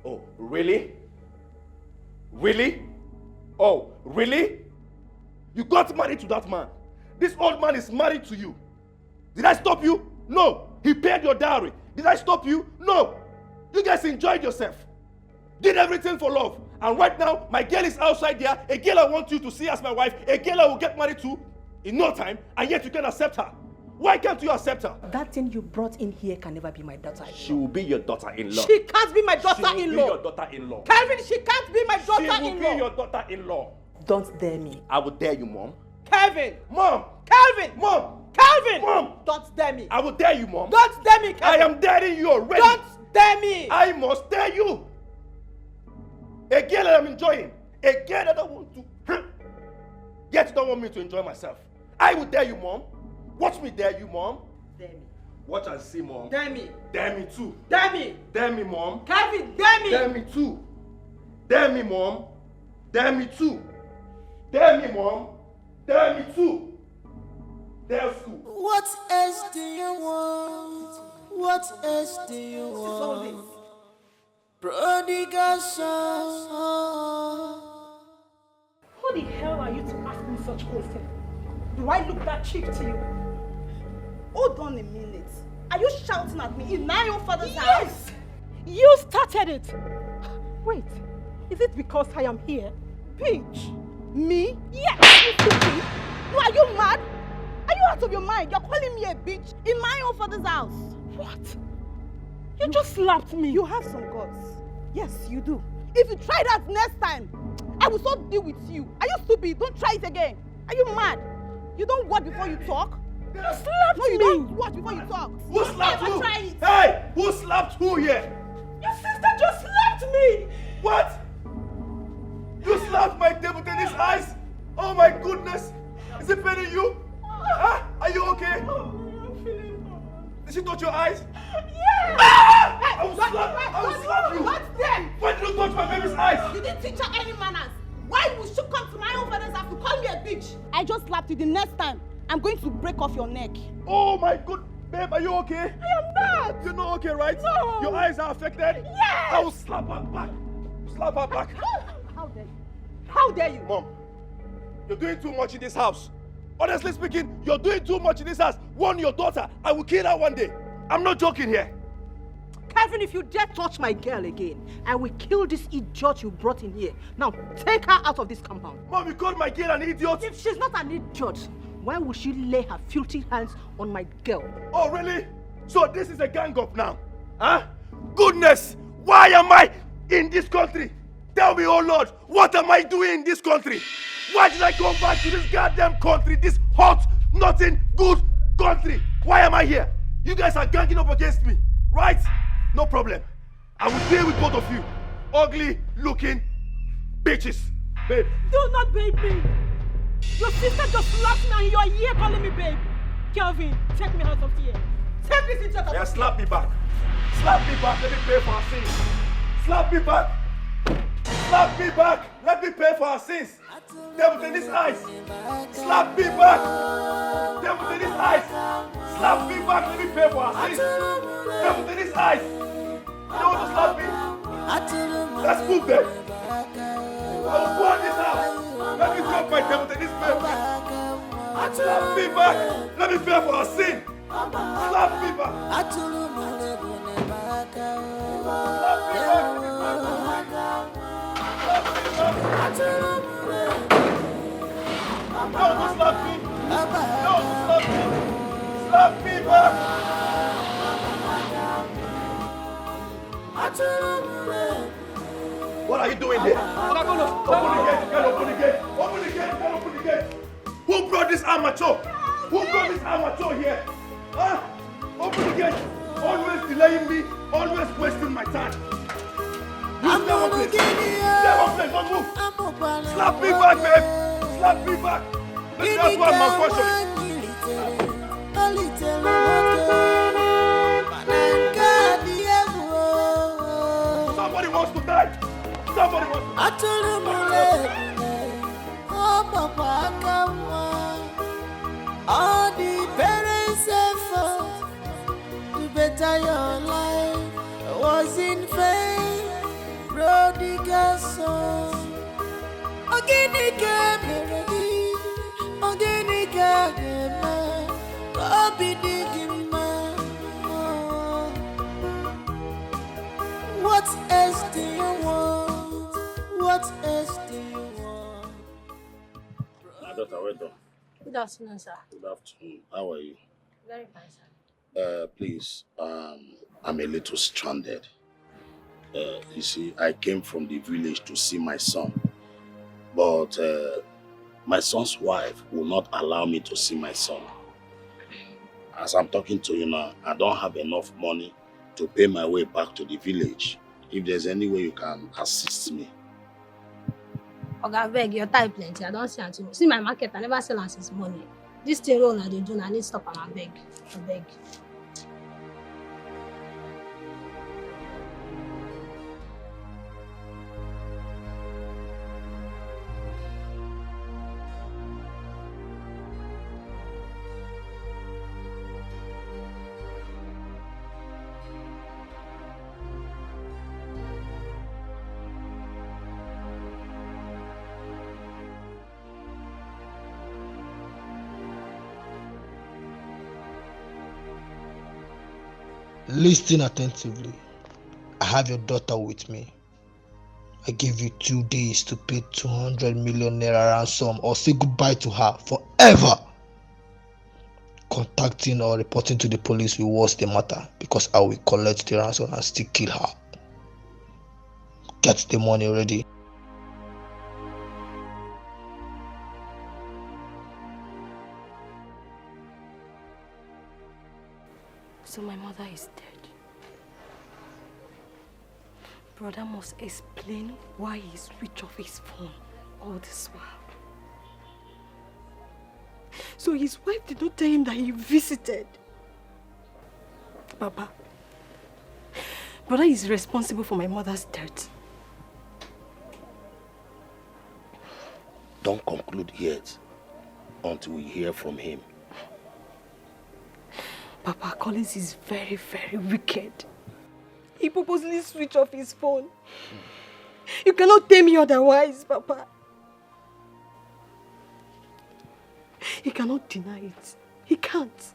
Oh, really? Really? Oh, really? You got married to that man. This old man is married to you. Did I stop you? No. He paid your dowry. Did I stop you? No. You guys enjoyed yourself. Did everything for love. And right now, my girl is outside there. A girl I want you to see as my wife. A girl I will get married to in no time. And yet you can accept her. Why can't you accept her? That thing you brought in here can never be my daughter-in-law. She will be your daughter-in-law. She can't be my She will be daughter-in-law. your daughter-in-law. Calvin, she can't be my She daughter-in-law. will be your daughter-in-law. Don't dare me. I will dare you, Mom. Calvin! Mom! Calvin! Mom! Calvin! Mom! Don't dare me. I will dare you, Mom. Don't dare me, Calvin. I am daring you already. Don't dare me. I must dare you. A girl that I'm enjoying. A girl that I want to. Yet you don't want me to enjoy myself. I will dare you, Mom. Watch me dare you, Mom. Dare me. Watch and see, Mom. Dare me. Dare me too. Dare me. Dare me, Mom. Calvin, dare me. Dare me too. Dare me, Mom. Dare me too. Dare me, Mom. Dare me too. Dare school. What else do you want? What else do you want? Prodigal son. Who the hell are you to ask me such questions? Do I look that cheap to you? Hold on a minute. Are you shouting at me in my own father's house? Yes! You started it! Wait, is it because I am here? Bitch! Me? Yes, you stupid! No, are you mad? Are you out of your mind? You're calling me a bitch in my own father's house. What? You just slapped me. You have some guts. Yes, you do. If you try that next time, I will so deal with you. Are you stupid? Don't try it again. Are you mad? You don't watch before you talk? You slapped me. No, you don't watch before you talk. Who slapped who? Try it. Hey! Who slapped who here? Your sister just slapped me! What? You slapped my table tennis eyes? Oh my goodness! Is it paining you? Huh? Are you okay? Did she touch your eyes? Yeah! Ah! I will slap you! What's them? Why did you touch my baby's eyes? You didn't teach her any manners. Why would she come to my own father's house to call me a bitch? I just slapped you. The next time, I'm going to break off your neck. Oh my good babe, are you okay? I am not. You're not okay, right? No. Your eyes are affected? Yes. I will slap her back. Slap her back. How dare you? How dare you? Mom, you're doing too much in this house. Honestly speaking, you're doing too much in this house. Warn your daughter. I will kill her one day. I'm not joking here. Kevin, if you dare touch my girl again, I will kill this idiot you brought in here. Now, take her out of this compound. Mom, you called my girl an idiot? If she's not an idiot, why would she lay her filthy hands on my girl? Oh, really? So this is a gang up now? Huh? Goodness! Why am I in this country? Tell me, oh Lord, what am I doing in this country? Why did I come back to this goddamn country, this hot, nothing good country? Why am I here? You guys are ganging up against me, right? No problem. I will deal with both of you. Ugly looking bitches. Babe. Do not babe me. Your sister just slapped me and you are here calling me babe. Kelvin, take me out of here. Take this idiot out of here. Yeah, slap me back. Slap me back. Let me pay for our sins. Slap me back. Slap me back. Let me pay for our sins. Devil tennis eyes. Slap me back. Devil tennis eyes. Slap me back. Let me pay for our sins. Devil tennis eyes. You want to slap me? Let's move there. I will go on this house. Let me drop my devil tennis back. Slap me back. Let me pay for our sin. Slap me back. Don't slap me. Don't slap me. Slap me back. What are you doing here? Open the gate. You can't open the gate. Open the gate. You can't open the gate. Who brought this amateur? Who brought this amateur here? Huh? Open the gate. Always delaying me. Always wasting my time. You stay one place. Stay one place. Don't move. Slap me back, babe. Slap me back. That's why I'm unfortunate. Somebody wants to die. Somebody wants to die. atụrụ m lebule ọgbakwa aka nwa all the parents effort to better your life was in vain prodigal son ogini ka mere gị ogini ka ga-eme ka obi dị gị mma. What else do you want? What else do you want? My daughter, well done. Good afternoon, sir. Good afternoon. How are you? Very fine, sir. Please, I'm a little stranded. You see, I came from the village to see my son, but my son's wife will not allow me to see my son. As I'm talking to you now, I don't have enough money to pay my way back to the village. If there's any way you can assist me. Oga, beg, your time plenty. I don't see until see my market. I never sell us his money. This thing roll they do, I need to stop and I beg. I beg. Listen attentively. I have your daughter with me. I give you 2 days to pay 200 million naira ransom or say goodbye to her forever. Contacting or reporting to the police will worse the matter because I will collect the ransom and still kill her. Get the money ready. So my mother is dead. Brother must explain why he switched off his phone all this while. So his wife did not tell him that he visited. Papa, brother is responsible for my mother's death. Don't conclude yet until we hear from him. Papa, Collins is very, very wicked. He purposely switched off his phone. You cannot tell me otherwise, Papa. He cannot deny it. He can't.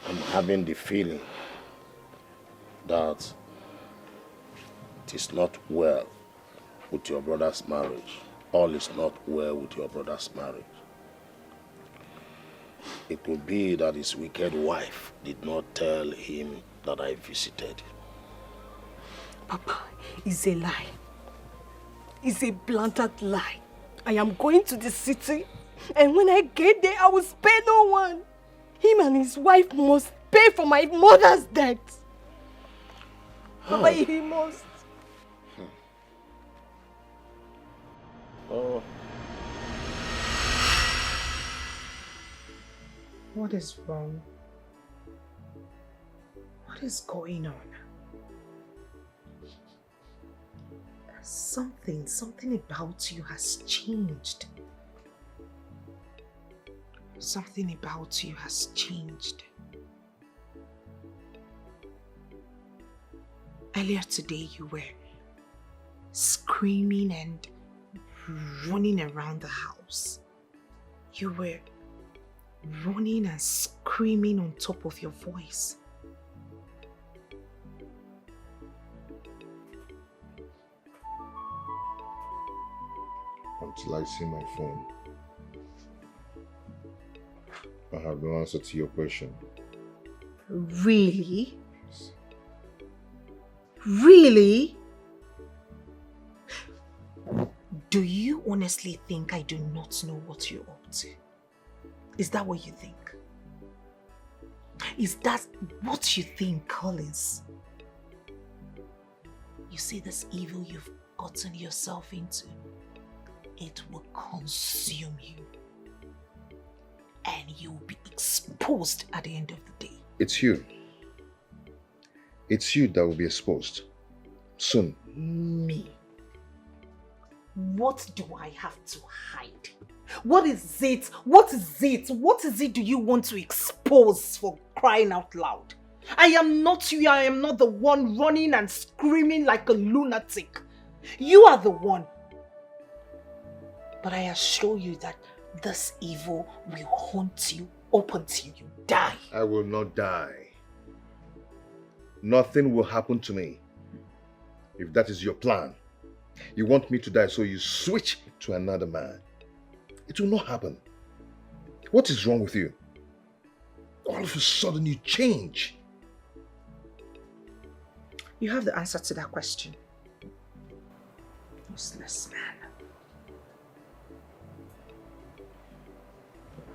I'm having the feeling that it is not well with your brother's marriage. All is not well with your brother's marriage. It could be that his wicked wife did not tell him that I visited. Papa, it's a lie. It's a blatant lie. I am going to the city, and when I get there, I will spare no one. Him and his wife must pay for my mother's death. Papa, he must. Oh. What is wrong? What is going on? Something about you has changed. Something about you has changed. Earlier today, you were screaming and running around the house. You were running and screaming on top of your voice. Until I see my phone, I have no answer to your question. Really? Really? Do you honestly think I do not know what you're up to? Is that what you think? Is that what you think, Collins? You see this evil you've gotten yourself into? It will consume you. And you will be exposed at the end of the day. It's you. It's you that will be exposed. Soon. Me. What do I have to hide? What is it? What is it? What is it do you want to expose, for crying out loud? I am not you. I am not the one running and screaming like a lunatic. You are the one. But I assure you that this evil will haunt you up until you die. I will not die. Nothing will happen to me. If that is your plan, you want me to die so you switch to another man. It will not happen. What is wrong with you? All of a sudden you change. You have the answer to that question. Useless man.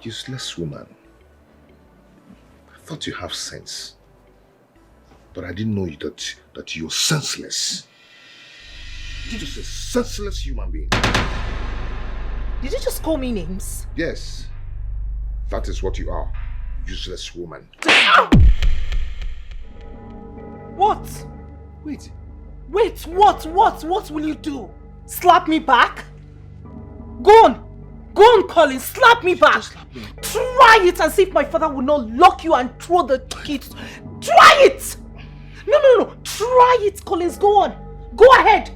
Useless woman. I thought you have sense. But I didn't know that you're senseless. You're just a senseless human being. Did you just call me names? Yes. That is what you are. Useless woman. What? Wait. Wait, what? What will you do? Slap me back? Go on, Colin, slap me back. Slap me. Try it and see if my father will not lock you and throw the kids. Try it! No. Try it, Collins. Go on. Go ahead.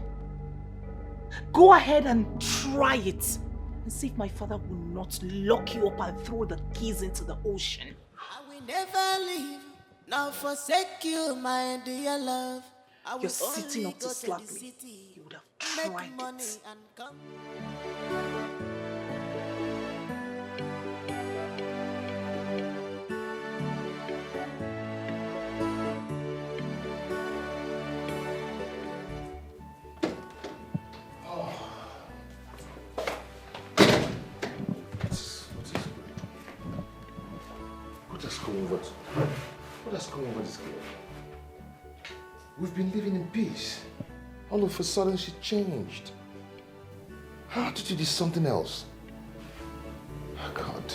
Go ahead and try it. And see if my father will not lock you up and throw the keys into the ocean. I will never leave, nor forsake you, my dear love. You're sitting up to slap me. You would have tried it. And come. What has come over this girl? We've been living in peace. All of a sudden she changed. How did you do something else? Oh God.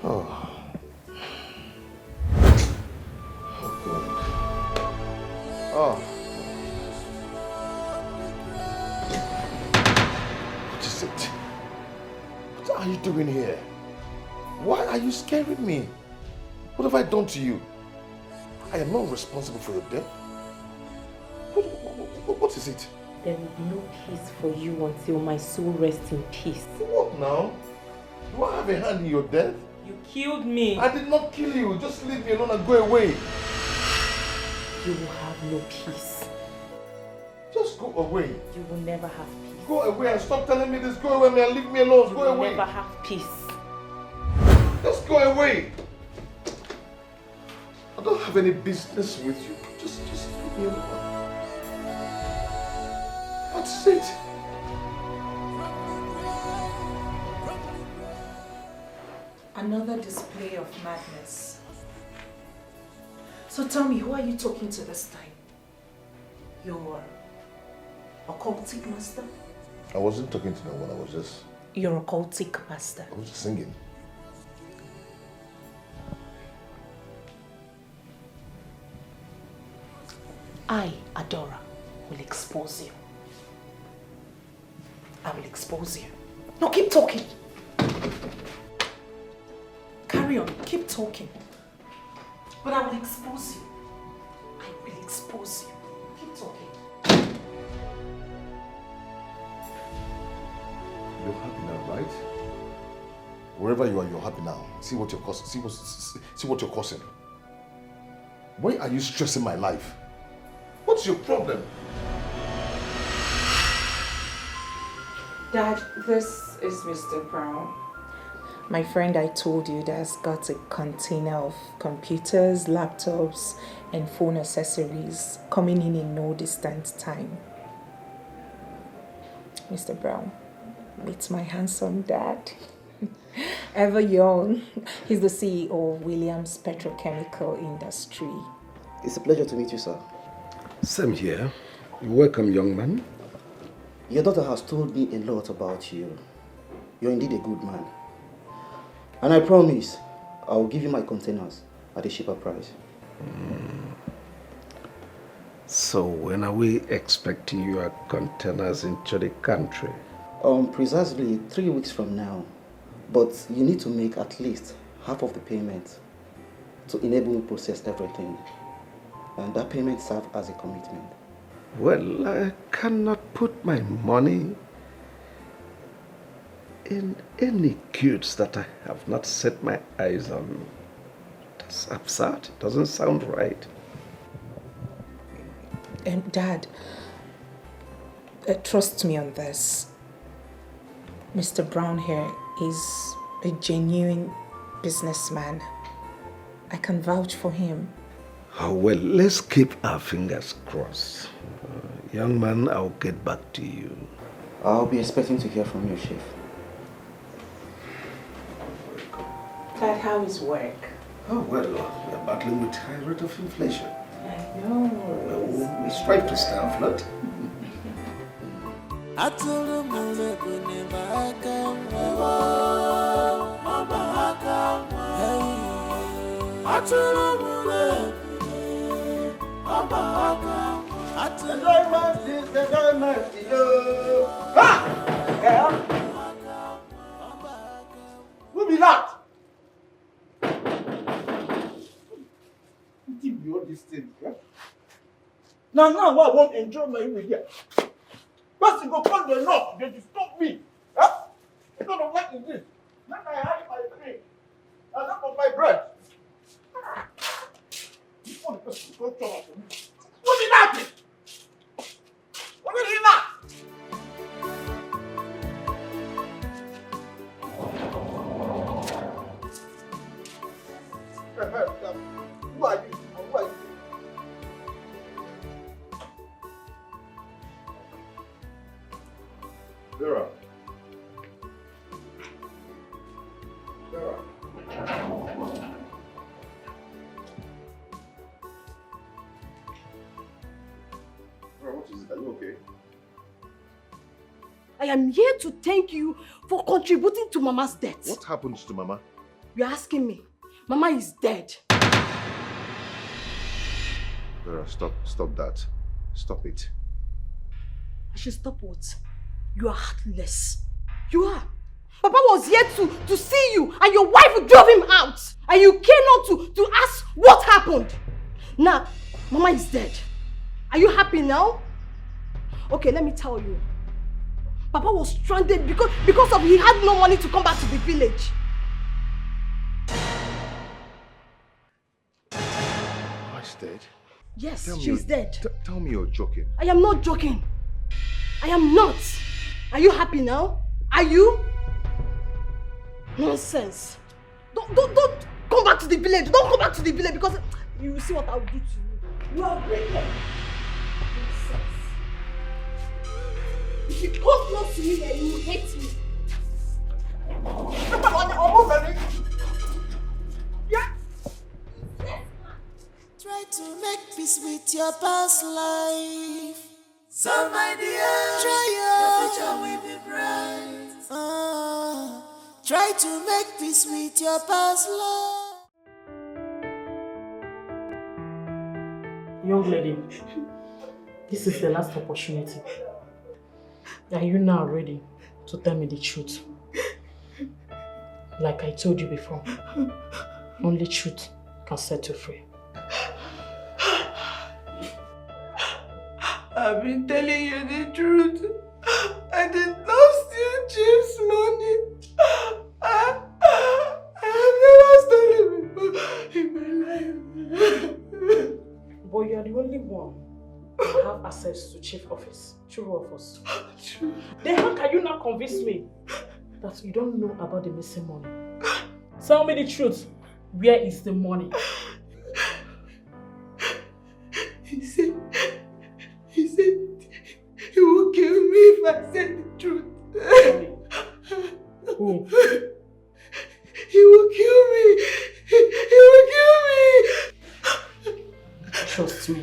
Oh. Oh God. Oh. What is it? What are you doing here? Why are you scaring me? What have I done to you? I am not responsible for your death. What is it? There will be no peace for you until my soul rests in peace. What now? Do I have a hand in your death? You killed me. I did not kill you. Just leave me alone and go away. You will have no peace. Just go away. You will never have peace. Go away and stop telling me this. Go away and leave me alone. Go away. You will never have peace. Just go away. I don't have any business with you. Just leave me alone. What's it? Another display of madness. So tell me, who are you talking to this time? Your occultic master? I wasn't talking to no one. I was just... Your occultic master. I was just singing. I, Dora, will expose you. I will expose you. No, keep talking. Carry on, keep talking. But I will expose you. I will expose you. Keep talking. You're happy now, right? Wherever you are, you're happy now. See what you're causing. See what you're causing. Why are you stressing my life? What's your problem? Dad, this is Mr. Brown. My friend I told you that's got a container of computers, laptops, and phone accessories coming in no distant time. Mr. Brown, meet my handsome dad. Ever young, he's the CEO of Williams Petrochemical Industry. It's a pleasure to meet you, sir. Same here. Welcome, young man. Your daughter has told me a lot about you. You're indeed a good man. And I promise, I will give you my containers at a cheaper price. So when are we expecting your containers into the country? Precisely 3 weeks from now. But you need to make at least half of the payment to enable me to process everything. And that payment serves as a commitment. Well, I cannot put my money in any goods that I have not set my eyes on. That's absurd. It doesn't sound right. Dad, trust me on this. Mr. Brown here is a genuine businessman. I can vouch for him. Oh, well, let's keep our fingers crossed. Young man, I'll get back to you. I'll be expecting to hear from you, Chief. Dad, how is work? Oh, well, we're battling with high rate of inflation. I know. We strive to stay afloat. Who be that? All these things, yeah? Now I won't enjoy my immediate. First you go call the knock, they disturb me. Huh? I don't know what is this. Now I hide my drink. I don't want my bread. This one is going to trouble for me. What is that? What is that? Who are you? Who are you? Dora. Dora. Dora, what is it? Are you okay? I am here to thank you for contributing to Mama's death. What happened to Mama? You're asking me. Mama is dead. Dora, stop that. Stop it. I should stop what? You are heartless. You are. Papa was here to see you and your wife drove him out. And you came out to ask what happened. Now, Mama is dead. Are you happy now? Okay, let me tell you. Papa was stranded because of he had no money to come back to the village. Mama's dead? Yes, she's dead. Tell me you're joking. I am not joking. I am not. Are you happy now? Are you? Nonsense. Don't come back to the village. Don't come back to the village because you will see what I'll do to you. You are wicked. Nonsense. If you come close to me, then you will hate me. Yeah. Try to make peace with your past life. So my dear, try your future will be bright. Try to make peace with your past life. Young lady, this is the last opportunity. Are you now ready to tell me the truth? Like I told you before, only truth can set you free. I've been telling you the truth. I did not steal Chief's money. I have never stolen before in my life. But you are the only one who have access to chief office. True of us. Then how can you now convince me that you don't know about the missing money? Tell me the truth. Where is the money? He said he will kill me if I said the truth. Who? He will kill me. He will kill me. Trust me.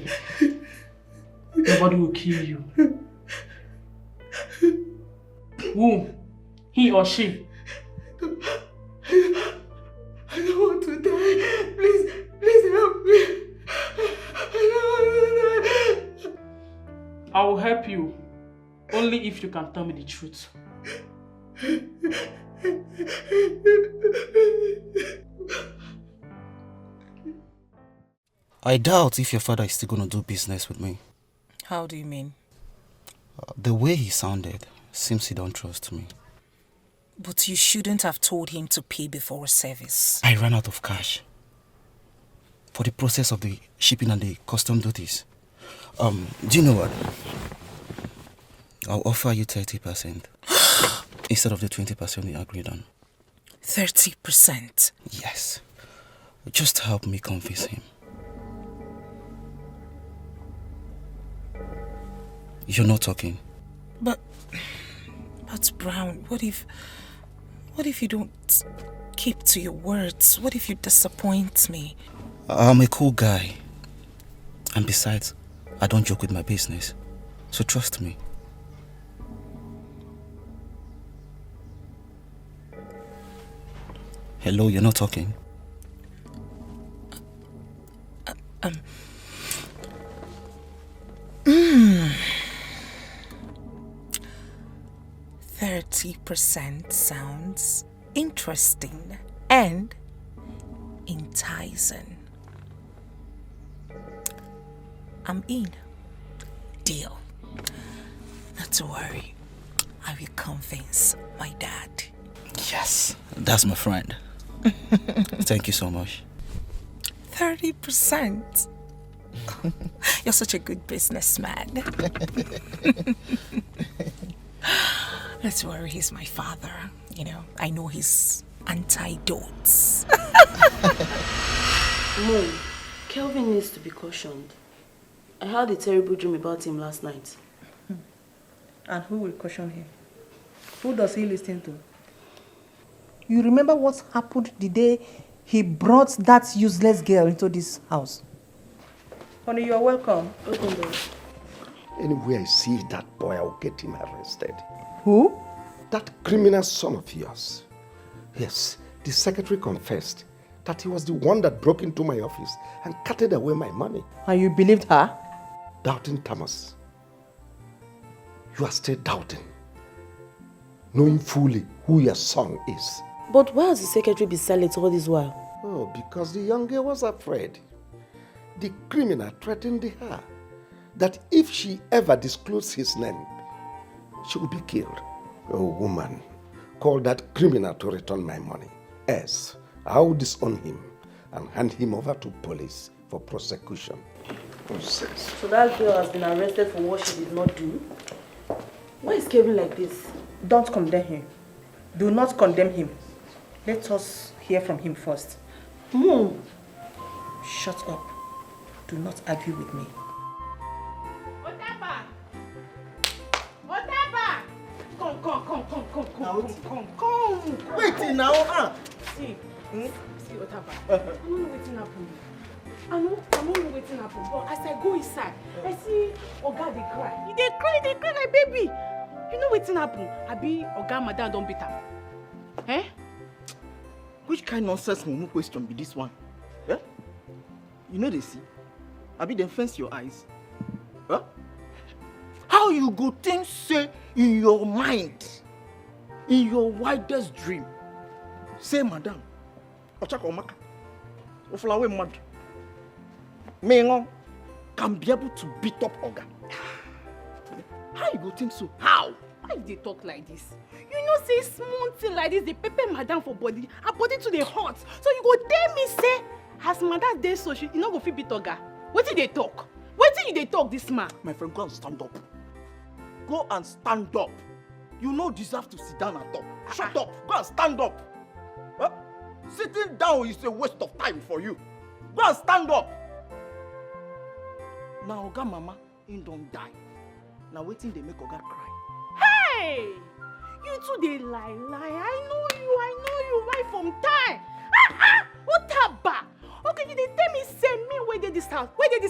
Nobody will kill you. Who? He or she? I don't want to die. Please help me. I don't want to die. I will help you. Only if you can tell me the truth. I doubt if your father is still going to do business with me. How do you mean? The way he sounded seems he don't trust me. But you shouldn't have told him to pay before service. I ran out of cash for the process of the shipping and the custom duties. Do you know what? I'll offer you 30% instead of the 20% we agreed on. 30%? Yes. Just help me convince him. You're not talking. But Brown, what if you don't keep to your words? What if you disappoint me? I'm a cool guy. And besides, I don't joke with my business. So trust me. Hello, you're not talking. 30% sounds interesting and enticing. I'm in. Deal. Not to worry. I will convince my dad. Yes, that's my friend. Thank you so much. 30%. You're such a good businessman. Don't worry, he's my father. You know, I know his antidotes. Mom, Kelvin needs to be cautioned. I had a terrible dream about him last night. And who will caution him? Who does he listen to? You remember what happened the day he brought that useless girl into this house? Honey, you're welcome. Open door. Anywhere I see that boy, I'll get him arrested. Who? That criminal son of yours. Yes, the secretary confessed that he was the one that broke into my office and carted away my money. And you believed her? Doubting Thomas. You are still doubting, knowing fully who your son is. But why has the secretary been silent all this while? Oh, because the young girl was afraid. The criminal threatened her that if she ever disclosed his name, she would be killed. Oh, woman, call that criminal to return my money. Else, I will disown him and hand him over to police for prosecution. So that girl has been arrested for what she did not do? Why is Kevin like this? Don't condemn him. Do not condemn him. Let us hear from him first. Mom! Shut up. Do not argue with me. Come. Wait now, huh? See, Otaba. I don't know what's happening. I don't know what's happening. But as I go inside, I see Oga dey cry. They cry like baby. You know what's happening? Abi Oga Madam don't beat her. Eh? Which kind of nonsense mumu question be this one? Eh? You know they see? Abi dem fence your eyes. Huh? How you go think say in your mind, in your wildest dream, say madam, Ochako Omaka, Oflawe mad, Mengo can be able to beat up Oga. How you go think so? How? Why they talk like this? You know say small thing like this, they pepper madam for body, her body to the hot. So you go tell me say, as madam dey so she no go fit beat Oga. Wetin they talk? Wetin you talk this man? My friend, go and stand up. Go and stand up. You no deserve to sit down and talk. Shut up. Go and stand up. Huh? Sitting down is a waste of time for you. Go and stand up. Now Oga mama ain't don't die. Now waiting they make Oga cry. Hey! You two they lie. I know you right from time. Otaba! Okay, you dey tell me say me where did this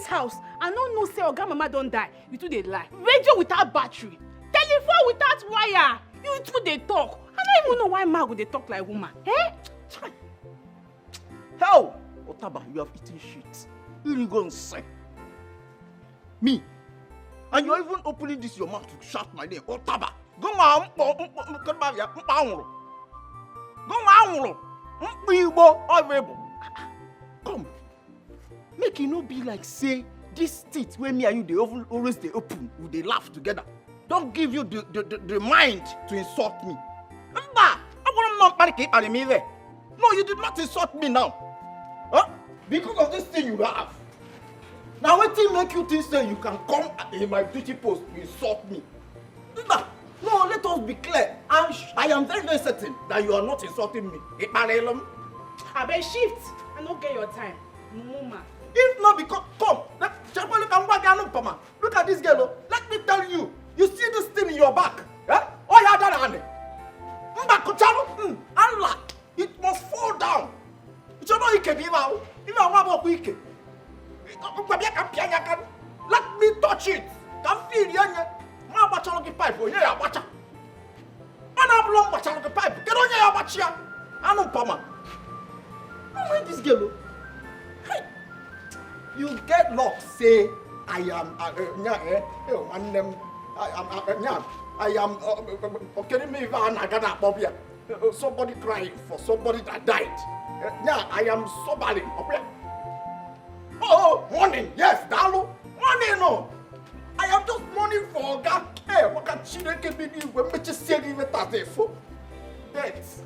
house? I don't know say Oga mama don't die. You two they lie. Radio without battery. Telephone without wire. You two they talk. I don't even know why Margo they talk like woman. Eh? Hell! Otaba, you have eaten shit. You really go and say. Me, And you're even opening this your mouth to shout my name. Otaba. Go come. Make it not be like say this teeth where me and you they always they open, they laugh together. Don't give you the mind to insult me. No, you did not insult me now. Huh? Because of this thing you have. Now what thing make you think say you can come in my duty post to insult me? No, let us be clear. I am very, very certain that you are not insulting me. I bet shift. I don't get your time. Mama. If not because, come, look at this girl. Let me tell you, you see this thing in your back. Eh? Oh, yeah, that it must fall down. It's not Ike. Let me touch it. Can feel it. Ma bachalo ki pipe o ye ya bacha. Ana blong bachalo ki pipe. Ke do ye ya bachia. Anu pama. No mind this girl. Hey. You get luck say I am I am okay me van agana bobia. Somebody crying for somebody that died. I am somebody. Oh, morning. Yes, Dalu. Morning no. I am just mourning for God. Hey, what can she make me do when me just say even that for? Death.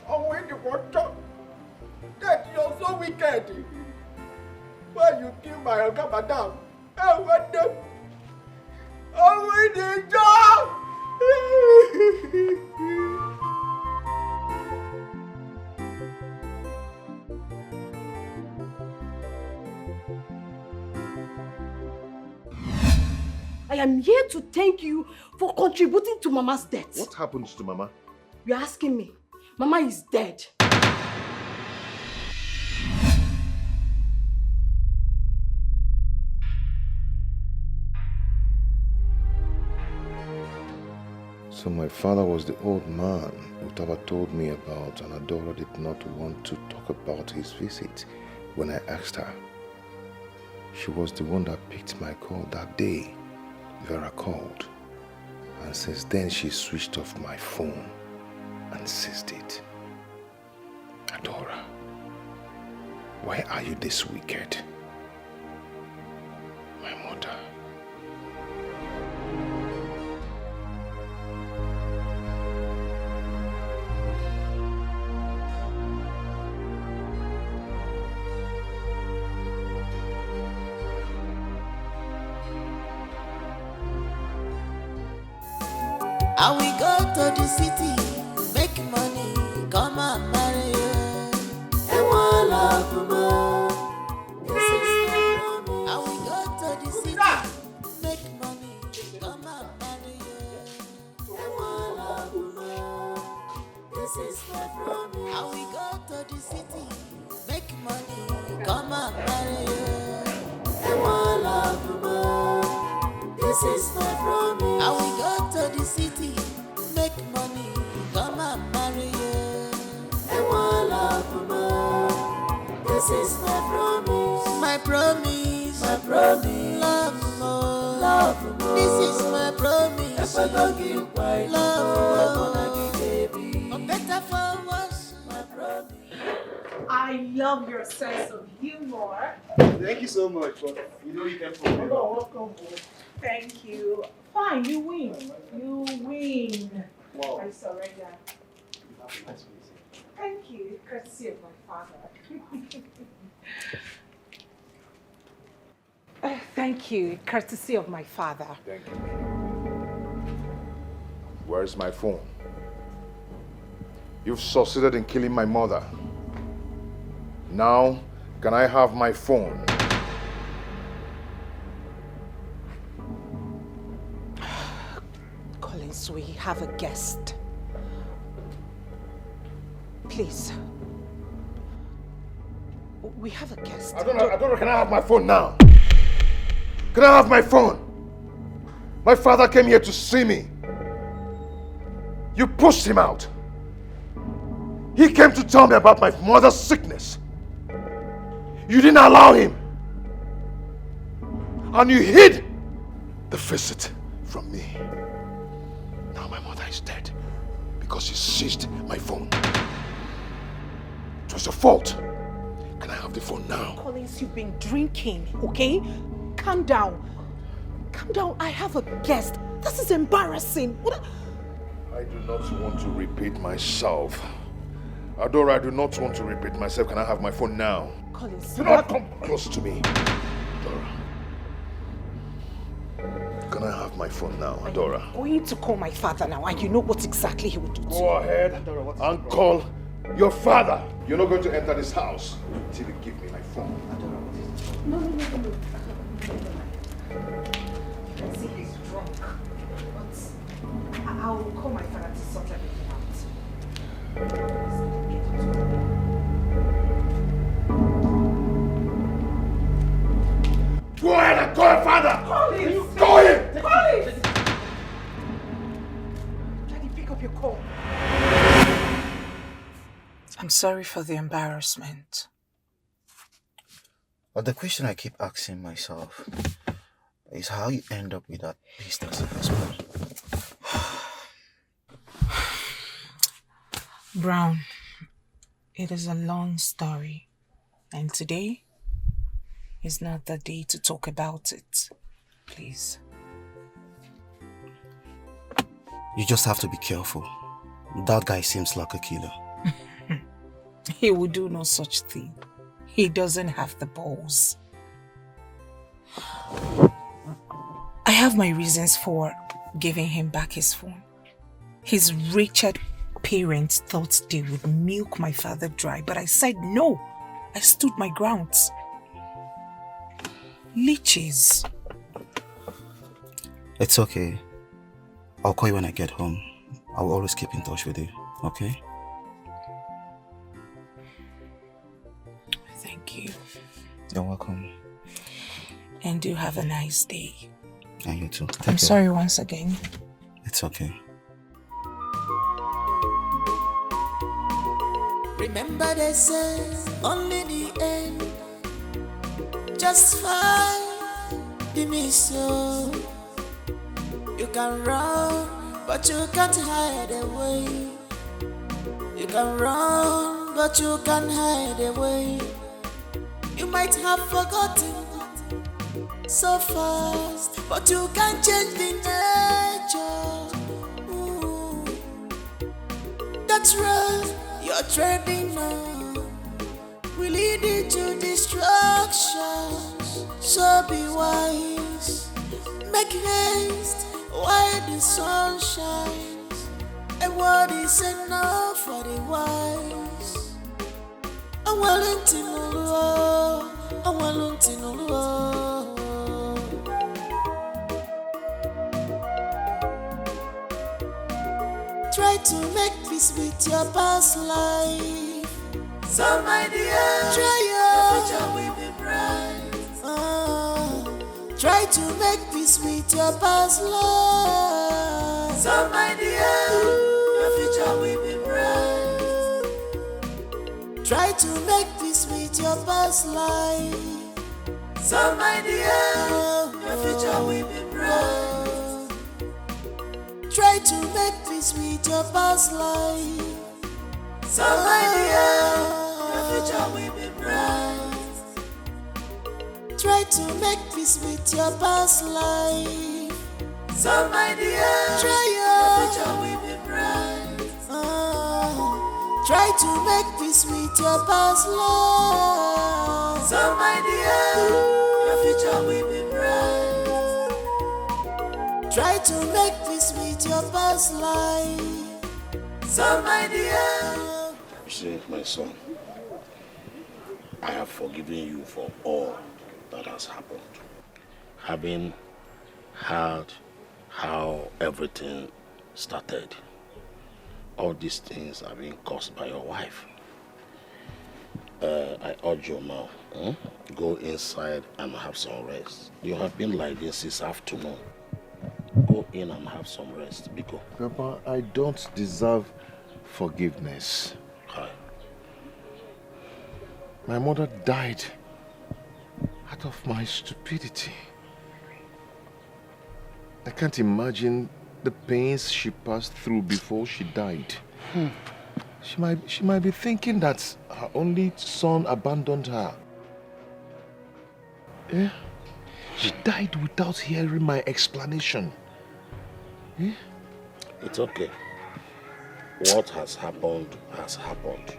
Oh, when you want to. Death, you're so wicked. Why you kill my Oga madam? Hey, what the? Oh, when the job. I am here to thank you for contributing to Mama's death. What happened to Mama? You're asking me. Mama is dead. So my father was the old man Utaba told me about, and Dora did not want to talk about his visit when I asked her. She was the one that picked my call that day. Vera called, and since then she switched off my phone and seized it. Dora, why are you this wicked? My mother. I will go to the city, make money, come and marry you. And one love more. This is my promise. I will go to the city, make money, come and marry you. And one love more. This is my promise. I will go to the city, make money, come and marry you. And one love more. This is my promise. I will go to the city, make money, come and marry you. And one love more. This is my promise. My promise. My promise. Love more. Love more. This is my promise. If I don't give my love more. For better for worse. My promise. I love your sense of humor. Thank you so much. But you know you can for me. Welcome. Thank you. Fine, you win. You win. Wow. I surrender. Thank you. Courtesy of my father. Thank you. Courtesy of my father. Thank you. Where's my phone? You've succeeded in killing my mother. Now, can I have my phone? Collins, we have a guest. Please. We have a guest. I don't know. Can I have my phone now? Can I have my phone? My father came here to see me. You pushed him out. He came to tell me about my mother's sickness. You didn't allow him. And you hid the visit from me. Now my mother is dead because she seized my phone. It was your fault. Can I have the phone now? Collins, you've been drinking, okay? Calm down. Calm down. I have a guest. This is embarrassing. I do not want to repeat myself. Dora, I do not want to repeat myself. Can I have my phone now? Collins, do not come close to me. Dora. Can I have my phone now, Dora? I'm going to call my father now, and you know what exactly he would do. Go ahead and call your father. You're not going to enter this house until you give me my phone. No. I see he's drunk. But I'll call my father to sort everything out. Go ahead and call your father! Collins! Go in! Collins! Daddy, pick up your call. I'm sorry for the embarrassment. But the question I keep asking myself is how you end up with that business investment. Brown, it is a long story, and today is not the day to talk about it. Please. You just have to be careful. That guy seems like a killer. He will do no such thing. He doesn't have the balls. I have my reasons for giving him back his phone. His wretched parents thought they would milk my father dry, but I said no. I stood my grounds. Leeches. It's okay. I'll call you when I get home. I'll always keep in touch with you, okay? Thank you. You're welcome. And do have a nice day. And you too. I'm sorry once again. It's okay. Remember they say only the end just fine. The mission you can run, but you can't hide away. You can run, but you can't hide away. You might have forgotten so fast, but you can change the nature. Ooh. That's right, you're treading on will lead you to destruction. So be wise, make haste while the sun shines. And what is enough for the wise? I'm willing to know, I'm willing to know. Try to make peace with your past life. Some idea, try your future will be bright. Try to make peace with your past life. Some idea, your future will be bright. Try to make peace with your past life. Some idea, your future will be bright. Try to make peace with your past life. Some idea, your future will be bright. Try to make peace with your past life. Some idea, try your future will be bright. Try to make peace with your past life. Some idea, your future will be bright. Try to make peace with your past life. Some idea. See, my son, I have forgiven you for all that has happened. Having heard how everything started, all these things are being caused by your wife. I urge you now, go inside and have some rest. You have been like this since afternoon. Go in and have some rest, Biko. Papa, I don't deserve forgiveness. Hi. My mother died out of my stupidity. I can't imagine the pains she passed through before she died. She might be thinking that her only son abandoned her. Yeah? She died without hearing my explanation. Yeah? It's okay. What has happened has happened.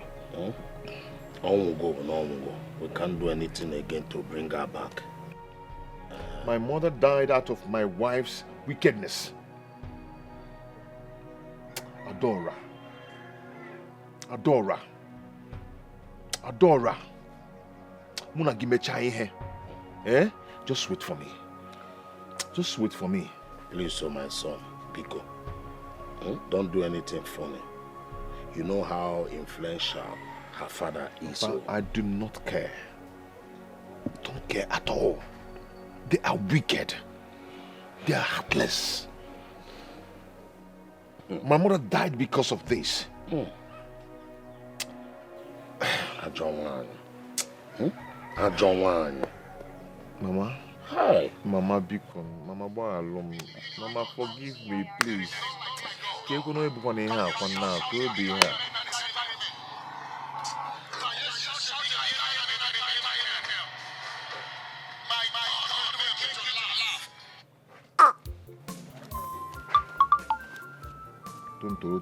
On we go, on we go. We can't do anything again to bring her back. My mother died out of my wife's wickedness. Dora. Muna gimecha ihe. Just wait for me. Just wait for me. Please, my son, Pico. Don't do anything funny. You know how influential her father is. But I do not care. Don't care at all. They are wicked. They are heartless. My mother died because of this. I don't want. Mama? Hi. Mama Bikon. Mama boy alone. Mama forgive me, please.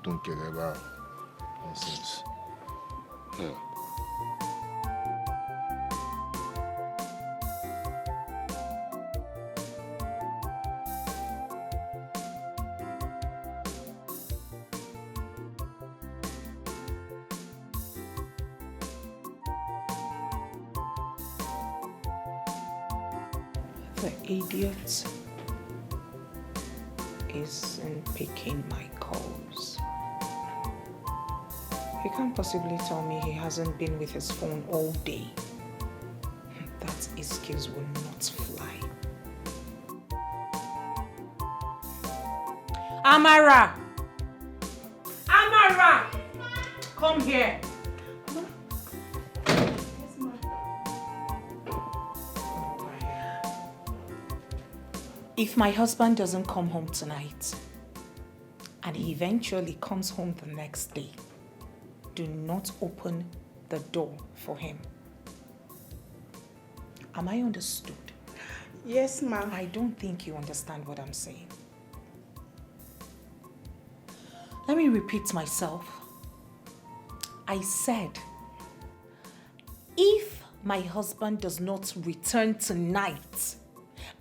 Don't care about nonsense. The idiot isn't picking my calls. He can't possibly tell me he hasn't been with his phone all day. That excuse will not fly. Amara! Amara! Come here. If my husband doesn't come home tonight, and he eventually comes home the next day, do not open the door for him. Am I understood? Yes, ma'am. I don't think you understand what I'm saying. Let me repeat myself. I said, if my husband does not return tonight,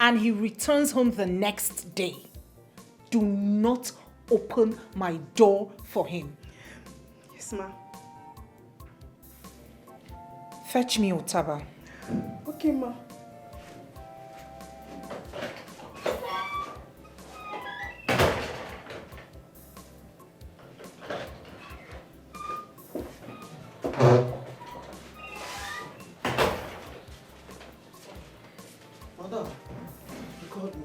and he returns home the next day, do not open my door for him. Yes, ma'am. Fetch me Otaba. Okay, ma'am. Mother, you called me.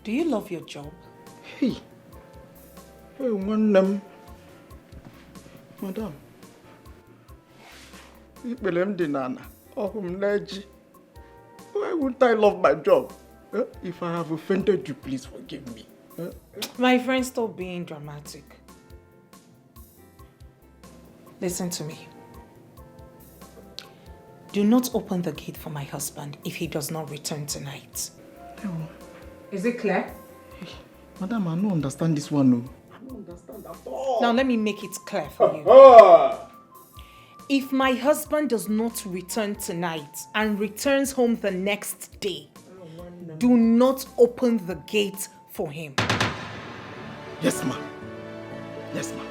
Do you love your job? Hey, one Madam. Why wouldn't I love my job? If I have offended you, please forgive me. My friend, stop being dramatic. Listen to me. Do not open the gate for my husband if he does not return tonight. No. Is it clear? Madam, I don't understand this one. No. I don't understand at all. Now let me make it clear for you. If my husband does not return tonight and returns home the next day, do not open the gate for him. Yes, ma'am. Yes, ma'am.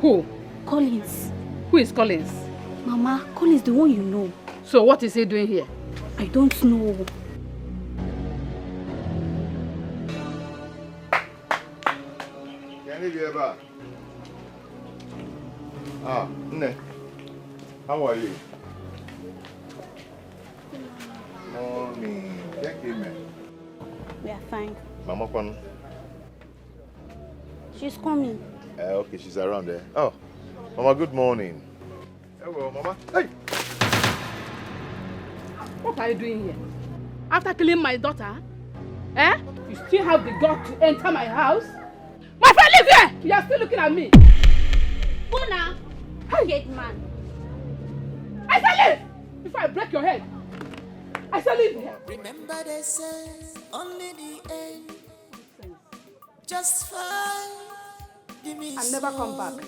Who? Collins. Who is Collins? Mama, Collins, the one you know. So what is he doing here? I don't know. Can you hear back? Ah, Nne. How are you? Morning. Thank you, man. We are fine. Mama Kwan. She's coming. Okay, she's around there. Oh, Mama, good morning. Hello, Mama. Hey! What are you doing here? After killing my daughter? Eh? You still have the guts to enter my house? My friend, leave here! You are still looking at me. Go now. Gate man. I say leave! Before I break your head. I say leave here. Remember they say only the end. Just fine. Give me I'll never come back.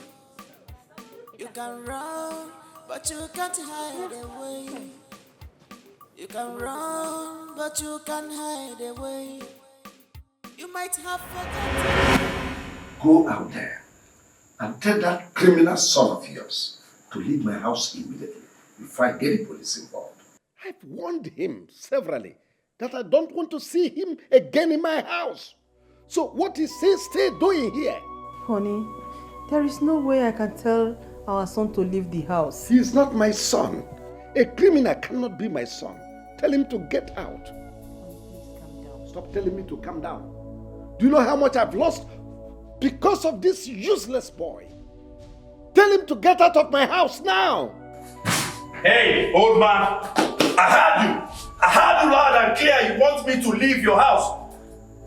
You can run, but you can't hide away. You can run, but you can't hide away. You might have forgotten. Go out there and tell that criminal son of yours to leave my house immediately before I get the police involved. I've warned him severally that I don't want to see him again in my house. So what is he still doing here? Honey, there is no way I can tell our son to leave the house. He is not my son. A criminal cannot be my son. Tell him to get out. Please calm down. Stop telling me to calm down. Do you know how much I've lost because of this useless boy? Tell him to get out of my house now. Hey, old man, I heard you. I heard you loud and clear. You want me to leave your house.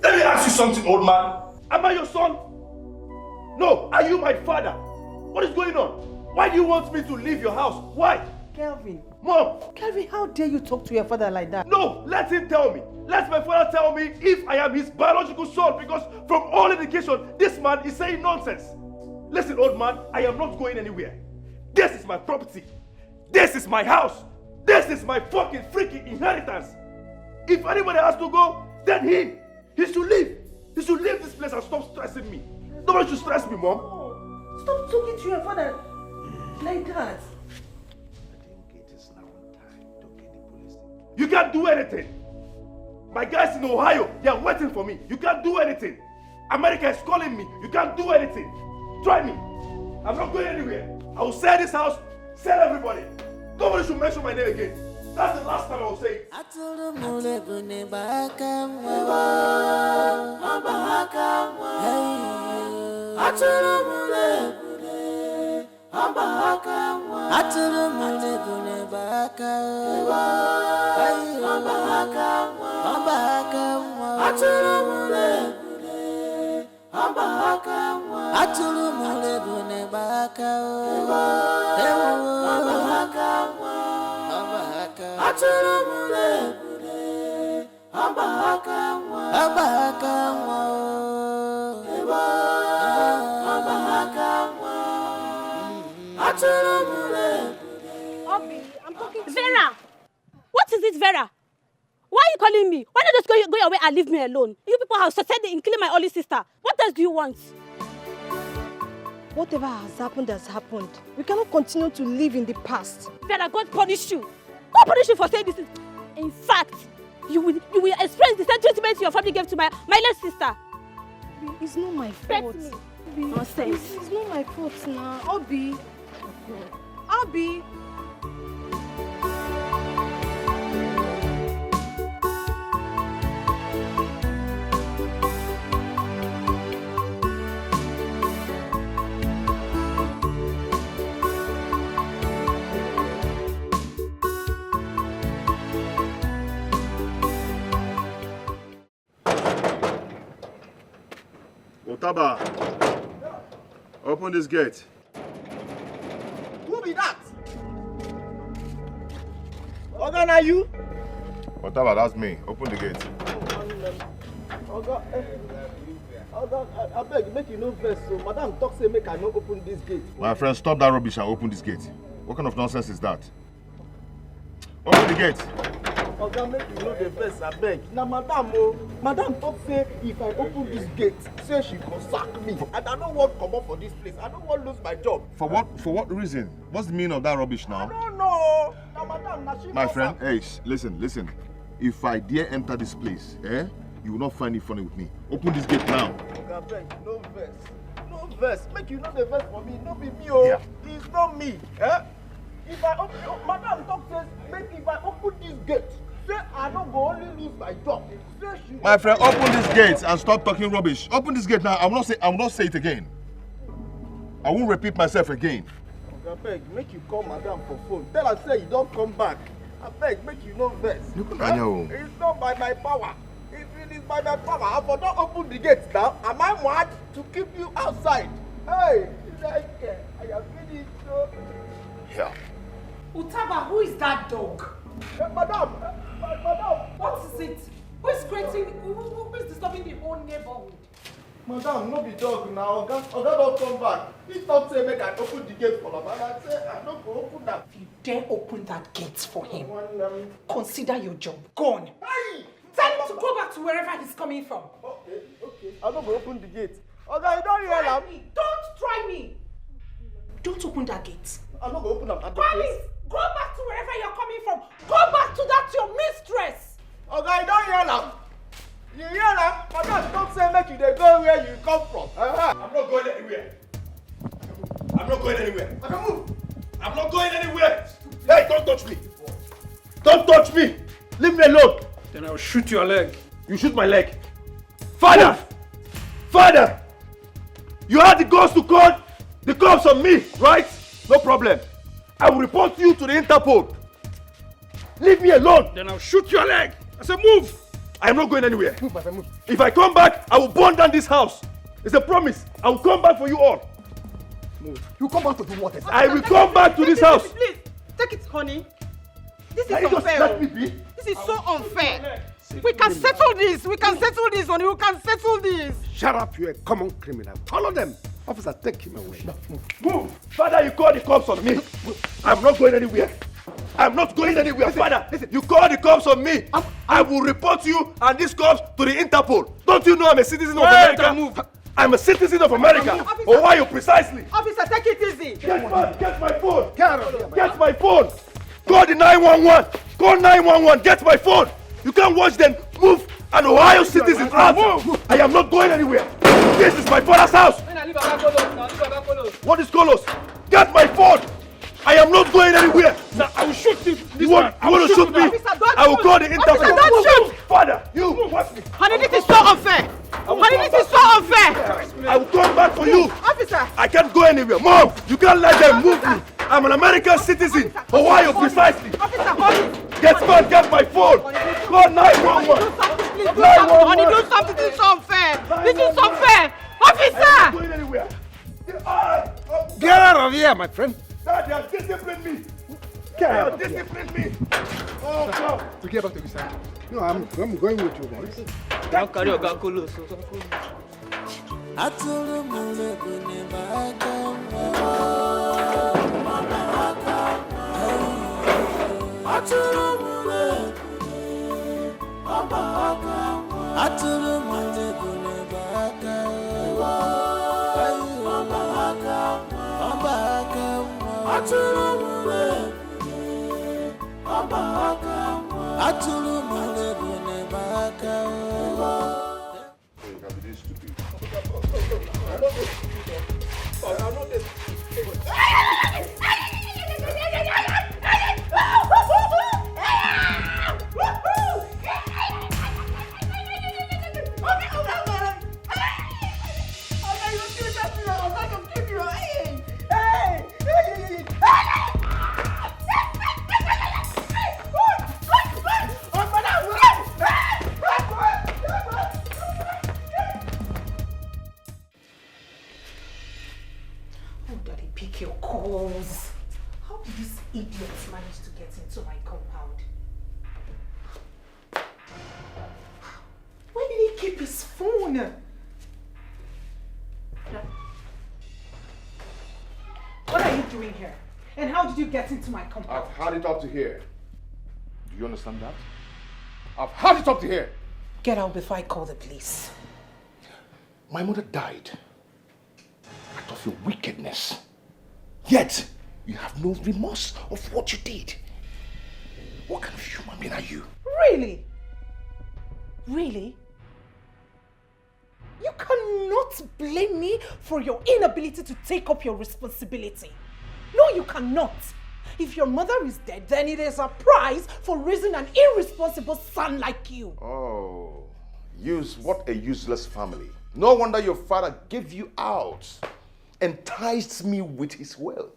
Let me ask you something, old man. Am I your son? No, are you my father? What is going on? Why do you want me to leave your house? Why? Kelvin. Mom. Kelvin, how dare you talk to your father like that? No, let him tell me. Let my father tell me if I am his biological son, because from all indication, this man is saying nonsense. Listen, old man, I am not going anywhere. This is my property. This is my house. This is my fucking freaking inheritance. If anybody has to go, then him. He should leave. He should leave this place and stop stressing me. Nobody should stress me, Mom. Stop talking to your father like that. You can't do anything. My guys in Ohio, they are waiting for me. You can't do anything. America is calling me. You can't do anything. Try me. I'm not going anywhere. I will sell this house, sell everybody. Nobody should mention my name again. That's the last time I will say it. I'm talking to Vera! What is it, Vera? Why are you calling me? Why not just go away and leave me alone? You people have succeeded in killing my only sister. What else do you want? Whatever has happened. We cannot continue to live in the past. Vera, God punish you. God punish you for saying this. In fact, you will experience the same treatment your family gave to my late sister. It's not my fault. Nonsense. It's not my fault now. Obi. Obi. Otaba, open this gate. Who be that? Oga, na you? Otaba, that's me. Open the gate. Oga, I beg, make you no vex. So, Madam talk say make I no open this gate. My friend, stop that rubbish and open this gate. What kind of nonsense is that? Open the gate. Oga, make you know the best, I beg. Now, madam, madam talk say if I open this gate, say she go sack me. And I don't want to come up for this place. I don't want to lose my job. For what reason? What's the meaning of that rubbish now? I don't know. Now, madam, now she My friend, hey, listen. If I dare enter this place, you will not find it funny with me. Open this gate now. Oga, beg, no verse. No verse. Make you know the verse for me. No be me, oh. Yeah. It's not me. If I open, madam talk says, make if I open this gate, say I don't go only lose my job. Say she. My friend, open this gate and stop talking rubbish. Open this gate now. I will not say it again. I won't repeat myself again. Oga, beg, make you call madam for phone. Tell her say you don't come back. I beg, make you no verse. It's not by my power. If it is by my power, I will not open the gate now. Am I mad to keep you outside? Hey, I am finished. Yeah. Utaba, who is that dog? Madam. What is it? Who is creating, who is disturbing the whole neighborhood? Madam, no be dog now. Oga don't come back. He thought say make I open the gate for him. And I say I don't go open that. If you dare open that gate for him, consider your job gone. Hey! Tell him to go back to wherever he's coming from. Okay. I don't go open the gate. Oga, you don't hear him. Don't try me. Don't open that gate. I don't go open that gate. Promise, go back to wherever you're coming from. Go back to that your mistress. Oga, you don't hear him. You hear that? Madam, don't say make you they go where you come from. I'm not going anywhere. I'm not going anywhere. I can move. I'm not going anywhere. Hey, don't touch me. Don't touch me. Leave me alone. Then I'll shoot your leg. You shoot my leg. Father! Father! You had the guts to call the cops on me, right? No problem. I will report you to the Interpol. Leave me alone. Then I'll shoot your leg. I said move. I am not going anywhere. Move, my friend, move. If I come back, I will burn down this house. It's a promise. I will come back for you all. Move. You come back to do what? I will come back to this house. Please, take it, honey. This is Can you just unfair. let me be? This is so unfair. We can settle this. We can settle this, honey. We can settle this. Shut up, you're a common criminal. Follow them. Officer, take him away. Move. Father, you call the cops on me. I'm not going anywhere. I'm not going anywhere, Father. You call the cops on me. I will report you and these cops to the Interpol. Don't you know I'm a citizen of America? Move. I'm a citizen of America. Or why you precisely? Officer, take it easy. Get my phone. Get my phone. Call the 911. Call 911. Get my phone. You can't watch them move an Ohio citizen out. I am not going anywhere. This is my father's house. What is Colos? Get my phone. I am not going anywhere. Sir, I will shoot you. You want to shoot me? I will call the Interpol. Officer, don't shoot. Father, you watch me. Honey, this is so unfair. Honey, this is so unfair. I will come back for you. Officer. I can't go anywhere. Mom, you can't let them move me. I'm an American citizen. Ohio, precisely. Officer, honey. Get my phone. Call 911. Honey, do something. This is unfair. This is unfair. Officer. I'm not going anywhere. Get out of here, my friend. Dad, they have disciplined me. They have disciplined me. Oh, God. To get back to the side. No, I'm going with you, boys. Now carry your gakulo. Into my compound. I've had it up to here. Do you understand that? I've had it up to here. Get out before I call the police. My mother died out of your wickedness. Yet, you have no remorse of what you did. What kind of human being are you? Really? Really? You cannot blame me for your inability to take up your responsibility. No, you cannot. If your mother is dead, then it is a prize for raising an irresponsible son like you. Oh, what a useless family. No wonder your father gave you out, enticed me with his wealth,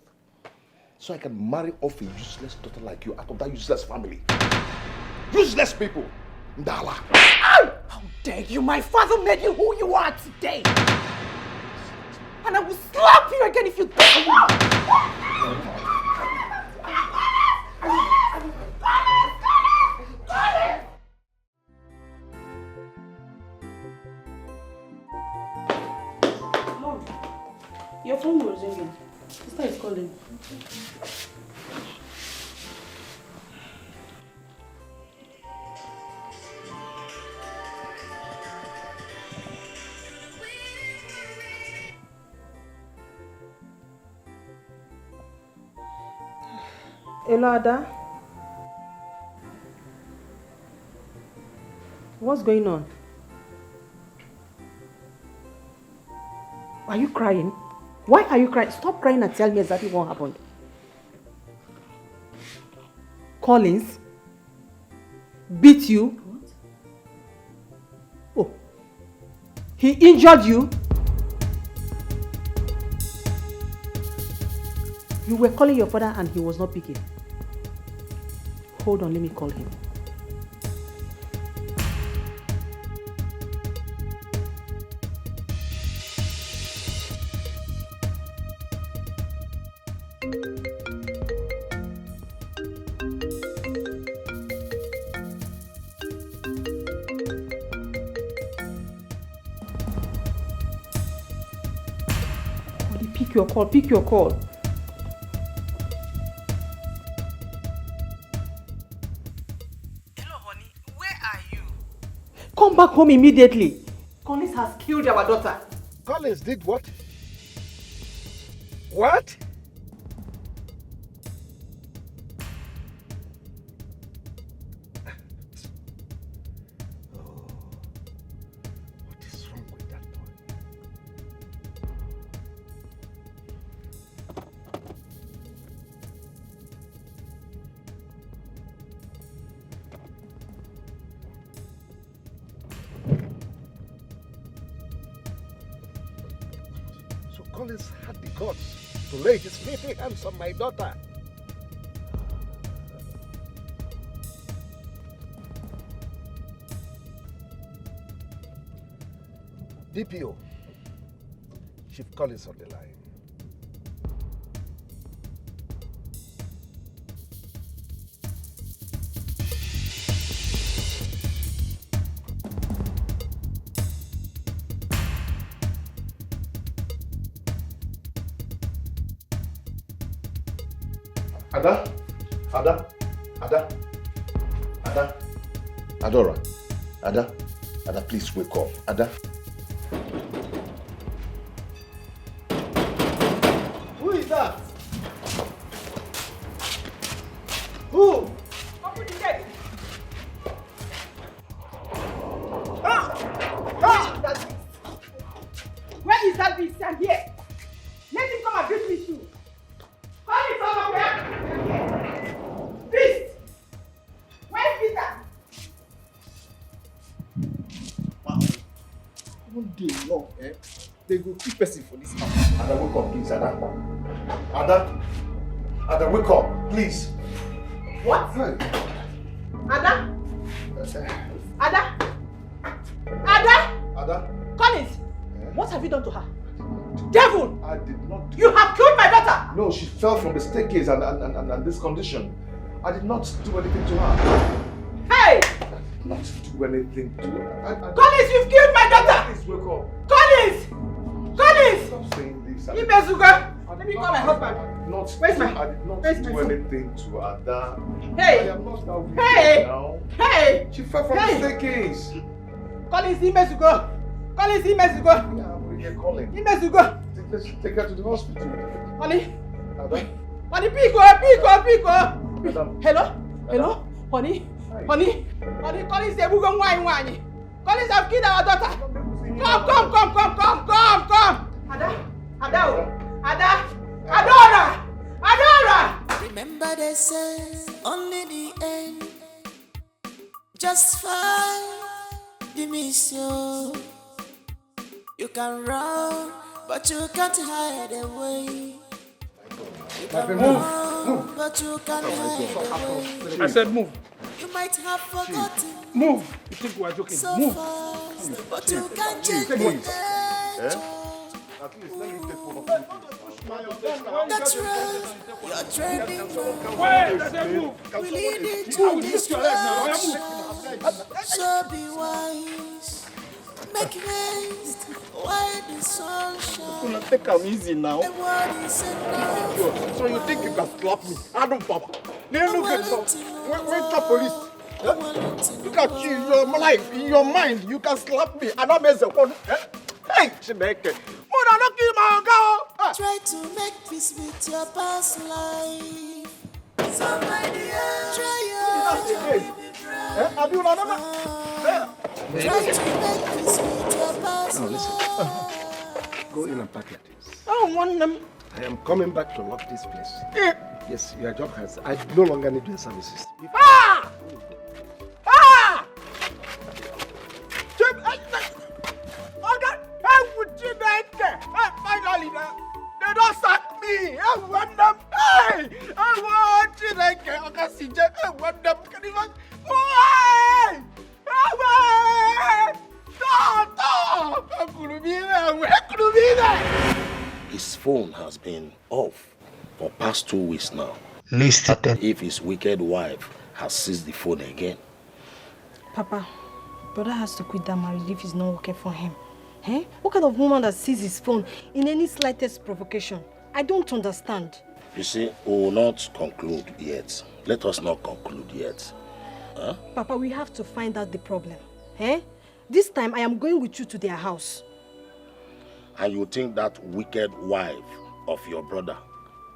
so I can marry off a useless daughter like you out of that useless family. Useless people. Ndala. How dare you? My father made you who you are today. And I will slap you again if you don't. Mom, your phone was ringing. Sister is calling. Hello, Ada. What's going on? Are you crying? Why are you crying? Stop crying and tell me exactly what happened. Collins beat you? What? Oh, he injured you? You were calling your father and he was not picking. Hold on, let me call him. Pick your call, pick your call. Come back home immediately. Collins has killed our daughter. Collins did what? What? What is wrong with that boy? Collins had the guts to lay his filthy hands on my daughter. DPO, Chief Collins on the line. Dora, Ada, please wake up. Ada. Who is that? Who? Open the gate. Where is that beast? I'm here. Let him come and beat me too. Call it over here. Beast! Where's Peter? One day long, they go keep person for this house. Ada, wake up, please, Ada. Ada, wake up, please. What? Hey. Ada? Ada? Collins, what have you done to her? Devil! I did not do. You have killed my daughter! No, she fell from the staircase and this condition. I did not do anything to her. Hey! I did not do anything to her. Collins, you've killed my daughter! Please wake up. Collins! Stop saying this. Ibezuga! Let me call my husband. Where's my I did not Where's do my phone? anything to Ada. Hey! I am not that wicked Hey! now. Hey! She fell from the staircase. Collins, he must go. Collins, he must go. Yeah, calling. He must go. Let's take her to the hospital. Honey. Ada. Honey, pico. Hello? Hello? Honey? Honey? Honey, Collins, they will go wine. Collins have killed our daughter. Come. Adora! Remember they say only the end justify the mission. You can run, but you can't hide away. You can run, but you can't hide away. I said move. You might have forgotten. Move. You think we are joking? So Move. fast, but you can't change Take the it. nature. At least let me take one of That's right. You're trending. Wait, I said move. We lead it I to will lift your leg now. I destruction. So be wise. Make haste while the sun shines. Take them easy now. And what is enough? So you think you can slap me? I don't bother. Then look at you. Wait for police. Look at you, your life, in your mind, you can slap me and I mess up on. Hey, Shemeke. Try to make peace with your past life. Somebody else. Try Have you Try to make peace with your past Now listen. life. Go in and pack your things. I don't want them. I am coming back to lock this place. Yes, your job has. I no longer need your services. Ah! Finally, they don't sack me. I want them. Hey! I want you like I want them. Can you imagine? His phone has been off for past 2 weeks now. Listen. If his wicked wife has seized the phone again. Papa, brother has to quit that marriage if it's not working for him. Eh? What kind of woman that sees his phone in any slightest provocation? I don't understand. You see, we will not conclude yet. Let us not conclude yet. Huh? Papa, we have to find out the problem. Eh? This time I am going with you to their house. And you think that wicked wife of your brother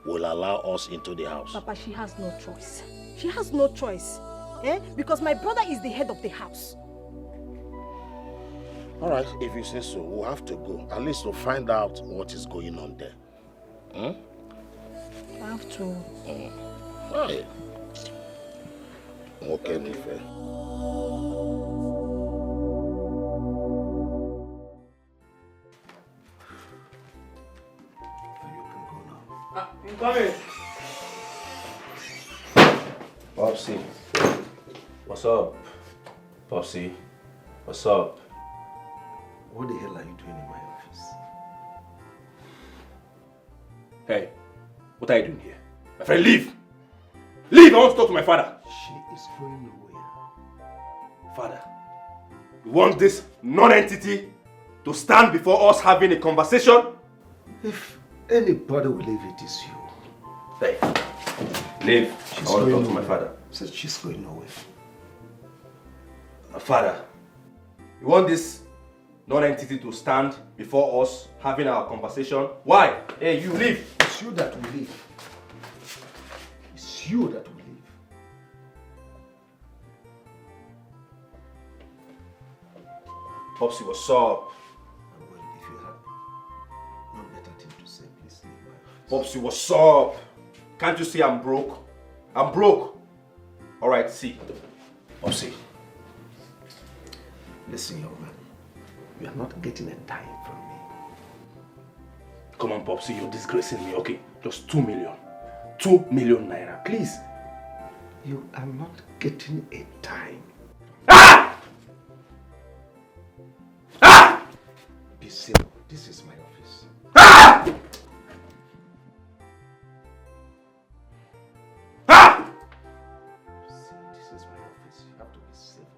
will allow us into the house? Papa, she has no choice. She has no choice. Eh? Because my brother is the head of the house. All right, if you say so, we'll have to go. At least to find out what is going on there. Hmm? I have to. Right. Okay, Nife. I'm coming. Popsy. What's up? Popsy. What's up? What the hell are you doing in my office? Hey, what are you doing here? My friend, leave! Leave! I want to talk to my father. She is going nowhere. Father, you want this non-entity to stand before us having a conversation? If anybody will leave, it is you. Hey, leave. I want to talk to my father. Says she's going nowhere. Father, you want this non-entity to stand before us having our conversation? Why? Hey, you leave. It's you that will leave. It's you that will leave. Popsy, what's up? Well, if you have no better thing to say, please leave my office. Popsy, what's up? Can't you see I'm broke? I'm broke. Alright, see. Popsy. Listen, young man. You are not getting a dime from me. Come on, Popsy, you're disgracing me. Okay, just 2 million. 2 million naira, please. You are not getting a dime. Be civil. This is my office. See, this is my office. You have to be civil.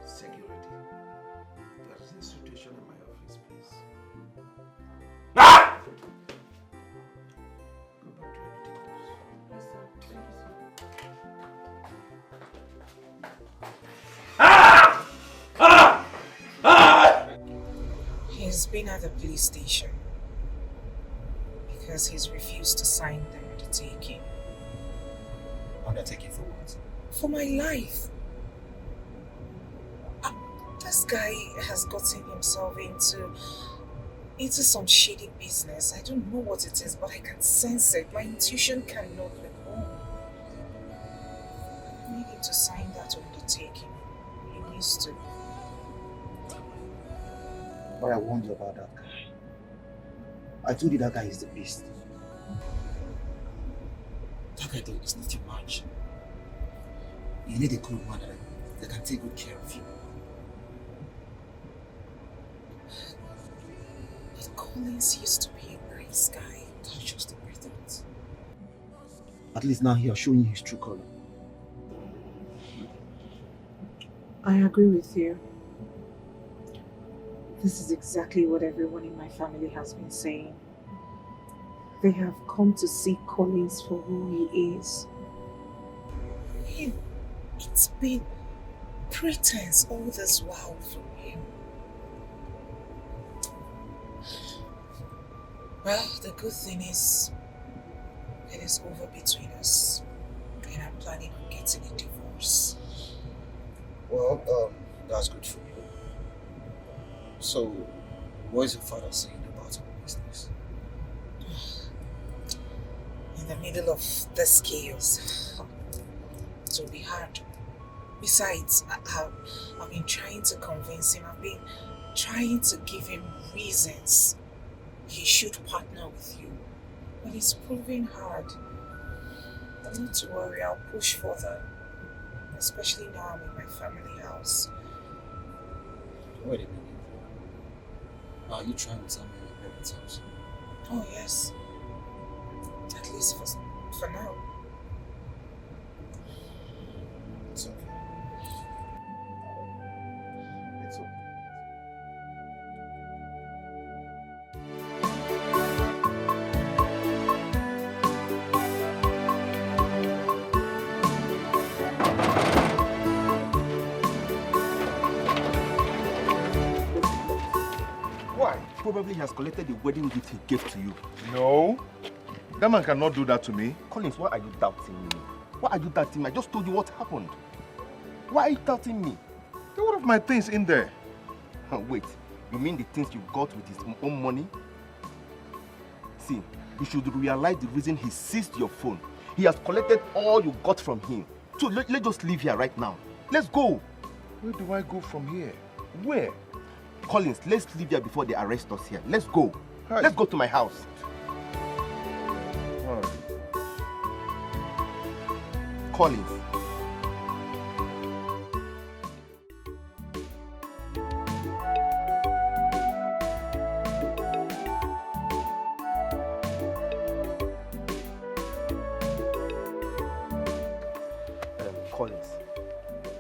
Security. He's been at the police station because he's refused to sign the undertaking. Undertaking for what? For my life. This guy has gotten himself into some shady business. I don't know what it is, but I can sense it. My intuition cannot be wrong. I need him to sign that undertaking. He needs to. But I warned you about that guy. I told you that guy is the beast. That guy is not your match. You need a good man that can take good care of you. But Collins used to be a nice guy. That's just the pretense. At least now he has shown you his true color. I agree with you. This is exactly what everyone in my family has been saying. They have come to see Collins for who he is. It's been pretense all this while from him. Well, the good thing is, it is over between us, and I'm planning on getting a divorce. Well, that's good for you. So, what is your father saying about our business? In the middle of this chaos, it will be hard. Besides, I've been trying to convince him, I've been trying to give him reasons he should partner with you. But it's proving hard. But not to worry, I'll push further. Especially now I'm in my family house. Wait a minute. Are you trying to tell me your parents' house? Oh yes. At least for now. It's okay. It's okay. Probably has collected the wedding gift he gave to you. No. That man cannot do that to me. Collins, why are you doubting me? Why are you doubting me? I just told you what happened. Why are you doubting me? There were one of my things in there. Wait, you mean the things you got with his own money? See, you should realize the reason he seized your phone. He has collected all you got from him. So let's just leave here right now. Let's go. Where do I go from here? Where? Collins, let's leave here before they arrest us here. Let's go. Hi. Let's go to my house. All right. Collins. Collins,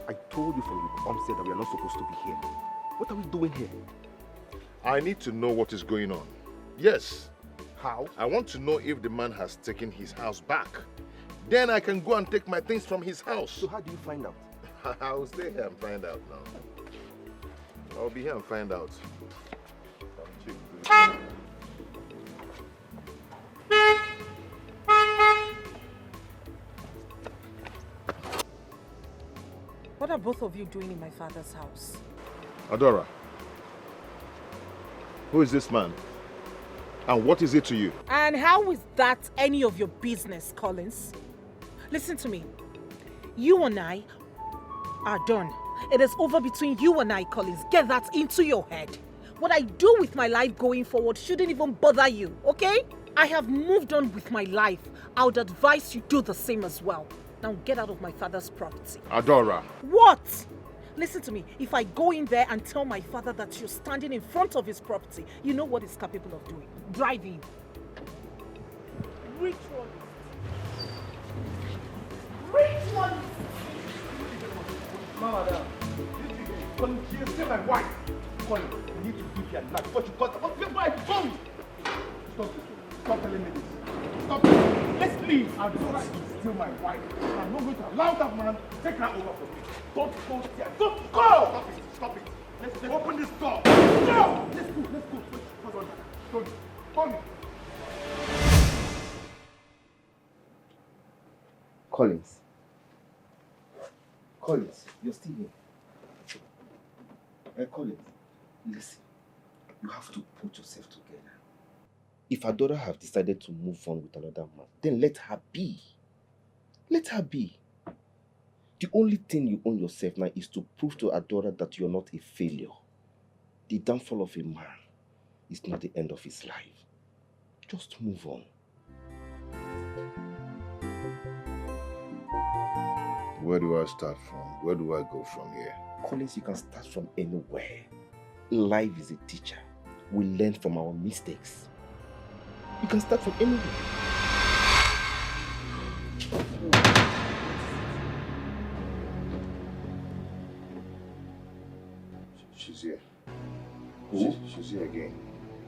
I told you from the onset that we are not supposed to be here. What are we doing here? I need to know what is going on. Yes. How? I want to know if the man has taken his house back. Then I can go and take my things from his house. So how do you find out? I'll stay here and find out now. I'll be here and find out. What are both of you doing in my father's house? Dora, who is this man? And what is it to you? And how is that any of your business, Collins? Listen to me. You and I are done. It is over between you and I, Collins. Get that into your head. What I do with my life going forward shouldn't even bother you, okay? I have moved on with my life. I would advise you do the same as well. Now get out of my father's property. Dora. What? Listen to me. If I go in there and tell my father that you're standing in front of his property, you know what he's capable of doing. Driving. Ritual. Mama, Colin, she is still my wife. Colin, you need to give your life. What you got? What's my phone? Stop this. Stop telling me this. Stop it. Let's leave. Dora is still my wife. I'm not going to allow that man to take her over from me. Don't go there. Don't go! Stop it. Stop it. Let's open this door. No! Let's go. Hold on. Hold me. Collins, you're still here. Collins, listen. You have to put yourself together. If Dora have decided to move on with another man, then let her be. Let her be. The only thing you own yourself now is to prove to Dora that you're not a failure. The downfall of a man is not the end of his life. Just move on. Where do I start from? Where do I go from here? Collins, you can start from anywhere. Life is a teacher. We learn from our mistakes. You can start from anywhere. She's here. Who? She's here again.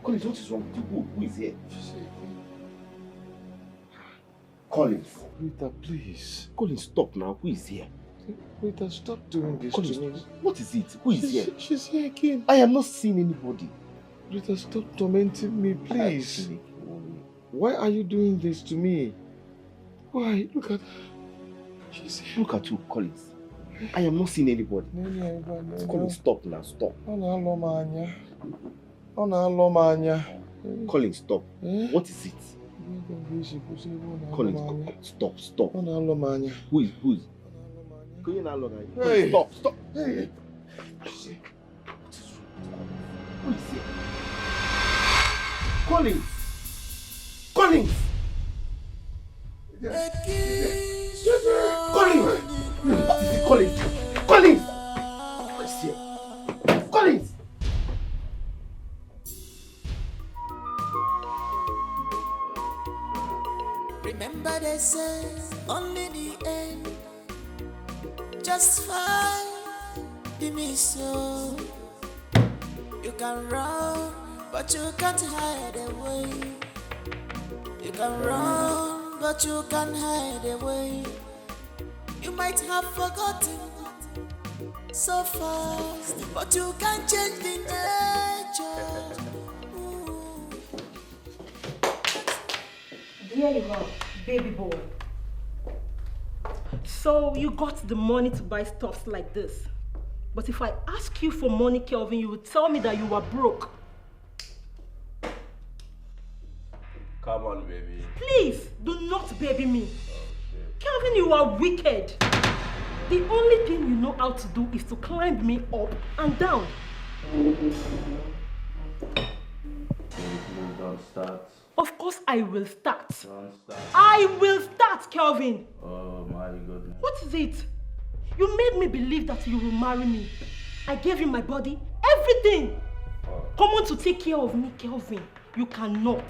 Collins, what is wrong with you? Who is here? She's here again. Collins. Rita, please. Collins, stop now. Who is here? Rita, stop doing this Collins, to me. what is it? Who is here? She's here again. I am not seeing anybody. Rita, stop tormenting me, please. Why are you doing this to me? Why? Look at her. She's here. Look at you, Collins. I am not seeing anybody. Collins, stop now. Stop. Collins, stop. What is it? Collins, stop. Who is? Hey. Stop. Hey. Who is here? Collins! Collins! Collins! What's here? Collins! Remember they say only the end justify the mission. You can run, but you can't hide away. You can run, but you can't hide away. You might have forgotten so fast, but you can change the nature. There you are, baby boy. So you got the money to buy stuffs like this. But if I ask you for money, Kelvin, you would tell me that you are broke. Come on, baby. Please, do not baby me. Kelvin, you are wicked. The only thing you know how to do is to climb me up and down. Please don't start. Of course I will start. Don't start. I will start, Kelvin. Oh my goodness. What is it? You made me believe that you will marry me. I gave you my body, everything. Come on to take care of me, Kelvin. You cannot.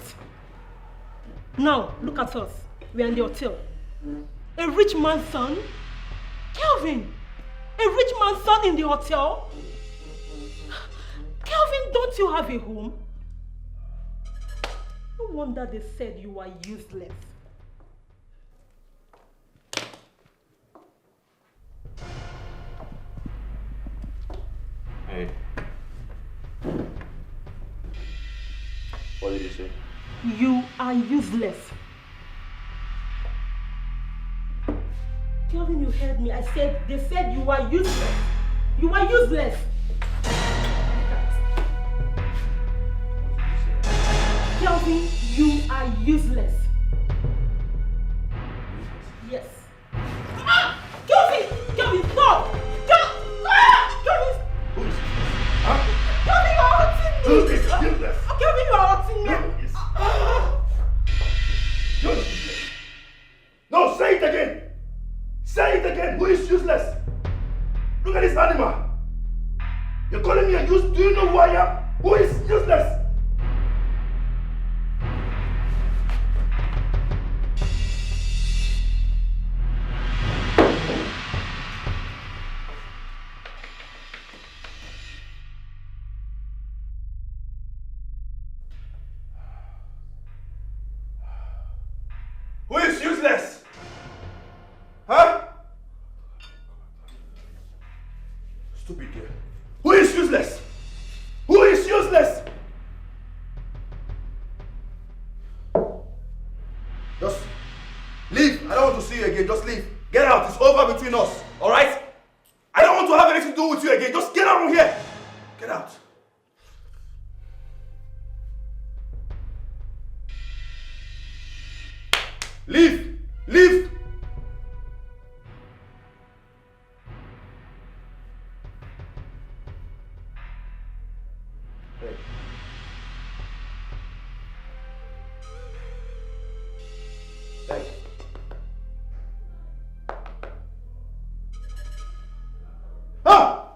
Now, look at us. We are in the hotel. A rich man's son? Kelvin! A rich man's son in the hotel? Kelvin, don't you have a home? No wonder they said you are useless. Hey. What did you say? You are useless. Kelvin, you heard me. They said you are useless. You are useless. Kelvin, you are useless. Yes. Ah! Kelvin, stop! Kelvin! Kelvin, you are hurting me! Who is useless? Kelvin, you are hurting me! You're useless. No, say it again! Say it again! Who is useless? Look at this animal! You're calling me a useless? Do you know who I am? Who is useless? Who is useless? Huh? Stupid girl. Who is useless? useless? Who is useless? Just leave. I don't want to see you again. Just leave. Get out. It's over between us. Alright? I don't want to have anything to do with you again. Just get out from here. Get out. Leave. Leave. Hey. Hey. Ah!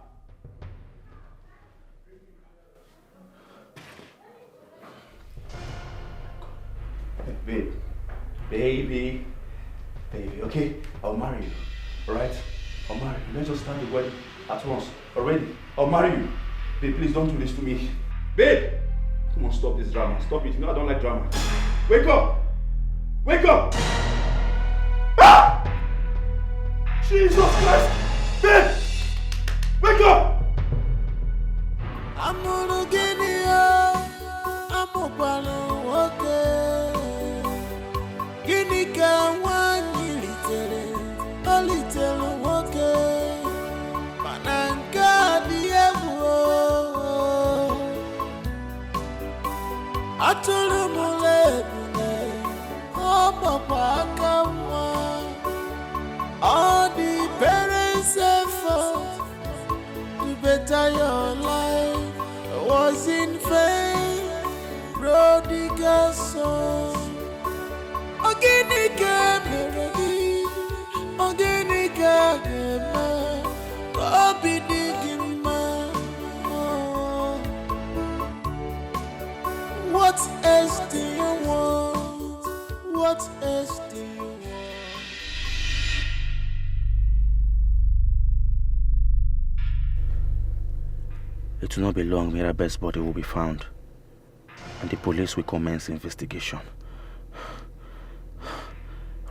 Babe. Baby. Baby, okay? I'll marry you. Alright? I'll marry you. Let's just start the wedding at once. Already? I'll marry you. Babe, please don't do this to me. Babe! Come on, stop this drama. Stop it. You know I don't like drama. Wake up! Wake up! Ah! Jesus Christ! Babe! Wake up! I'm gonna get it. I'm gonna okay. Gini ka wanyi little okay. Mananga diemo. Atulu mule oh papa kama. All the parents effort to better your life was in vain. Prodigal son. Organica melody, organica gema, Bobby Digima. What else do you want? What else do you want? It will not be long, Mirabel's body will be found, and the police will commence investigation.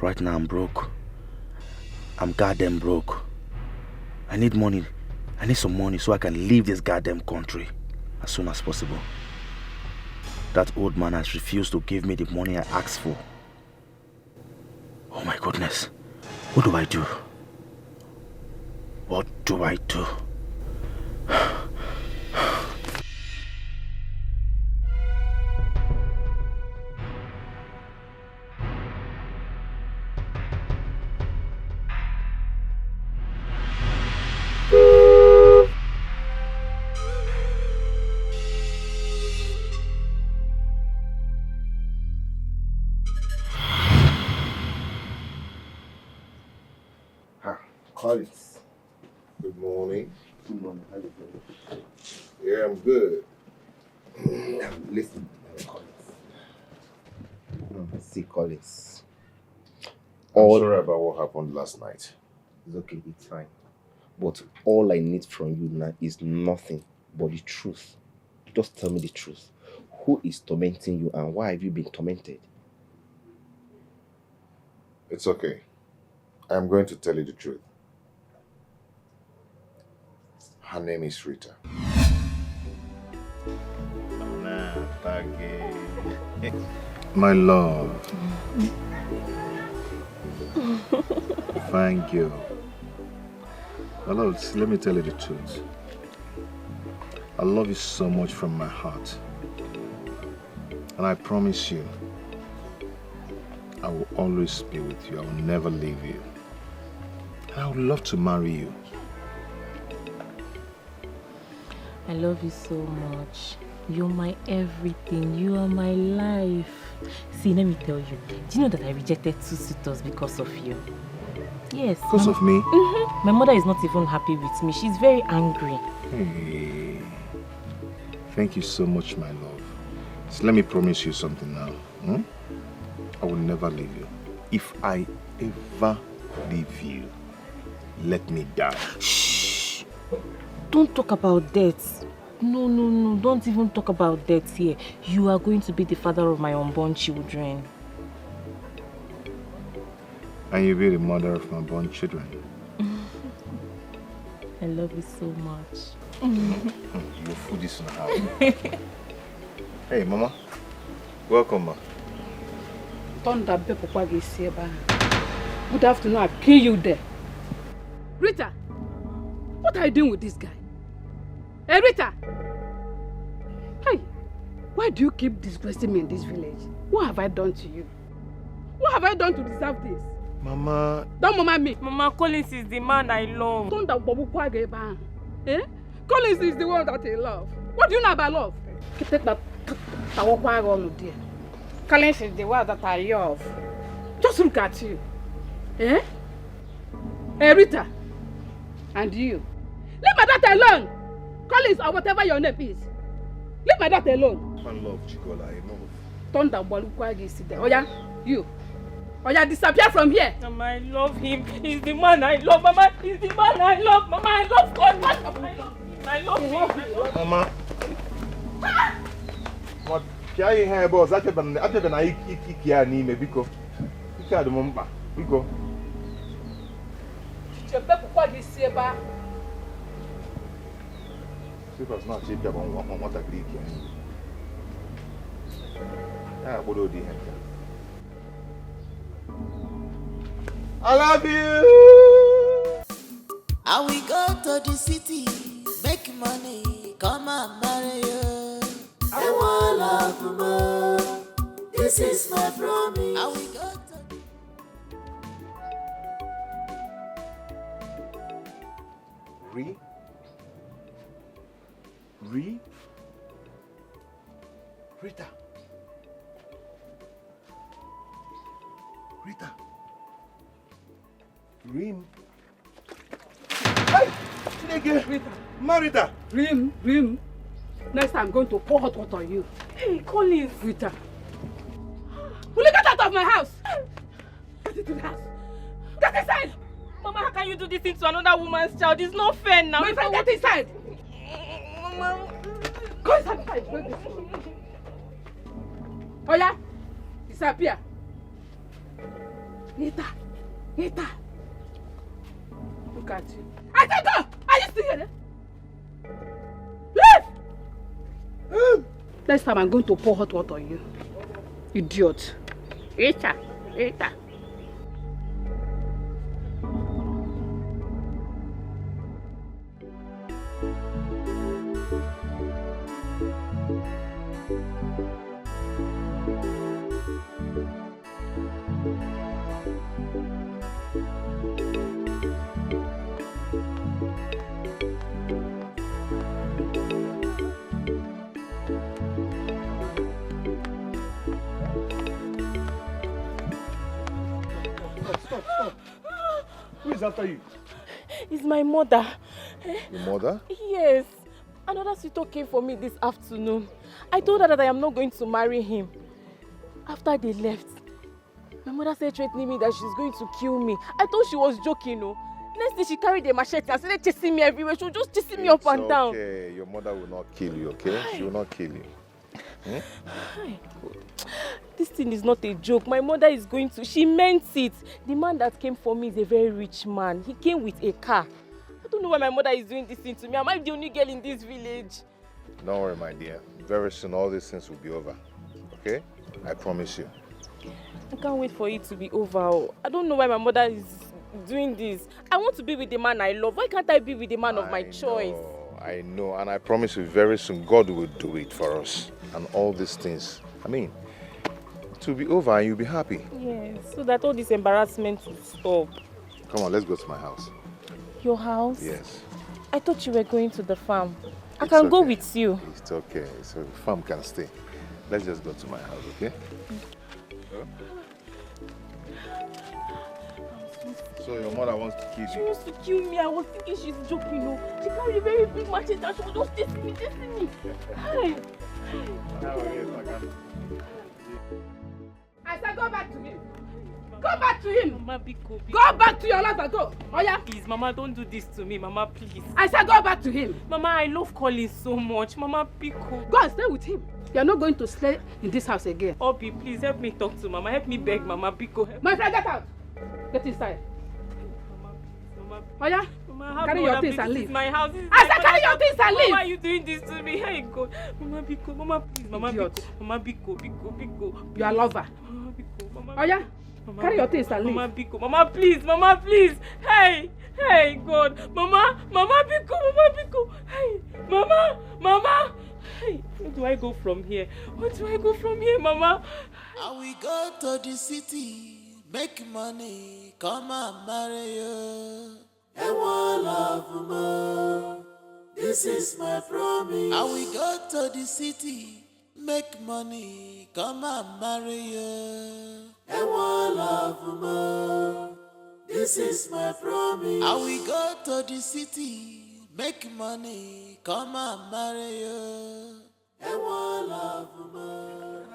Right now I'm broke. I'm goddamn broke. I need money. I need some money so I can leave this goddamn country as soon as possible. That old man has refused to give me the money I asked for. Oh my goodness. What do I do? What do I do? Collins. Good morning. Good morning. How you doing? Yeah, I'm good. Listen, Collins. See, Collins. I'm sorry about what happened last night. It's okay, it's fine. But all I need from you now is nothing but the truth. Just tell me the truth. Who is tormenting you and why have you been tormented? It's okay. I'm going to tell you the truth. Her name is Rita. My love. Thank you. My love, let me tell you the truth. I love you so much from my heart. And I promise you, I will always be with you. I will never leave you. And I would love to marry you. I love you so much. You're my everything. You are my life. See, let me tell you. Do you know that I rejected 2 suitors because of you? Yes. Because of me? My mother is not even happy with me. She's very angry. Hey. Thank you so much, my love. So let me promise you something now. I will never leave you. If I ever leave you, let me die. Shh! Don't talk about death. No. Don't even talk about death here. You are going to be the father of my unborn children. And you'll be the mother of my unborn children. I love you so much. Your food is now. Hey, Mama. Welcome, ma. Good afternoon, I'll kill you there. Rita, what are you doing with this guy? Hey, Rita! Hey, why do you keep disgracing me in this village? What have I done to you? What have I done to deserve this? Mama... Don't mama me. Mama, Collins is the man I love. Eh? Collins is the one that I love. What do you know about love? Collins is the one that I love. Just look at you. Eh? Hey, Rita. And you. Leave my daughter alone. Collins or whatever your name is. Leave my daughter alone. I love Chigola, I know. Thunder Balukwagi sit there. Oya, you. Oya, disappear from here. Mama, I love him. He's the man I love. Mama, he's the man I love. Mama, I love God. I love him. Mama. What? Can you hear boss? I tell them I here ni me biko. Ika do mumba. Biko. Chebe Kwagi Seba. Because not cheap on what agree here. Yeah, what do you I love you. I will go to the city, make money, come and marry you. I want love more. This is my promise. I will go to Rita. Rim. Hey! Nigga! Rita. Marita! Rim. Next time I'm going to pour hot water on you. Hey, Collins. Rita. Will you get out of my house? Get into the house. Get inside! Mama, how can you do this thing to another woman's child? It's not fair now. My friend, get inside! Mama. Go inside. Oya, disappear. Rita. Look at you. I said go! Are you still here? Leave! Next time I'm going to pour hot water on you. Idiot. Rita. Stop. Who is after you? It's my mother. Your mother? Yes. Another suitor came for me this afternoon. I told her that I am not going to marry him. After they left, my mother started threatening me that she's going to kill me. I thought she was joking, no. Next day she carried a machete and started chasing me everywhere. She was just chasing me up and down. Okay, your mother will not kill you, okay? She will not kill you. This thing is not a joke. My mother is going to. She meant it. The man that came for me is a very rich man. He came with a car. I don't know why my mother is doing this thing to me. Am I the only girl in this village? Don't worry, my dear. Very soon all these things will be over. Okay? I promise you. I can't wait for it to be over. I don't know why my mother is doing this. I want to be with the man I love. Why can't I be with the man of my choice? I know, and I promise you very soon God will do it for us. And all these things. I mean, it will be over and you'll be happy. Yes, so that all this embarrassment will stop. Come on, let's go to my house. Your house? Yes. I thought you were going to the farm. I can go with you. It's okay. So the farm can stay. Let's just go to my house, okay? So your mother wants to kill you? She wants to kill me. I was thinking she's joking, no. She carried a very big machete and she was just chasing me. Hi. I said go back to him. Go back to him. Mama, Biko. Go back to your life. Go. Oh yeah. Please, Mama, don't do this to me. Mama, please. I said go back to him. Mama, I love Collins so much. Mama, Biko. Go and stay with him. You're not going to stay in this house again. Obi, please help me talk to Mama. Help me beg Mama, Biko. My friend, get out. Get inside. Mama, please. Mama, Oh yeah. Mama, Carry your things and leave. This is my house. I said carry your things and leave. Why are you doing this to me? Hey God. Mama Biko, Mama please, Mama Idiot. Biko, Mama Biko. You are lover. Mama Biko, Mama. Oh yeah? Carry your things and leave. Mama Biko, Mama please. Hey God. Mama Biko. Hey, Mama. Hey, where do I go from here? Mama? And we go to the city, make money, come and marry you. And one love more. This is my promise. And we go to the city, make money, come and marry you. And one love more. This is my promise. And we go to the city, make money, come and marry you. And one love more.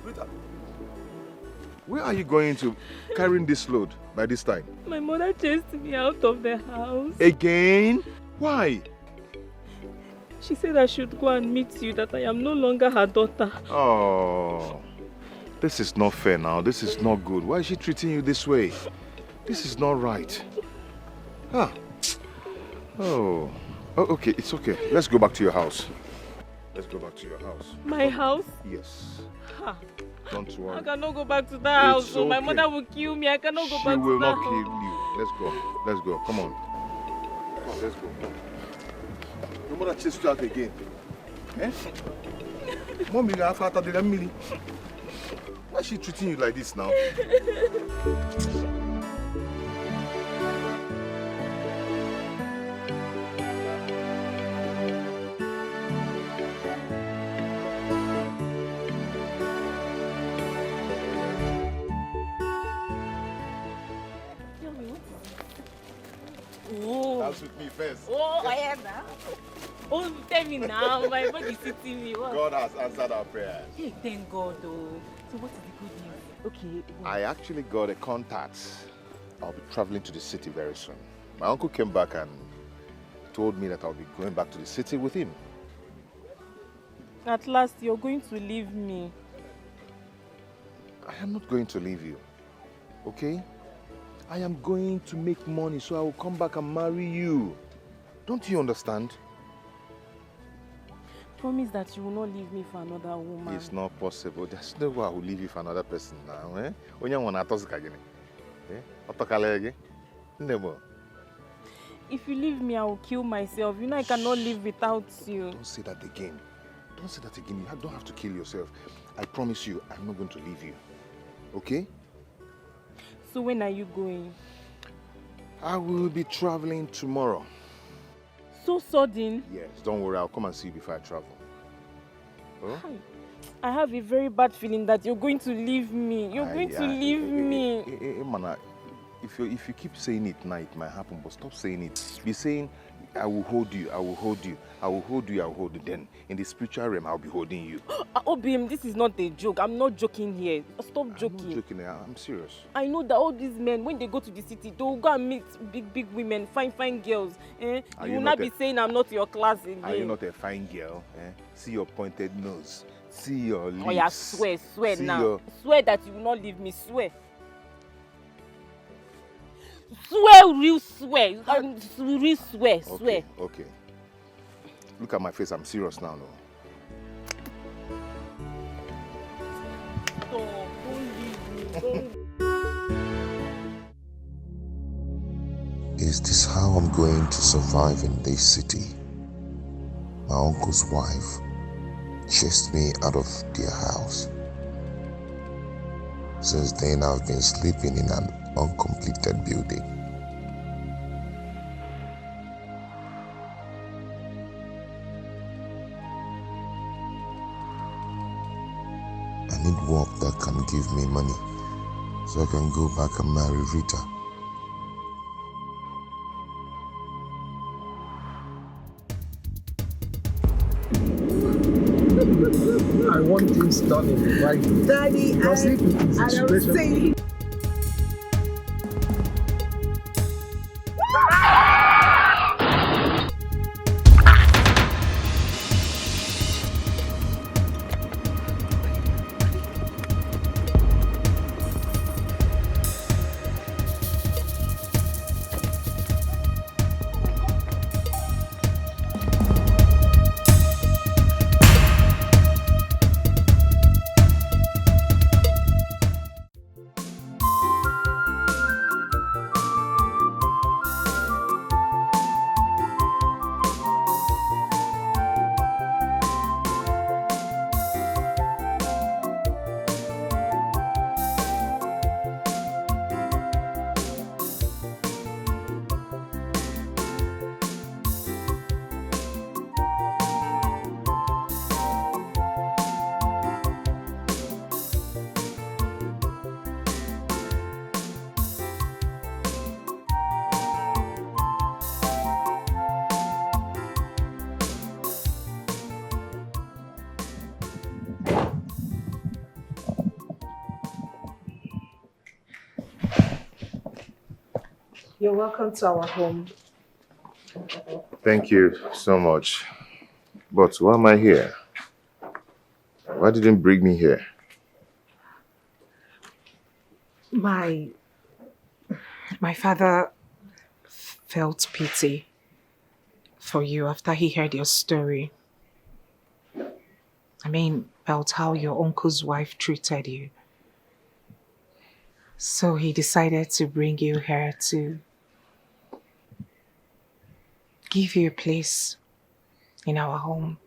Rita, where are you going to carrying this load by this time? My mother chased me out of the house. Again? Why? She said I should go and meet you, that I am no longer her daughter. Oh, this is not fair now. This is not good. Why is she treating you this way? This is not right. Ah. Oh, okay, it's okay. Let's go back to your house. Let's go back to your house. My house? Yes. Ha. Don't worry. I cannot go back to that house. It's So my okay. mother will kill me. I cannot go She back to will that not kill house. you. Let's go. Let's go. Come on. Come on, let's go. Your mother chased you out again. Eh? Mommy, you have after the Emily. Why is she treating you like this now? Oh. Dance with me first. Oh, I am now. Oh, tell me now. My body is sitting me. What? God has answered our prayers. Hey, thank God, though. So what is the good news? Okay. I actually got a contact. I'll be traveling to the city very soon. My uncle came back and told me that I'll be going back to the city with him. At last, you're going to leave me. I am not going to leave you, okay? I am going to make money so I will come back and marry you. Don't you understand? Promise that you will not leave me for another woman. It's not possible. There's no way I will leave you for another person now, eh? If you leave me, I will kill myself. You know I cannot live without you. Don't say that again. Don't say that again. You don't have to kill yourself. I promise you, I'm not going to leave you. Okay? So when are you going? I will be traveling tomorrow. So sudden? Yes, don't worry. I'll come and see you before I travel. Oh? I have a very bad feeling that you're going to leave me. You're going to leave me. Mana, if you keep saying it now, it might happen, but stop saying it. Be saying, I will hold you, I will hold you, I will hold you, I will hold you. Then, in the spiritual realm, I'll be holding you. Obim, this is not a joke. I'm not joking here. Stop joking. I'm not joking, I'm serious. I know that all these men, when they go to the city, they will go and meet big women, fine girls. You will not be saying I'm not your class again. Are you not a fine girl? See your pointed nose. See your lips. Oh yeah, swear See now. Swear that you will not leave me, swear. Swear, real swear. Real swear, swear. Okay. Look at my face, I'm serious now, no? Don't leave me, don't. Is this how I'm going to survive in this city? My uncle's wife chased me out of their house. Since then, I've been sleeping in an uncompleted building. I need work that can give me money so I can go back and marry Rita. I want things done in the right way. Daddy, Because if it is a situation... You're welcome to our home. Thank you so much. But why am I here? Why didn't you bring me here? My father felt pity for you after he heard your story. I mean, about how your uncle's wife treated you. So he decided to bring you here to give you a place in our home.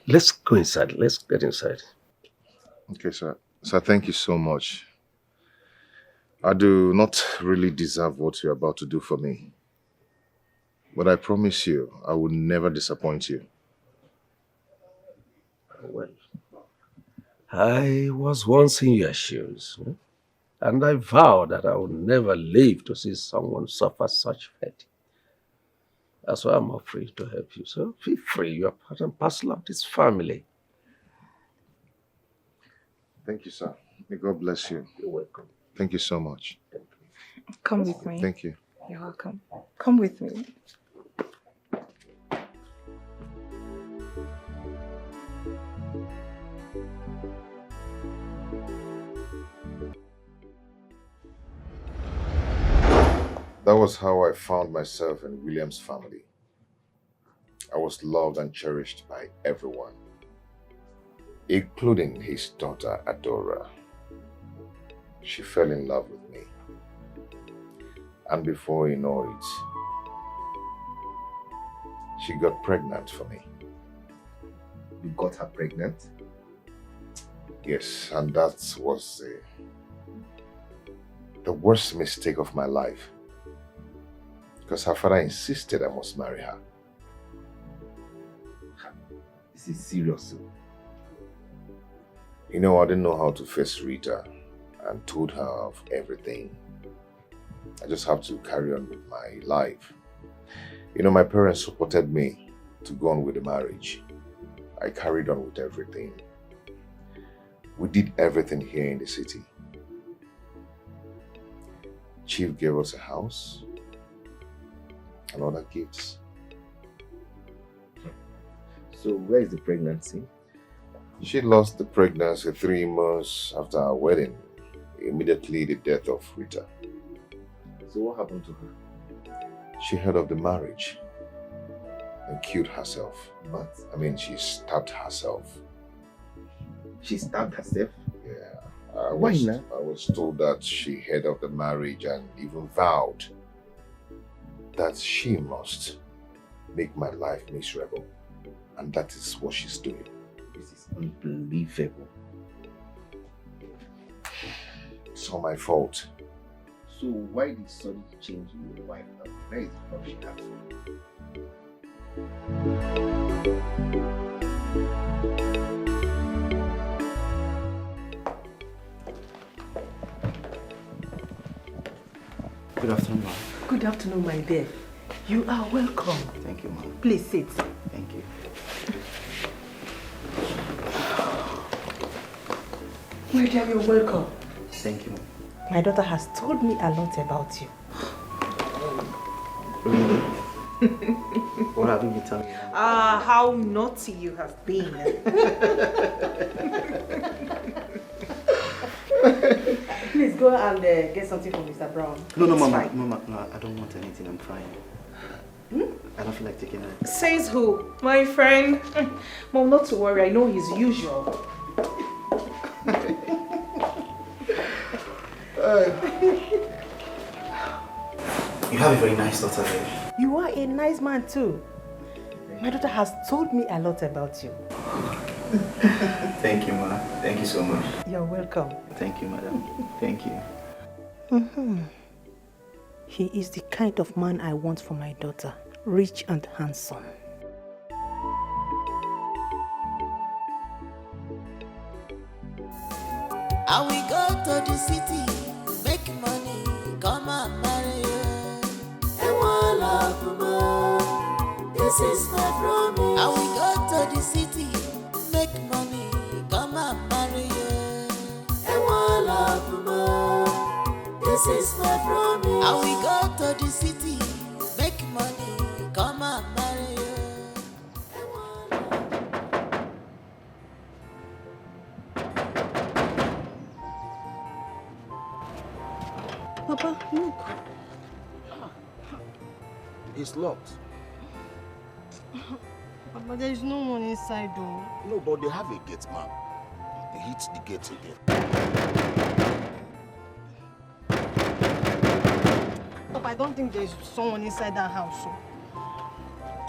Let's go inside. Let's get inside. Okay, sir. Sir, thank you so much. I do not really deserve what you're about to do for me. But I promise you, I will never disappoint you. Well, I was once in your shoes, and I vowed that I would never live to see someone suffer such fate. That's why I'm offering to help you. So feel free, you're part and parcel of this family. Thank you, sir. May God bless you. You're welcome. Thank you so much. Come with me. Thank you. You're welcome. Come with me. That was how I found myself in William's family. I was loved and cherished by everyone, including his daughter, Dora. She fell in love with me. And before you know it, she got pregnant for me. You got her pregnant? Yes, and that was the worst mistake of my life. Because her father insisted I must marry her. This is serious. You know, I didn't know how to face Rita and told her of everything. I just have to carry on with my life. You know, my parents supported me to go on with the marriage. I carried on with everything. We did everything here in the city. Chief gave us a house and other gifts. So where is the pregnancy? She lost the pregnancy 3 months after our wedding. Immediately the death of Rita. So what happened to her? She heard of the marriage and killed herself. But I mean, she stabbed herself. She stabbed herself? Yeah. I was told that she heard of the marriage and even vowed that she must make my life miserable. And that is what she's doing. This is unbelievable. It's all my fault. So why did sudden change in your wife? Where is the problem she has? Good afternoon, ma'am. Good afternoon, my dear. You are welcome. Thank you, ma'am. Please sit. Thank you. My dear, you're welcome. Thank you, ma'am. My daughter has told me a lot about you. Really? What have you been telling me? How naughty you have been. Please go and get something from Mr. Brown. No, It's Mama. fine. Mama, no, I don't want anything. I'm fine. I don't feel like taking it. Says who? My friend? Mom, not to worry. I know his usual. You have a very nice daughter, babe. You are a nice man too. My daughter has told me a lot about you. Thank you, ma. Thank you so much. You're welcome. Thank you, madam. Thank you. He is the kind of man I want for my daughter. Rich and handsome. I will go to the city, make money, come and marry you. And one love more, this is my promise. I will go to the city, make money, come and marry you. And one love This is my promise. I will go to the city, make money, come and marry you. Papa, look. It's locked. Papa, there is no one inside though. No, but they have a gate man. They hit the gate again. Papa, I don't think there is someone inside that house. So.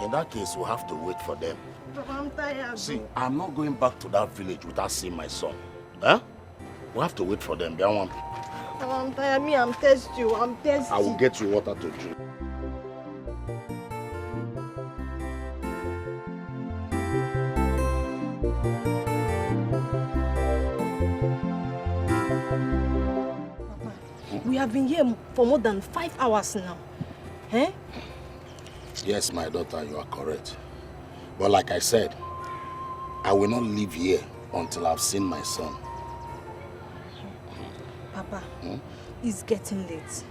In that case, we'll have to wait for them. Papa, I'm tired. See, I'm not going back to that village without seeing my son. Huh? We'll have to wait for them. Papa, I'm tired. Me, I'm thirsty. I'm thirsty. I will get you water to drink. We have been here for more than 5 hours now. Eh? Yes, my daughter, you are correct. But like I said, I will not leave here until I've seen my son. Papa, it's getting late.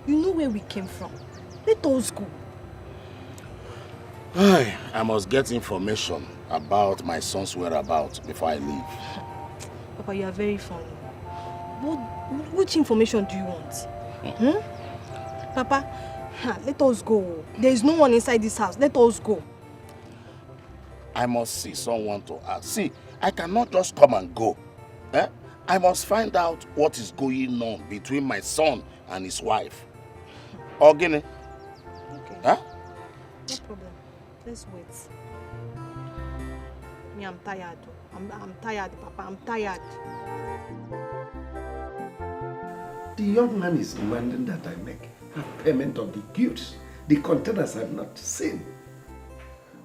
You know where we came from. Let us go. I must get information about my son's whereabouts before I leave. Papa, you are very funny. Which information do you want? Papa, let us go. There is no one inside this house. Let us go. I must see someone to ask. See, I cannot just come and go. Eh? I must find out what is going on between my son and his wife. Ogini? Okay. Huh? No problem. Let's wait. Me, I'm tired. I'm tired, Papa. I'm tired. The young man is demanding that I make a payment of the goods the containers have not seen.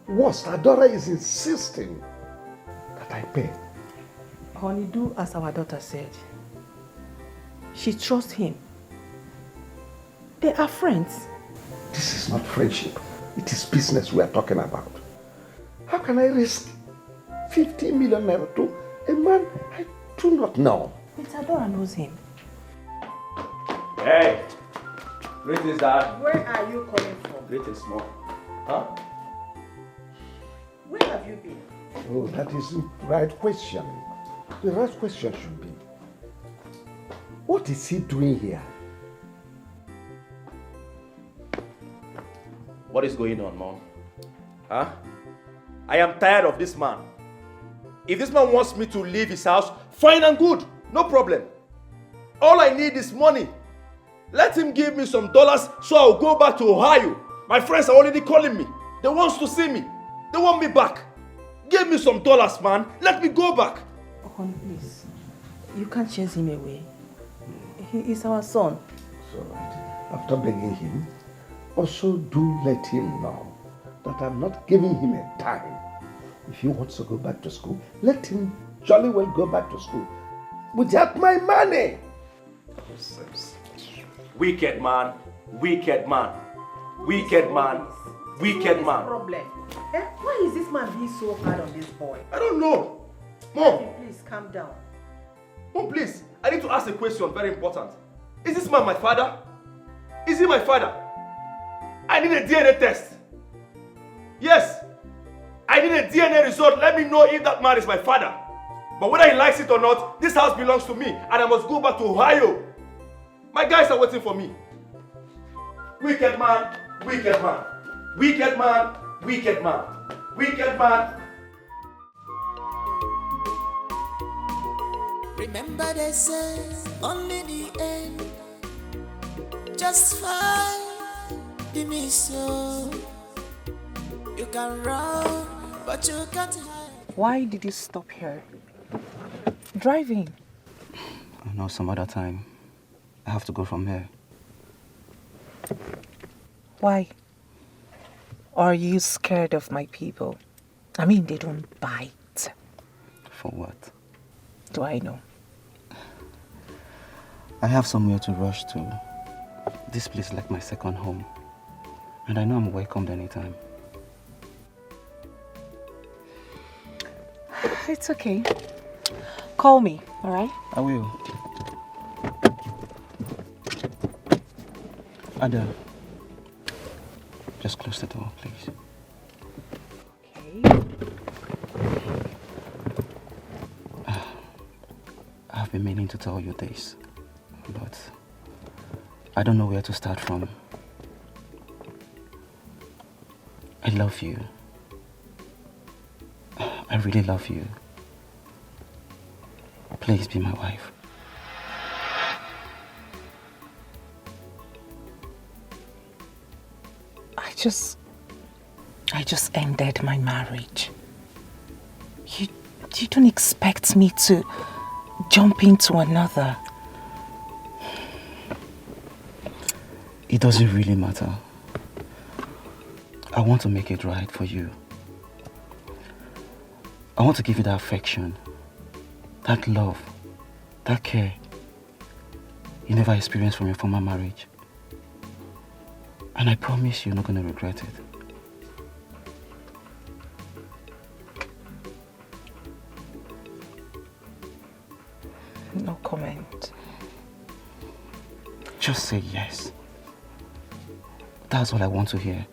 Worse, Dora is insisting that I pay. Honey, do as our daughter said. She trusts him. They are friends. This is not friendship. It is business we are talking about. How can I risk 50 million naira to a man I do not know? Mr. Dora knows him. Hey! Greetings, Dad. Where are you coming from? Greetings, Mom. Huh? Where have you been? Oh, that is the right question. The right question should be, what is he doing here? What is going on, Mom? Huh? I am tired of this man. If this man wants me to leave his house, fine and good. No problem. All I need is money. Let him give me some dollars so I'll go back to Ohio. My friends are already calling me. They want to see me. They want me back. Give me some dollars, man. Let me go back. Oh, honey, please. You can't chase him away. He is our son. So, after begging him, also do let him know that I'm not giving him a time. If he wants to go back to school, let him jolly well go back to school. Without my money! Wicked man. Wicked man. Wicked man. Wicked man. Problem. Eh? Why is this man being so hard on this boy? I don't know. Mom. Please calm down. Mom, please. I need to ask a question, very important. Is this man my father? Is he my father? I need a DNA test. Yes. I need a DNA result. Let me know if that man is my father. But whether he likes it or not, this house belongs to me and I must go back to Ohio. My guys are waiting for me. Wicked man, wicked man. Wicked man, wicked man. Wicked man. Remember they say only the end justify the mission. You can run, but you can't hide. Why did you stop here? Driving. I know some other time. I have to go from here. Why? Are you scared of my people? I mean, they don't bite. For what? Do I know? I have somewhere to rush to. This place is like my second home. And I know I'm welcomed anytime. It's okay. Call me, all right? I will. Ada, just close the door, please. Okay. I've been meaning to tell you this, but I don't know where to start from. I love you. I really love you. Please be my wife. I just ended my marriage. You don't expect me to jump into another. It doesn't really matter. I want to make it right for you. I want to give you that affection, that love, that care you never experienced from your former marriage. And I promise you're not going to regret it. No comment. Just say yes. That's all I want to hear.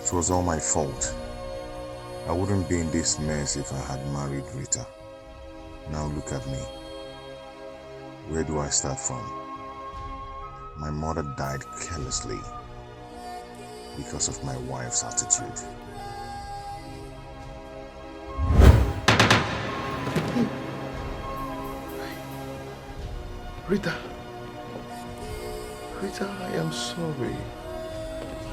It was all my fault. I wouldn't be in this mess if I had married Rita. Now look at me. Where do I start from? My mother died carelessly because of my wife's attitude. Rita, I am sorry.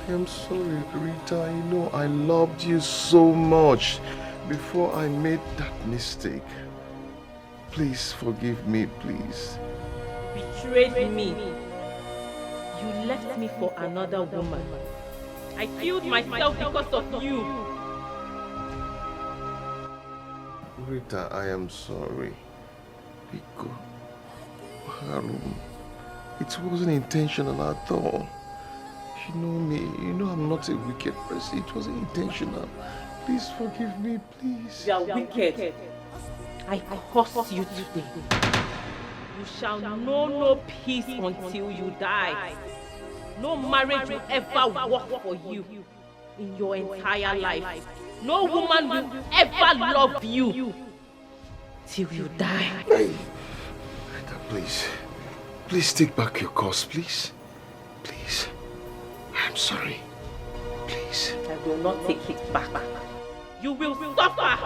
I am sorry, Rita. You know I loved you so much before I made that mistake. Please forgive me, please. Betrayed me. You left me for another woman. I killed myself because of you. Rita, I am sorry. Biko, Harun, it wasn't intentional at all. You know me, you know I'm not a wicked person. It wasn't intentional. Please forgive me, please. You are wicked. I curse you today. You shall know no peace until you die. No marriage will ever work for you in your entire life. No woman will ever love you till you die. Hey, Rita, please. Please take back your curse, please. Please. I'm sorry. Please. I will not take it back. You will suffer.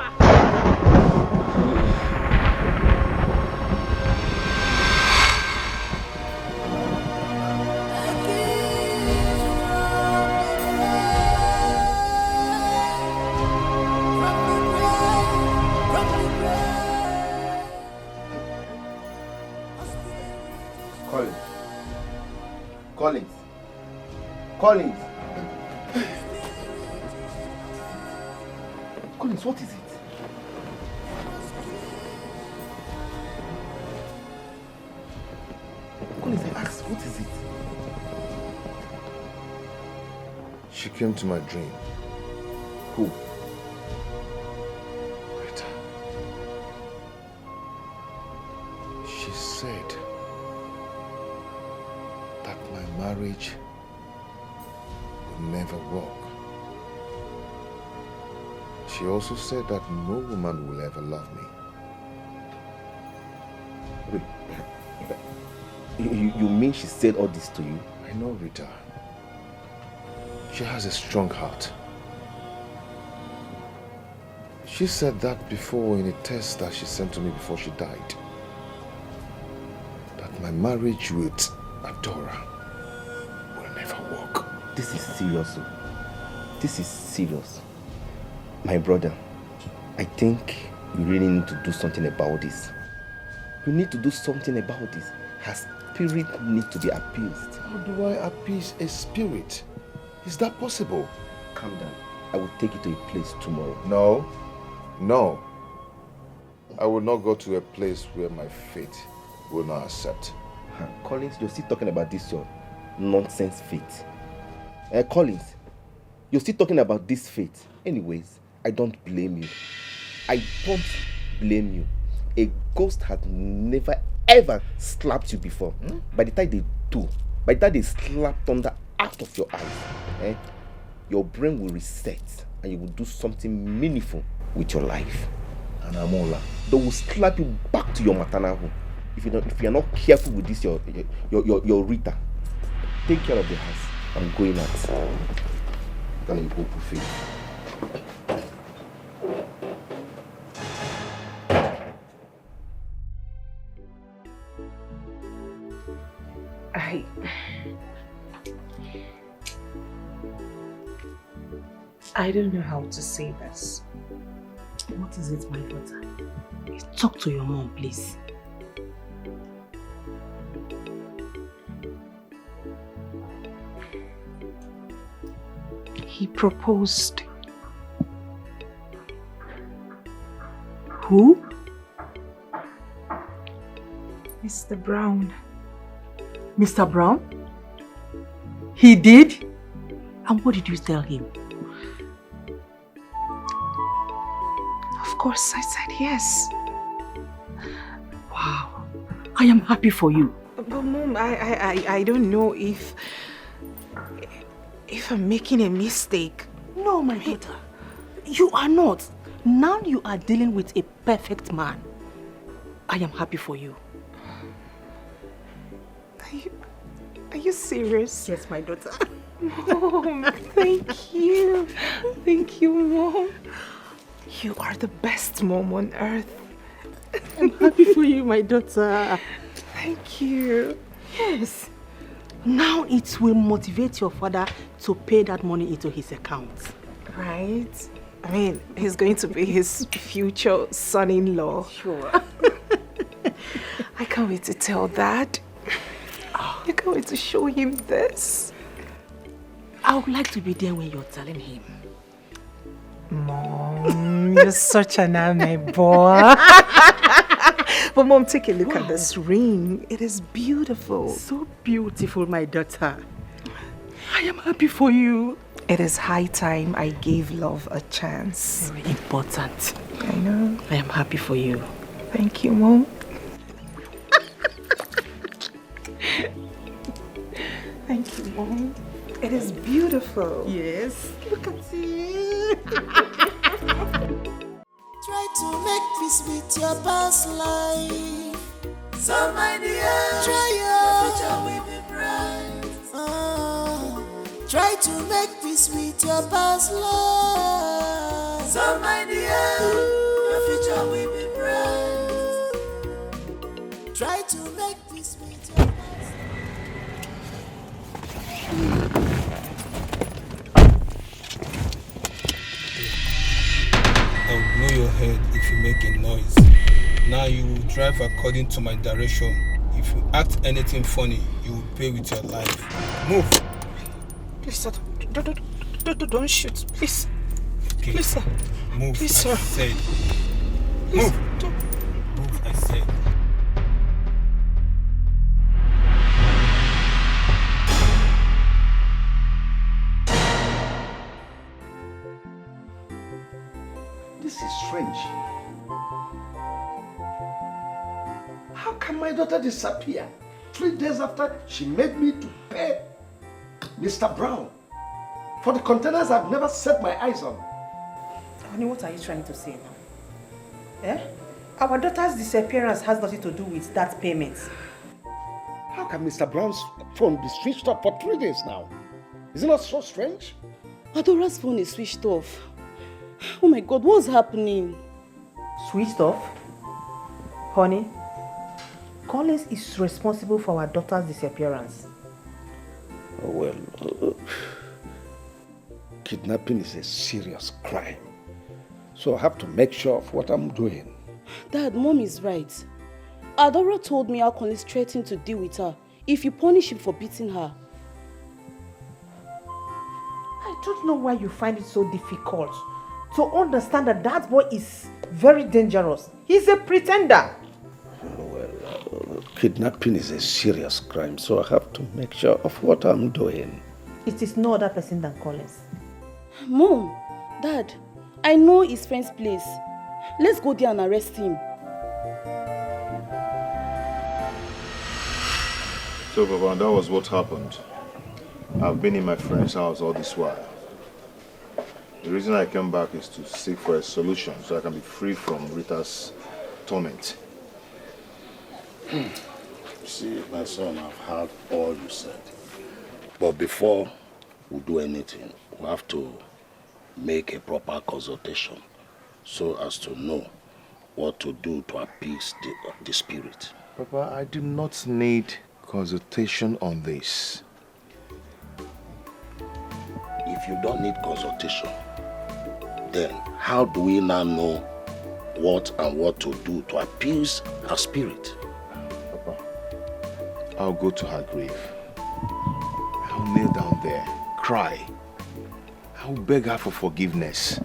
Collins, what is it? Collins, I asked, what is it? She came to my dream. Who? Rita. She said that my marriage will never work. She also said that no woman will ever love me. Wait, you mean she said all this to you? I know, Rita. She has a strong heart. She said that before in a test that she sent to me before she died. That my marriage with Dora will never work. This is serious. This is serious. My brother, I think you really need to do something about this. You need to do something about this. Her spirit needs to be appeased. How do I appease a spirit? Is that possible? Calm down. I will take you to a place tomorrow. No. I will not go to a place where my fate will not accept. Collins, you're still talking about this your nonsense fate. Collins, you're still talking about this fate. Anyways, I don't blame you. I don't blame you. A ghost had never ever slapped you before. By the time they do, by the time they slap thunder out of your eyes, your brain will reset and you will do something meaningful with your life. And Amola, they will slap you back to your maternal home. If you're not careful with this, your Rita. Take care of the house. I'm going out. I'm gonna go to faith. I don't know how to say this. What is it, my daughter? Talk to your mom, please. He proposed. Who? Mr. Brown. Mr. Brown? He did? And what did you tell him? Of course, I said yes. Wow. I am happy for you. But Mom, I don't know if I'm making a mistake. No, my daughter. You are not. Now you are dealing with a perfect man. I am happy for you. Are you serious? Yes, my daughter. Mom, thank you. Thank you, Mom. You are the best mom on earth. I'm happy for you, my daughter. Thank you. Yes. Now it will motivate your father to pay that money into his account. Right? I mean, he's going to be his future son-in-law. Sure. I can't wait to tell Dad. I can't wait to show him this. I would like to be there when you're telling him. Mom, you're such an boy. But Mom, take a look at this ring. It is beautiful. So beautiful, my daughter. I am happy for you. It is high time I gave love a chance. Very important. I know. I am happy for you. Thank you, Mom. Thank you, Mom. It is beautiful. Yes. Look at it. Try to make peace with your past life. So my dear, try your future will be bright. Try to make peace with your past life. So my dear, your future will be bright. Try to make peace with your past life. I'll blow your head if you make a noise. Now you will drive according to my direction. If you act anything funny, you will pay with your life. Move! Please, sir. Don't shoot. Please. Okay. Please, sir. Move, Please, I sir. said. Please, Move! Move, I said. This is strange. How can my daughter disappear 3 days after she made me to pay Mr. Brown for the containers I've never set my eyes on? Honey, what are you trying to say now? Eh? Our daughter's disappearance has nothing to do with that payment. How can Mr. Brown's phone be switched off for 3 days now? Isn't that so strange? Adora's phone is switched off. Oh my God, what's happening? Switched off? Honey, Collins is responsible for our daughter's disappearance. Oh, well, kidnapping is a serious crime. So I have to make sure of what I'm doing. Dad, Mom is right. Adora told me how Collins threatened to deal with her if you punish him for beating her. I don't know why you find it so difficult to understand that that boy is very dangerous. He's a pretender. Kidnapping is a serious crime, so I have to make sure of what I'm doing. It is no other person than Collins. Mom, Dad, I know his friend's place. Let's go there and arrest him. So, Papa, that was what happened. I've been in my friend's house all this while. The reason I came back is to seek for a solution so I can be free from Rita's torment. See, my son, I've heard all you said. But before we do anything, we have to make a proper consultation so as to know what to do to appease the spirit. Papa, I do not need consultation on this. If you don't need consultation, then how do we now know what to do to appease her spirit? Papa, I'll go to her grave. I'll kneel down there, cry. I'll beg her for forgiveness.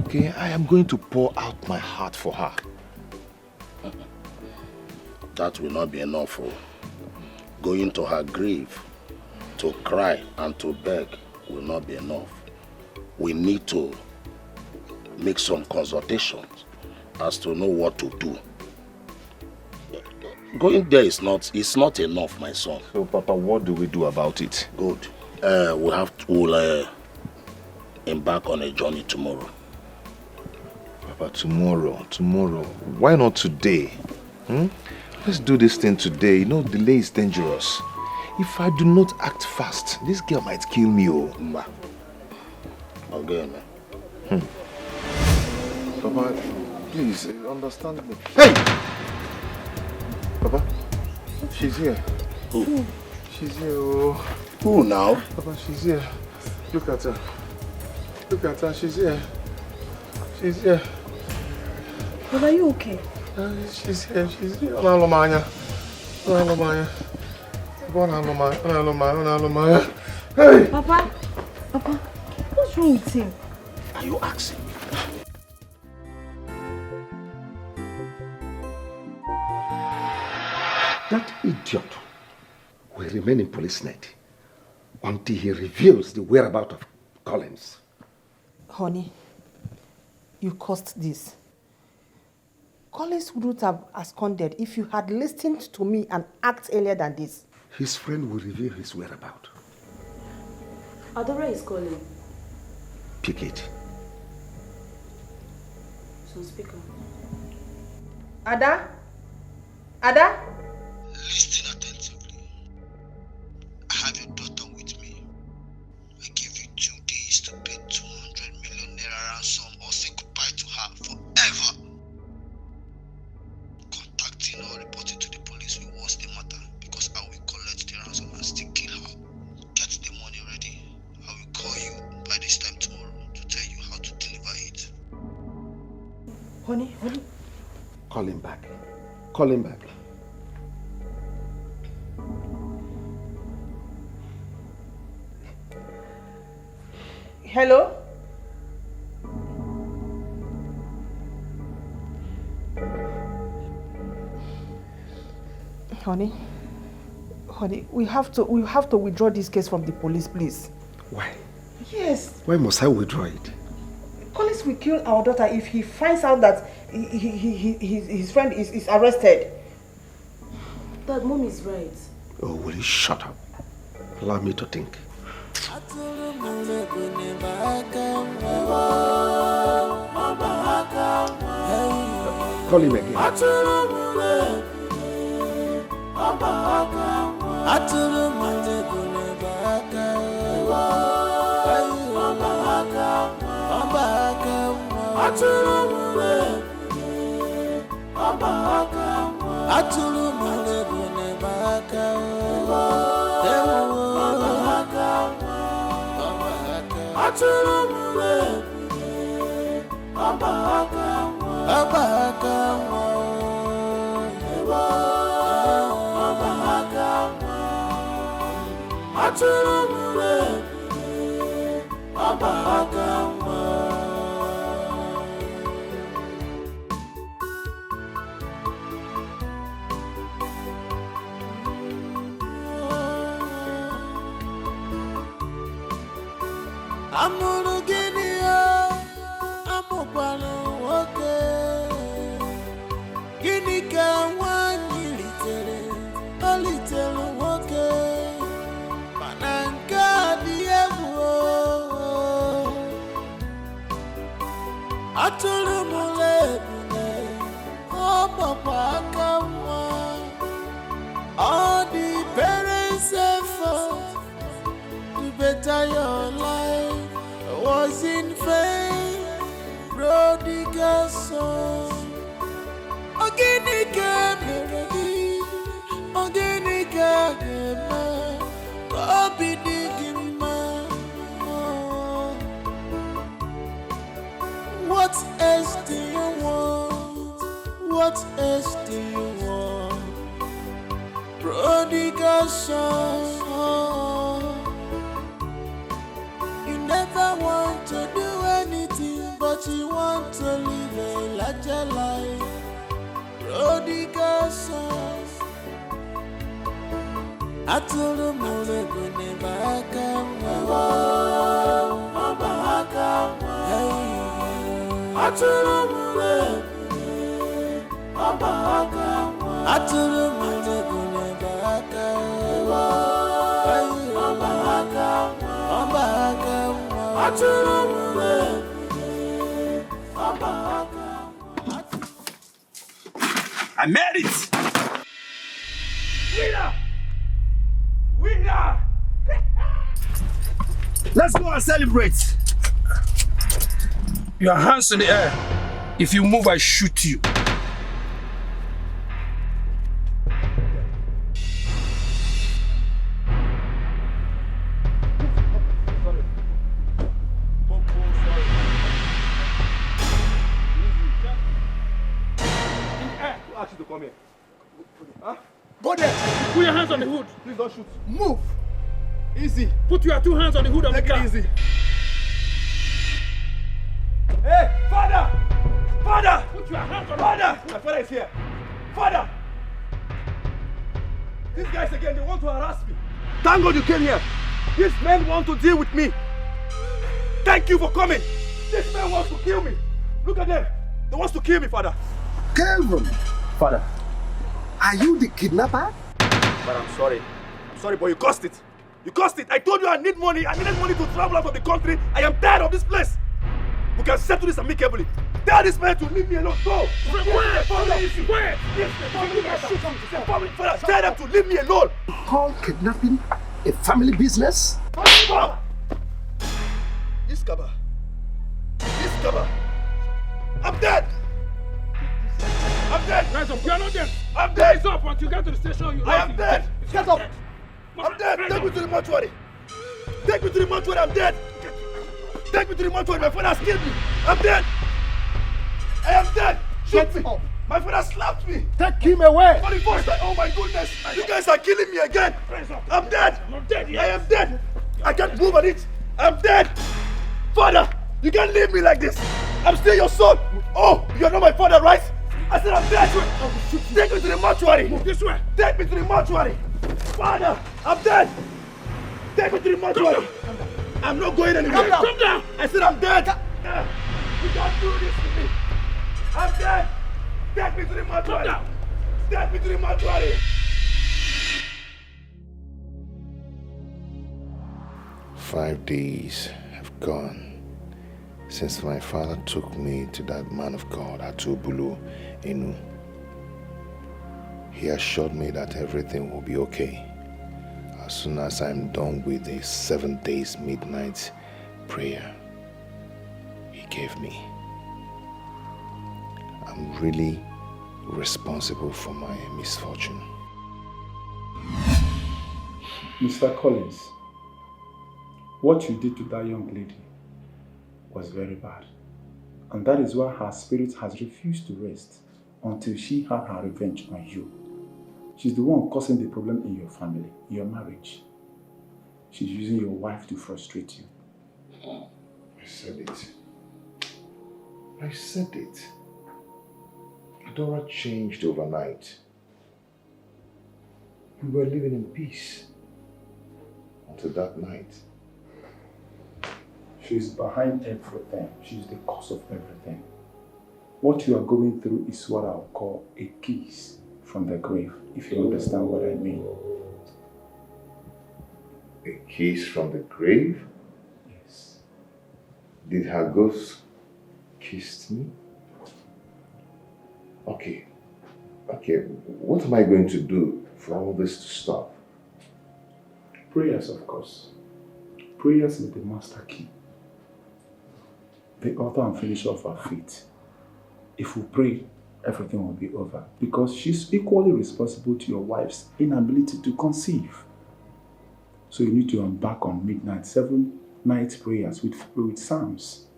Okay, I am going to pour out my heart for her. That will not be enough. Going to her grave to cry and to beg will not be enough. We need to make some consultations as to know what to do. Going there is not enough, my son. So, Papa, what do we do about it? Good. We'll embark on a journey tomorrow. Papa, tomorrow. Why not today? Let's do this thing today. You know, delay is dangerous. If I do not act fast, this girl might kill me. Mba. Okay, man. Papa, please, understand me. Hey! Papa, she's here. Who? She's here, oh. Who now? Papa, she's here. Look at her. Look at her, she's here. She's here. But are you okay? She's here. Hey! Papa, what's wrong with him? Are you asking? That idiot will remain in police net until he reveals the whereabouts of Collins. Honey, you caused this. Collins wouldn't have absconded if you had listened to me and acted earlier than this. His friend will reveal his whereabouts. Dora is calling. Pick it. So speak up. Ada? Ada? Listen attentively. I have your daughter with me. I give you 2 days to pay 200 million naira ransom or say goodbye to her forever. Contacting or reporting to the police will worse the matter because I will collect the ransom and still kill her. Get the money ready. I will call you by this time tomorrow to tell you how to deliver it. Honey. Call him back. Call him back. Hello? Honey, we have to withdraw this case from the police, please. Why? Yes. Why must I withdraw it? Collins will kill our daughter if he finds out that his friend is arrested. Dad, Mom is right. Oh, will you shut up? Allow me to think. Call him again. amụrụ gịnị ya amụkwara nwoke gịnị ka nwanyị litere o litere nwoke mana nke a dị egwu atụrụ m lebune ọ gbakwa aka nwa all the parents' effort to better your life was in vain. Prodigal son, Oginika Meredi, Oginika Gema, Obidigima. What else do you want? What else do you want? Prodigal son. You never want to do anything, but you want to live a larger life. Prodigal son. Atụrụ m lebune baka nwa. Atụrụ m lebune baka nwa. Atụrụ m lebune baka nwa. I made it! Winner! Winner! Let's go and celebrate! Your hands in the air. If you move, I shoot you. Come here. Huh? Go there. Put your hands on the hood. Please don't shoot. Move. Easy. Put your 2 hands on the hood of the car. Take it easy. Hey, father! Father! Put your hands on Father! My father is here. Father! These guys again, they want to harass me. Thank God you came here. These men want to deal with me. Thank you for coming. This man wants to kill me. Look at them. They want to kill me, father. Kelvin! Father. Are you the kidnapper? But I'm sorry. I'm sorry, but you cost it. You cost it. I told you I need money. I needed money to travel out of the country. I am tired of this place. We can settle this amicably. Tell this man to leave me alone. Go. Where? Father, tell them to leave me alone. Call kidnapping a family business? Iskaba. I'm dead. I'm dead. Ransom, you are not dead. I'm dead. Rise up until you get to the station. I am dead. Get up. I'm dead. Take me to the mortuary. Take me to the mortuary. I'm dead. Take me to the mortuary. My father has killed me. I'm dead. I am dead. Shoot me. My father slapped me. Take him away. For the first time. Oh my goodness. You guys are killing me again. I'm dead. I'm not dead yet. I am dead. I can't move on it. I'm dead. Father, you can't leave me like this. I'm still your son. Oh, you're not my father, right? I said I'm dead. Take me to the mortuary. Move this way. Take me to the mortuary. Father, I'm dead. Take me to the mortuary. I'm not going anywhere. Come down. I said I'm dead. You can't do this to me. I'm dead. Take me to the mortuary. Come down. Take me to the mortuary. "5 days have gone since my father took me to that man of God, Atubulu Enu. He assured me that everything will be okay as soon as I'm done with the 7 days midnight prayer he gave me. I'm really responsible for my misfortune." Mr. Collins, what you did to that young lady was very bad. And that is why her spirit has refused to rest until she had her revenge on you. She's the one causing the problem in your family, in your marriage. She's using your wife to frustrate you. I said it. I said it. Dora changed overnight. We were living in peace until that night. She's behind everything. She's the cause of everything. What you are going through is what I'll call a kiss from the grave, if you understand what I mean. A kiss from the grave? Yes. Did her ghost kiss me? Okay. What am I going to do for all this to stop? Prayers, of course. Prayers is the master key. The author and finisher of our faith. If we pray, everything will be over. Because she's equally responsible to your wife's inability to conceive. So you need to embark on midnight, 7 night prayers with psalms.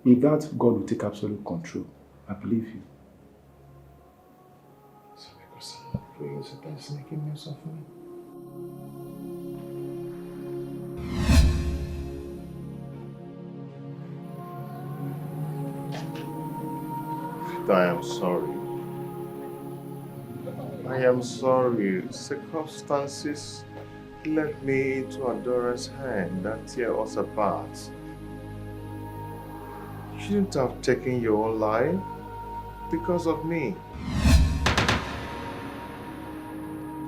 With that, God will take absolute control. I believe you. So because I'm not praying, so that's making me suffer. I am sorry. I am sorry. Circumstances led me into Dora's hand that tear us apart. You shouldn't have taken your own life because of me.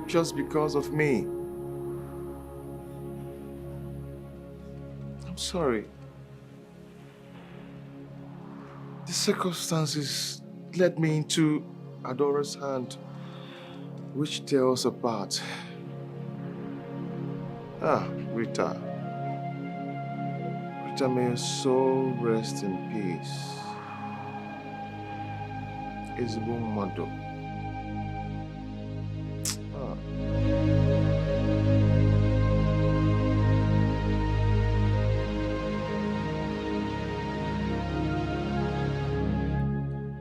Just because of me. I'm sorry. The circumstances led me into Adora's hand, which tear us apart. Rita. Rita, may your soul rest in peace. Ezigbo mmadụ.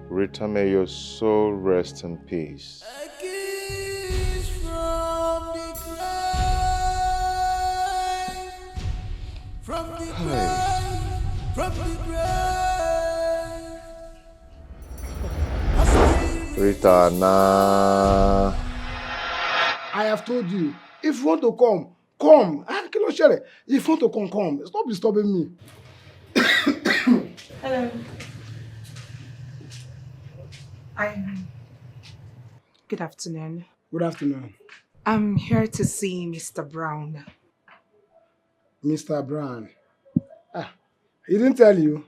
Rita, may your soul rest in peace. A kiss from the grave. Rita, nah. I have told you, if you want to come, come. And kilo shere, if you want to come. Stop disturbing me. Hello. Good afternoon. Good afternoon. I'm here to see Mr. Brown. Mr. Brown. He didn't tell you.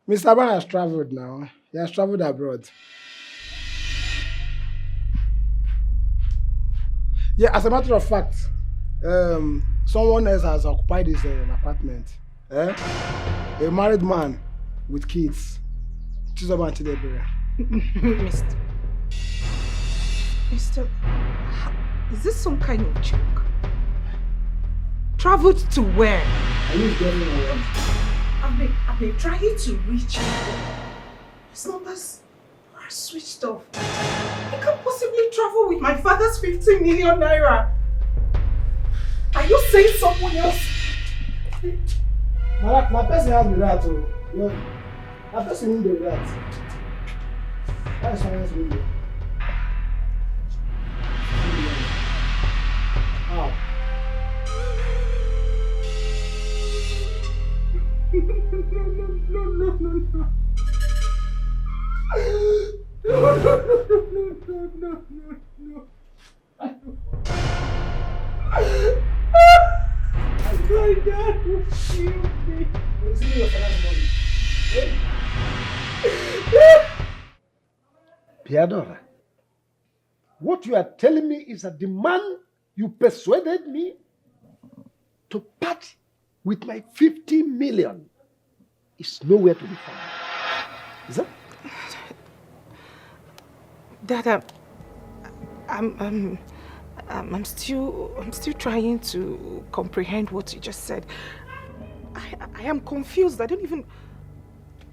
Mr. Brown has traveled now. He has traveled abroad. Yeah, as a matter of fact, someone else has occupied his apartment. A married man with kids. Mr. Is this some kind of joke? Traveled to where? Are you getting away? I've been trying to reach him. His numbers are switched off. I can't possibly travel with my father's 15 million naira. Are you saying someone else? My person has the right to. My person needs the right. That is someone else's window. How? No. My dad will kill me. You'll see your father's body. Dora, what you are telling me is that the man you persuaded me to part with my 50 million is nowhere to be found. Is that? Dad, I'm still trying to comprehend what you just said. I am confused. I don't even.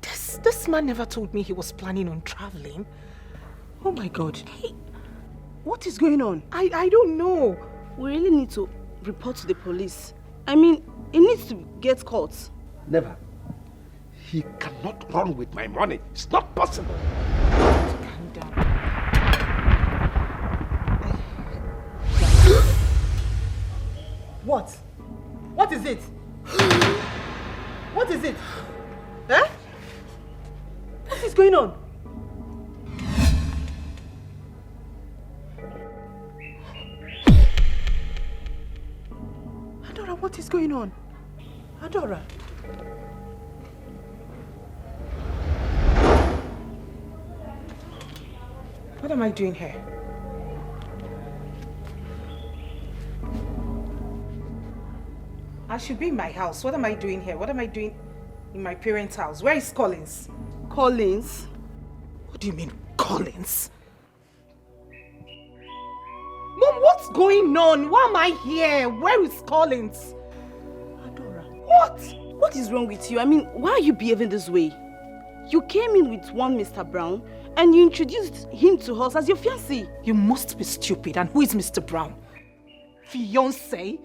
This man never told me he was planning on traveling. Oh my God. Hey, what is going on? I don't know. We really need to report to the police. I mean, he needs to get caught. Never. He cannot run with my money. It's not possible. Calm down. What? What is it? What is it? Huh? What is going on? Adora, what is going on? Adora. What am I doing here? I should be in my house. What am I doing here? What am I doing in my parents' house? Where is Collins? Collins? What do you mean, Collins? Mom, what's going on? Why am I here? Where is Collins? Adora. What? What is wrong with you? I mean, why are you behaving this way? You came in with one Mr. Brown and you introduced him to us as your fiancé. You must be stupid. And who is Mr. Brown? Fiancé?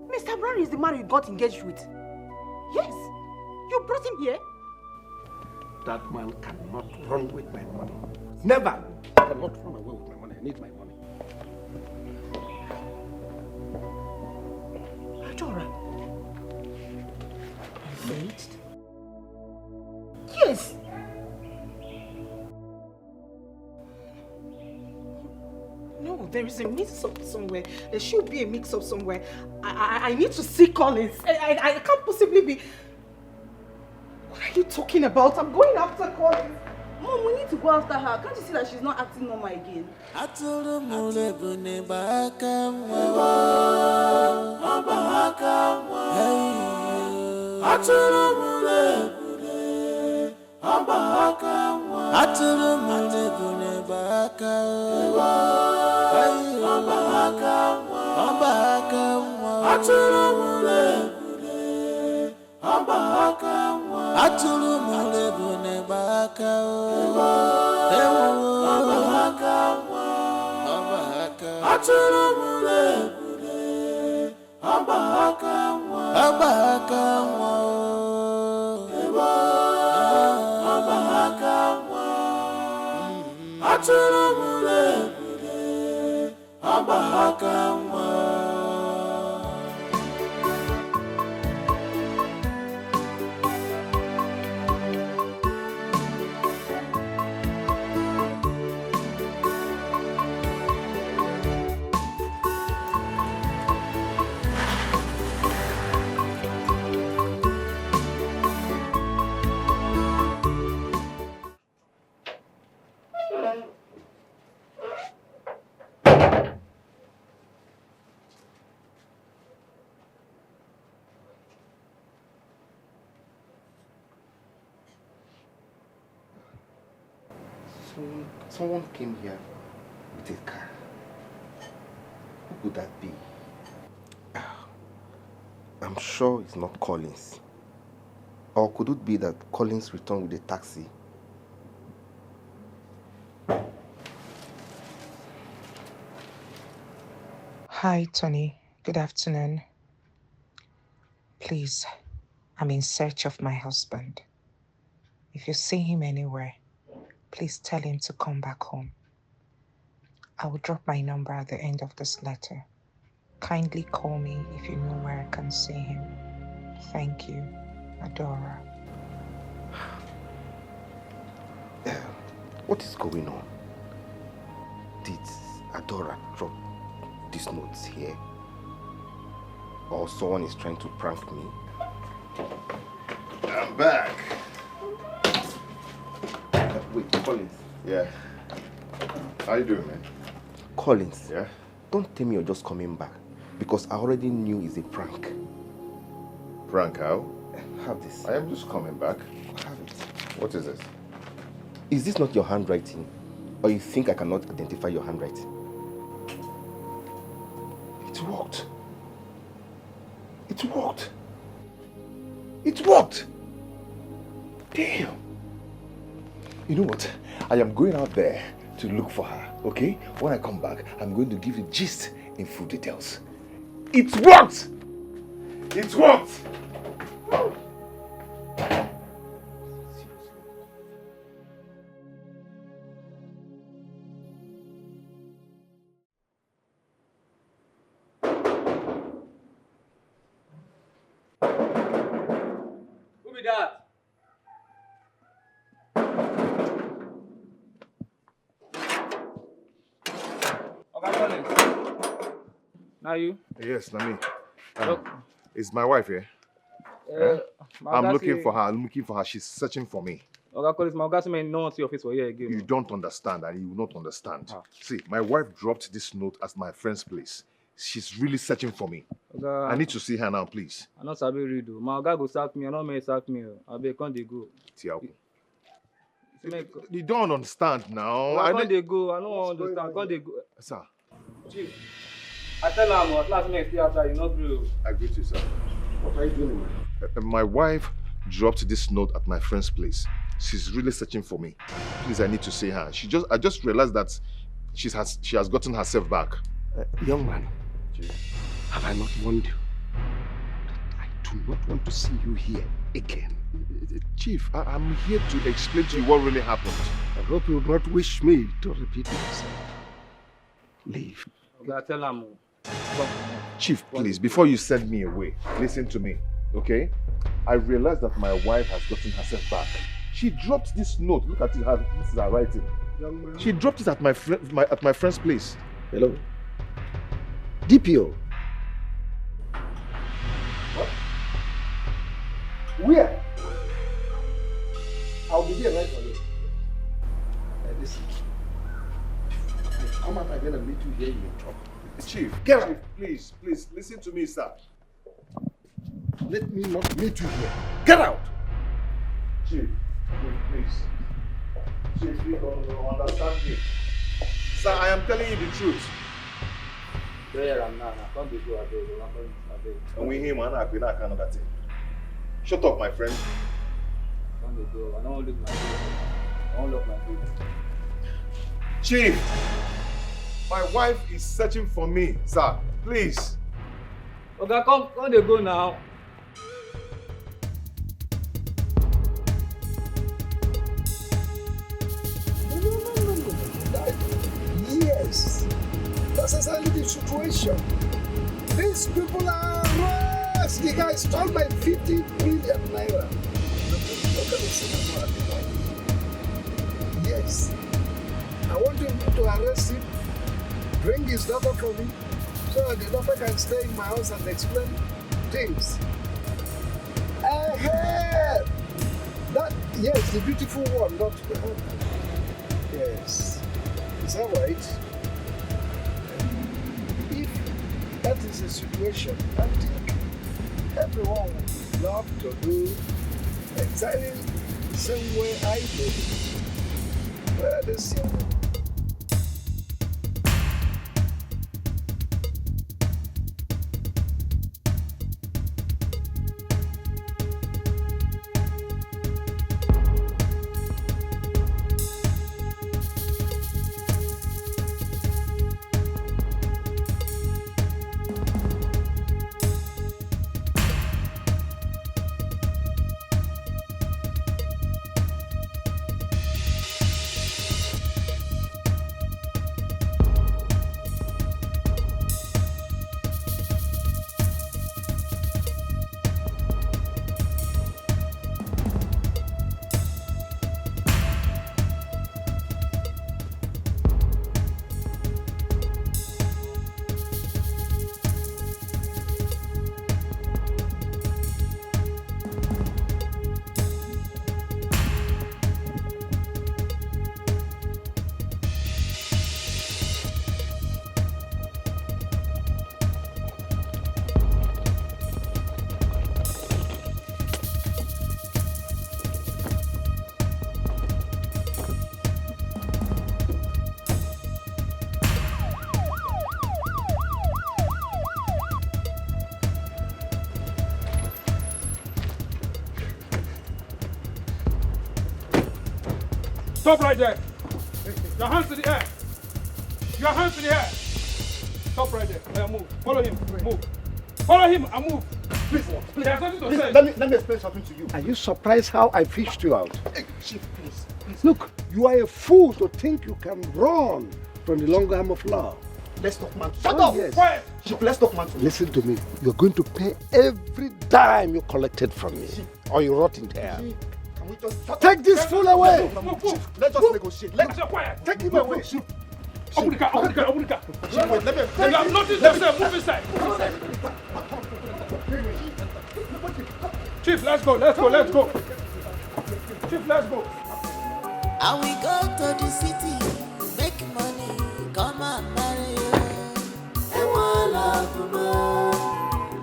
Mr. Brown is the man you got engaged with. Yes. You brought him here. That man cannot run with my money. Never! He cannot run away with my money. I need my money. Dora. Engaged? Yes. No, there is a mix-up somewhere. There should be a mix-up somewhere. I need to see Collins. I can't possibly be... What are you talking about? I'm going after Collins. Mom, we need to go after her. Can't you see that she's not acting normal again? Someone came here with a car. Who could that be? I'm sure it's not Collins. Or could it be that Collins returned with a taxi? Hi, Tony. Good afternoon. Please, I'm in search of my husband. If you see him anywhere, please tell him to come back home. I will drop my number at the end of this letter. Kindly call me if you know where I can see him. Thank you, Dora. What is going on? Did Adora drop these notes here? Or someone is trying to prank me? I'm back. Wait, Collins. Yeah. How you doing, man? Collins. Yeah? Don't tell me you're just coming back. Because I already knew it's a prank. Prank how? Have this. I am just coming back. Have it. What is this? Is this not your handwriting? Or you think I cannot identify your handwriting? It worked. It worked. It worked. Damn. You know what? I am going out there to look for her, okay? When I come back, I'm going to give you the gist in full details. It worked! It worked! that? Okay, Collins. Now you? Yes, na me. Is my wife here? My I'm oga looking say- for her. I'm looking for her. She's searching for me. Okay, Collins, my oga say me no want see your face for here again. You don't understand, and you will not understand. See, my wife dropped this note at my friend's place. She's really searching for me. Oga, I need to see her now, please. I no sabi read o. My oga go sack me. I no may sack me o. Abeg, come dey go. Tiago. Make- You don't understand now. Oga, come need- dey go. I no wan understand. Come dey go. Sir. Chief, I tell am at last make stay outside. You no gree o. I greet you, sir. What are you doing, man? My wife dropped this note at my friend's place. She's really searching for me. Please, I need to see her. I just realized that she has gotten herself back. Young man, have I not warned you? I do not want to see you here again. Chief, I'm here to explain to you what really happened. I hope you will not wish me to repeat myself. Leave. Oga, tell am o. Chief, please, before you send me away, listen to me, okay? I realized that my wife has gotten herself back. She dropped this note. Look at it. This is her writing. Young man. She dropped it at my friend's place. Hello. DPO. What? Where? I'll be there right away. Listen. Come out again and meet you here in your talk. Chief, Get out. Please, listen to me, sir. Let me not meet you here. Get out! Chief, please. Chief, you don't understand me. Sir, I am telling you the truth. There am now. Come dey go abeg. And we him and I can another thing. Shut up, my friend. Come dey go. I no wan lose my face. I wan lock my face. Chief, my wife is searching for me, sir. Please. Oga, come dey go now. Yes, that's exactly the situation. These people are rats. The guy stole my 50 million naira. Look at the cinema. Yes, I want him to arrest him, bring his daughter for me, so the daughter can stay in my house and explain things. That, yes, the beautiful one, not the husband. Yes. Is that right? If that is the situation, I think everyone would love to do exactly the same way I do. Well, the same. Stop right there. Your hands in the air. Your hands in the air. Stop right there. Now move. Follow him. Move. Follow him and move. Please, There's something to say. let me explain something to you. Are you surprised how I fished you out? Chief, please. Look, you are a fool to think you can run from the long arm of law. Let's talk, man. Shut up! Yes. Quiet! Chief, let's talk, man. Listen to me. You're going to pay every dime you collected from me, or you rot in hell. Can we just Take this fool away! Chief, let's just negotiate. Let's Take him away! Open the car, open the car, open the car. Chief, wait, let me... You have noticed themselves. Move inside. Chief, let's go, let's go, let's go. Chief, let's go. And we go to the city, make money, come and marry you. And one love more,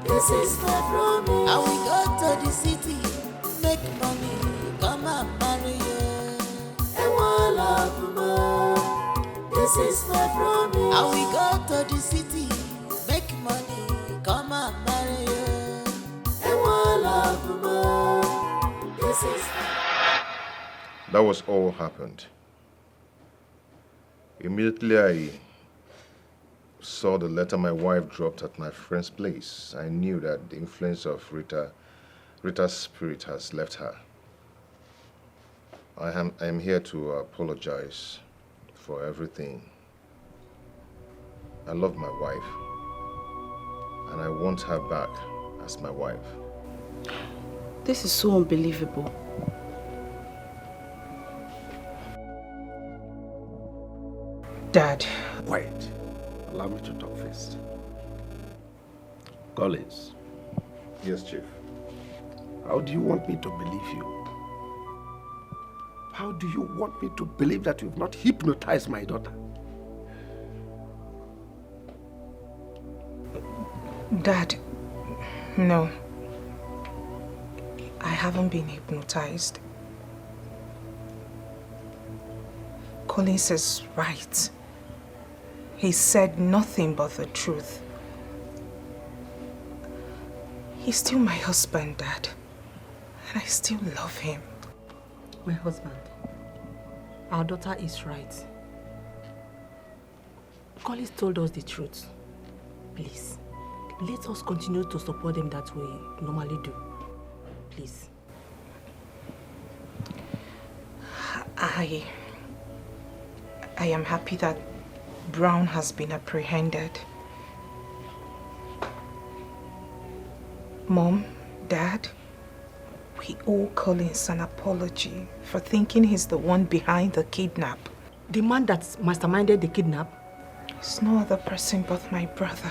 this is my promise. And we go to the city, make money, come and marry you. And one love more, this is my promise. And we go to the city, make money, come and marry you. And one love more, this is my That was all happened. Immediately I saw the letter my wife dropped at my friend's place. I knew that the influence of Rita's spirit has left her. I am here to apologize for everything. I love my wife, and I want her back as my wife. This is so unbelievable. Dad. Wait. Allow me to talk first. Collins. Yes, Chief. How do you want me to believe you? How do you want me to believe that you've not hypnotized my daughter? Dad, no. I haven't been hypnotized. Collins is right. He said nothing but the truth. He's still my husband, Dad. And I still love him. My husband, our daughter is right. Collins told us the truth. Please, let us continue to support them that we normally do. Please. I am happy that Brown has been apprehended. Mom, Dad, we owe Collins an apology for thinking he's the one behind the kidnap. The man that masterminded the kidnap? It's no other person but my brother.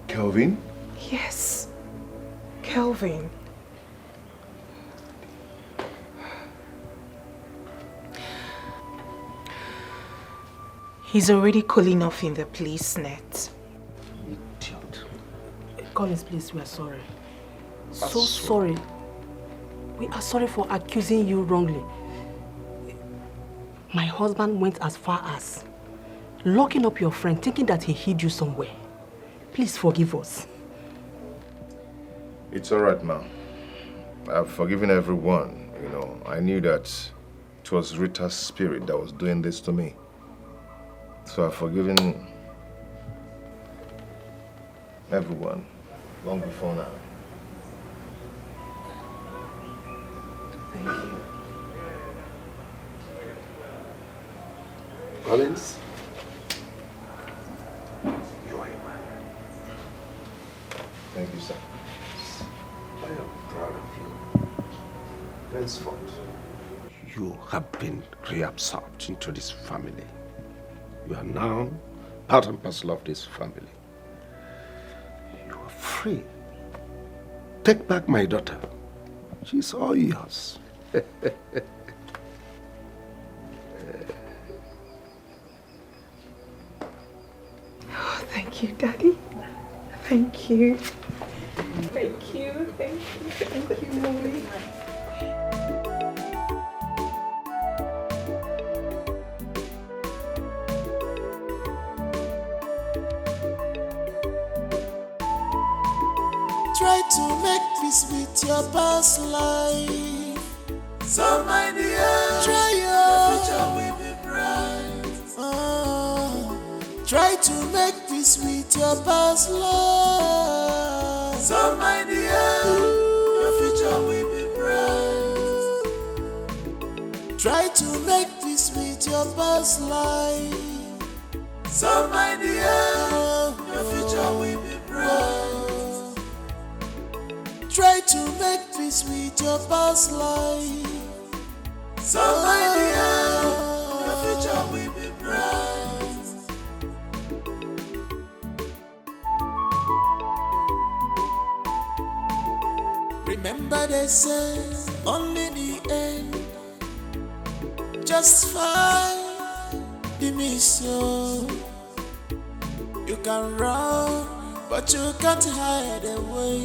Kelvin? Yes, Kelvin. He's already cooling off in the police net. Idiot. Collins, please, we are sorry. So sorry. We are sorry for accusing you wrongly. My husband went as far as locking up your friend, thinking that he hid you somewhere. Please forgive us. It's all right, Ma. I've forgiven everyone, you know. I knew that it was Rita's spirit that was doing this to me. So I've forgiven everyone long before now. Thank you. Collins, you are a man. Thank you, sir. I am proud of you. Henceforth, you have been reabsorbed into this family. You are now part and parcel of this family. You are free. Take back my daughter. She's all yours. Oh, thank you, Daddy. Thank you. Thank you. Thank you. Thank you, Mommy. Try to make peace with your past life. So my dear, try your future will be bright. Try to make peace with your past life. So my dear, your future will be bright. Try to make peace with your past life. So my dear, your future will be bright. Try to make peace with your past life. So my dear, your future will be bright. Remember they say only the end justify the mission. You can run, but you can't hide away.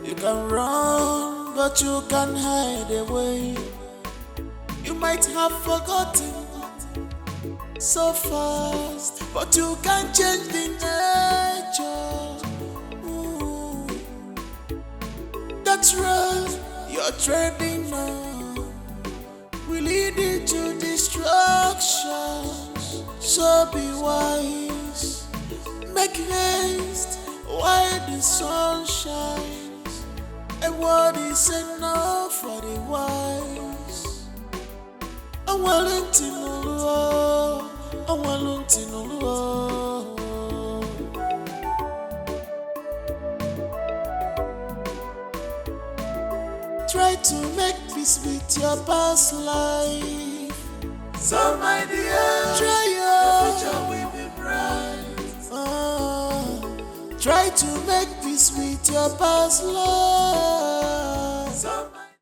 You can run, but you can't hide away. You might have forgotten so fast, but you can't change the nature. Ooh. That's right, you're treading on will lead you to destruction. So be wise, make haste while the sun shines. A word is enough for the wise. I'm willing to know, I'm willing to know. Try to make peace with your past life. So my dear, try your future will be bright. Try to make peace with your past life.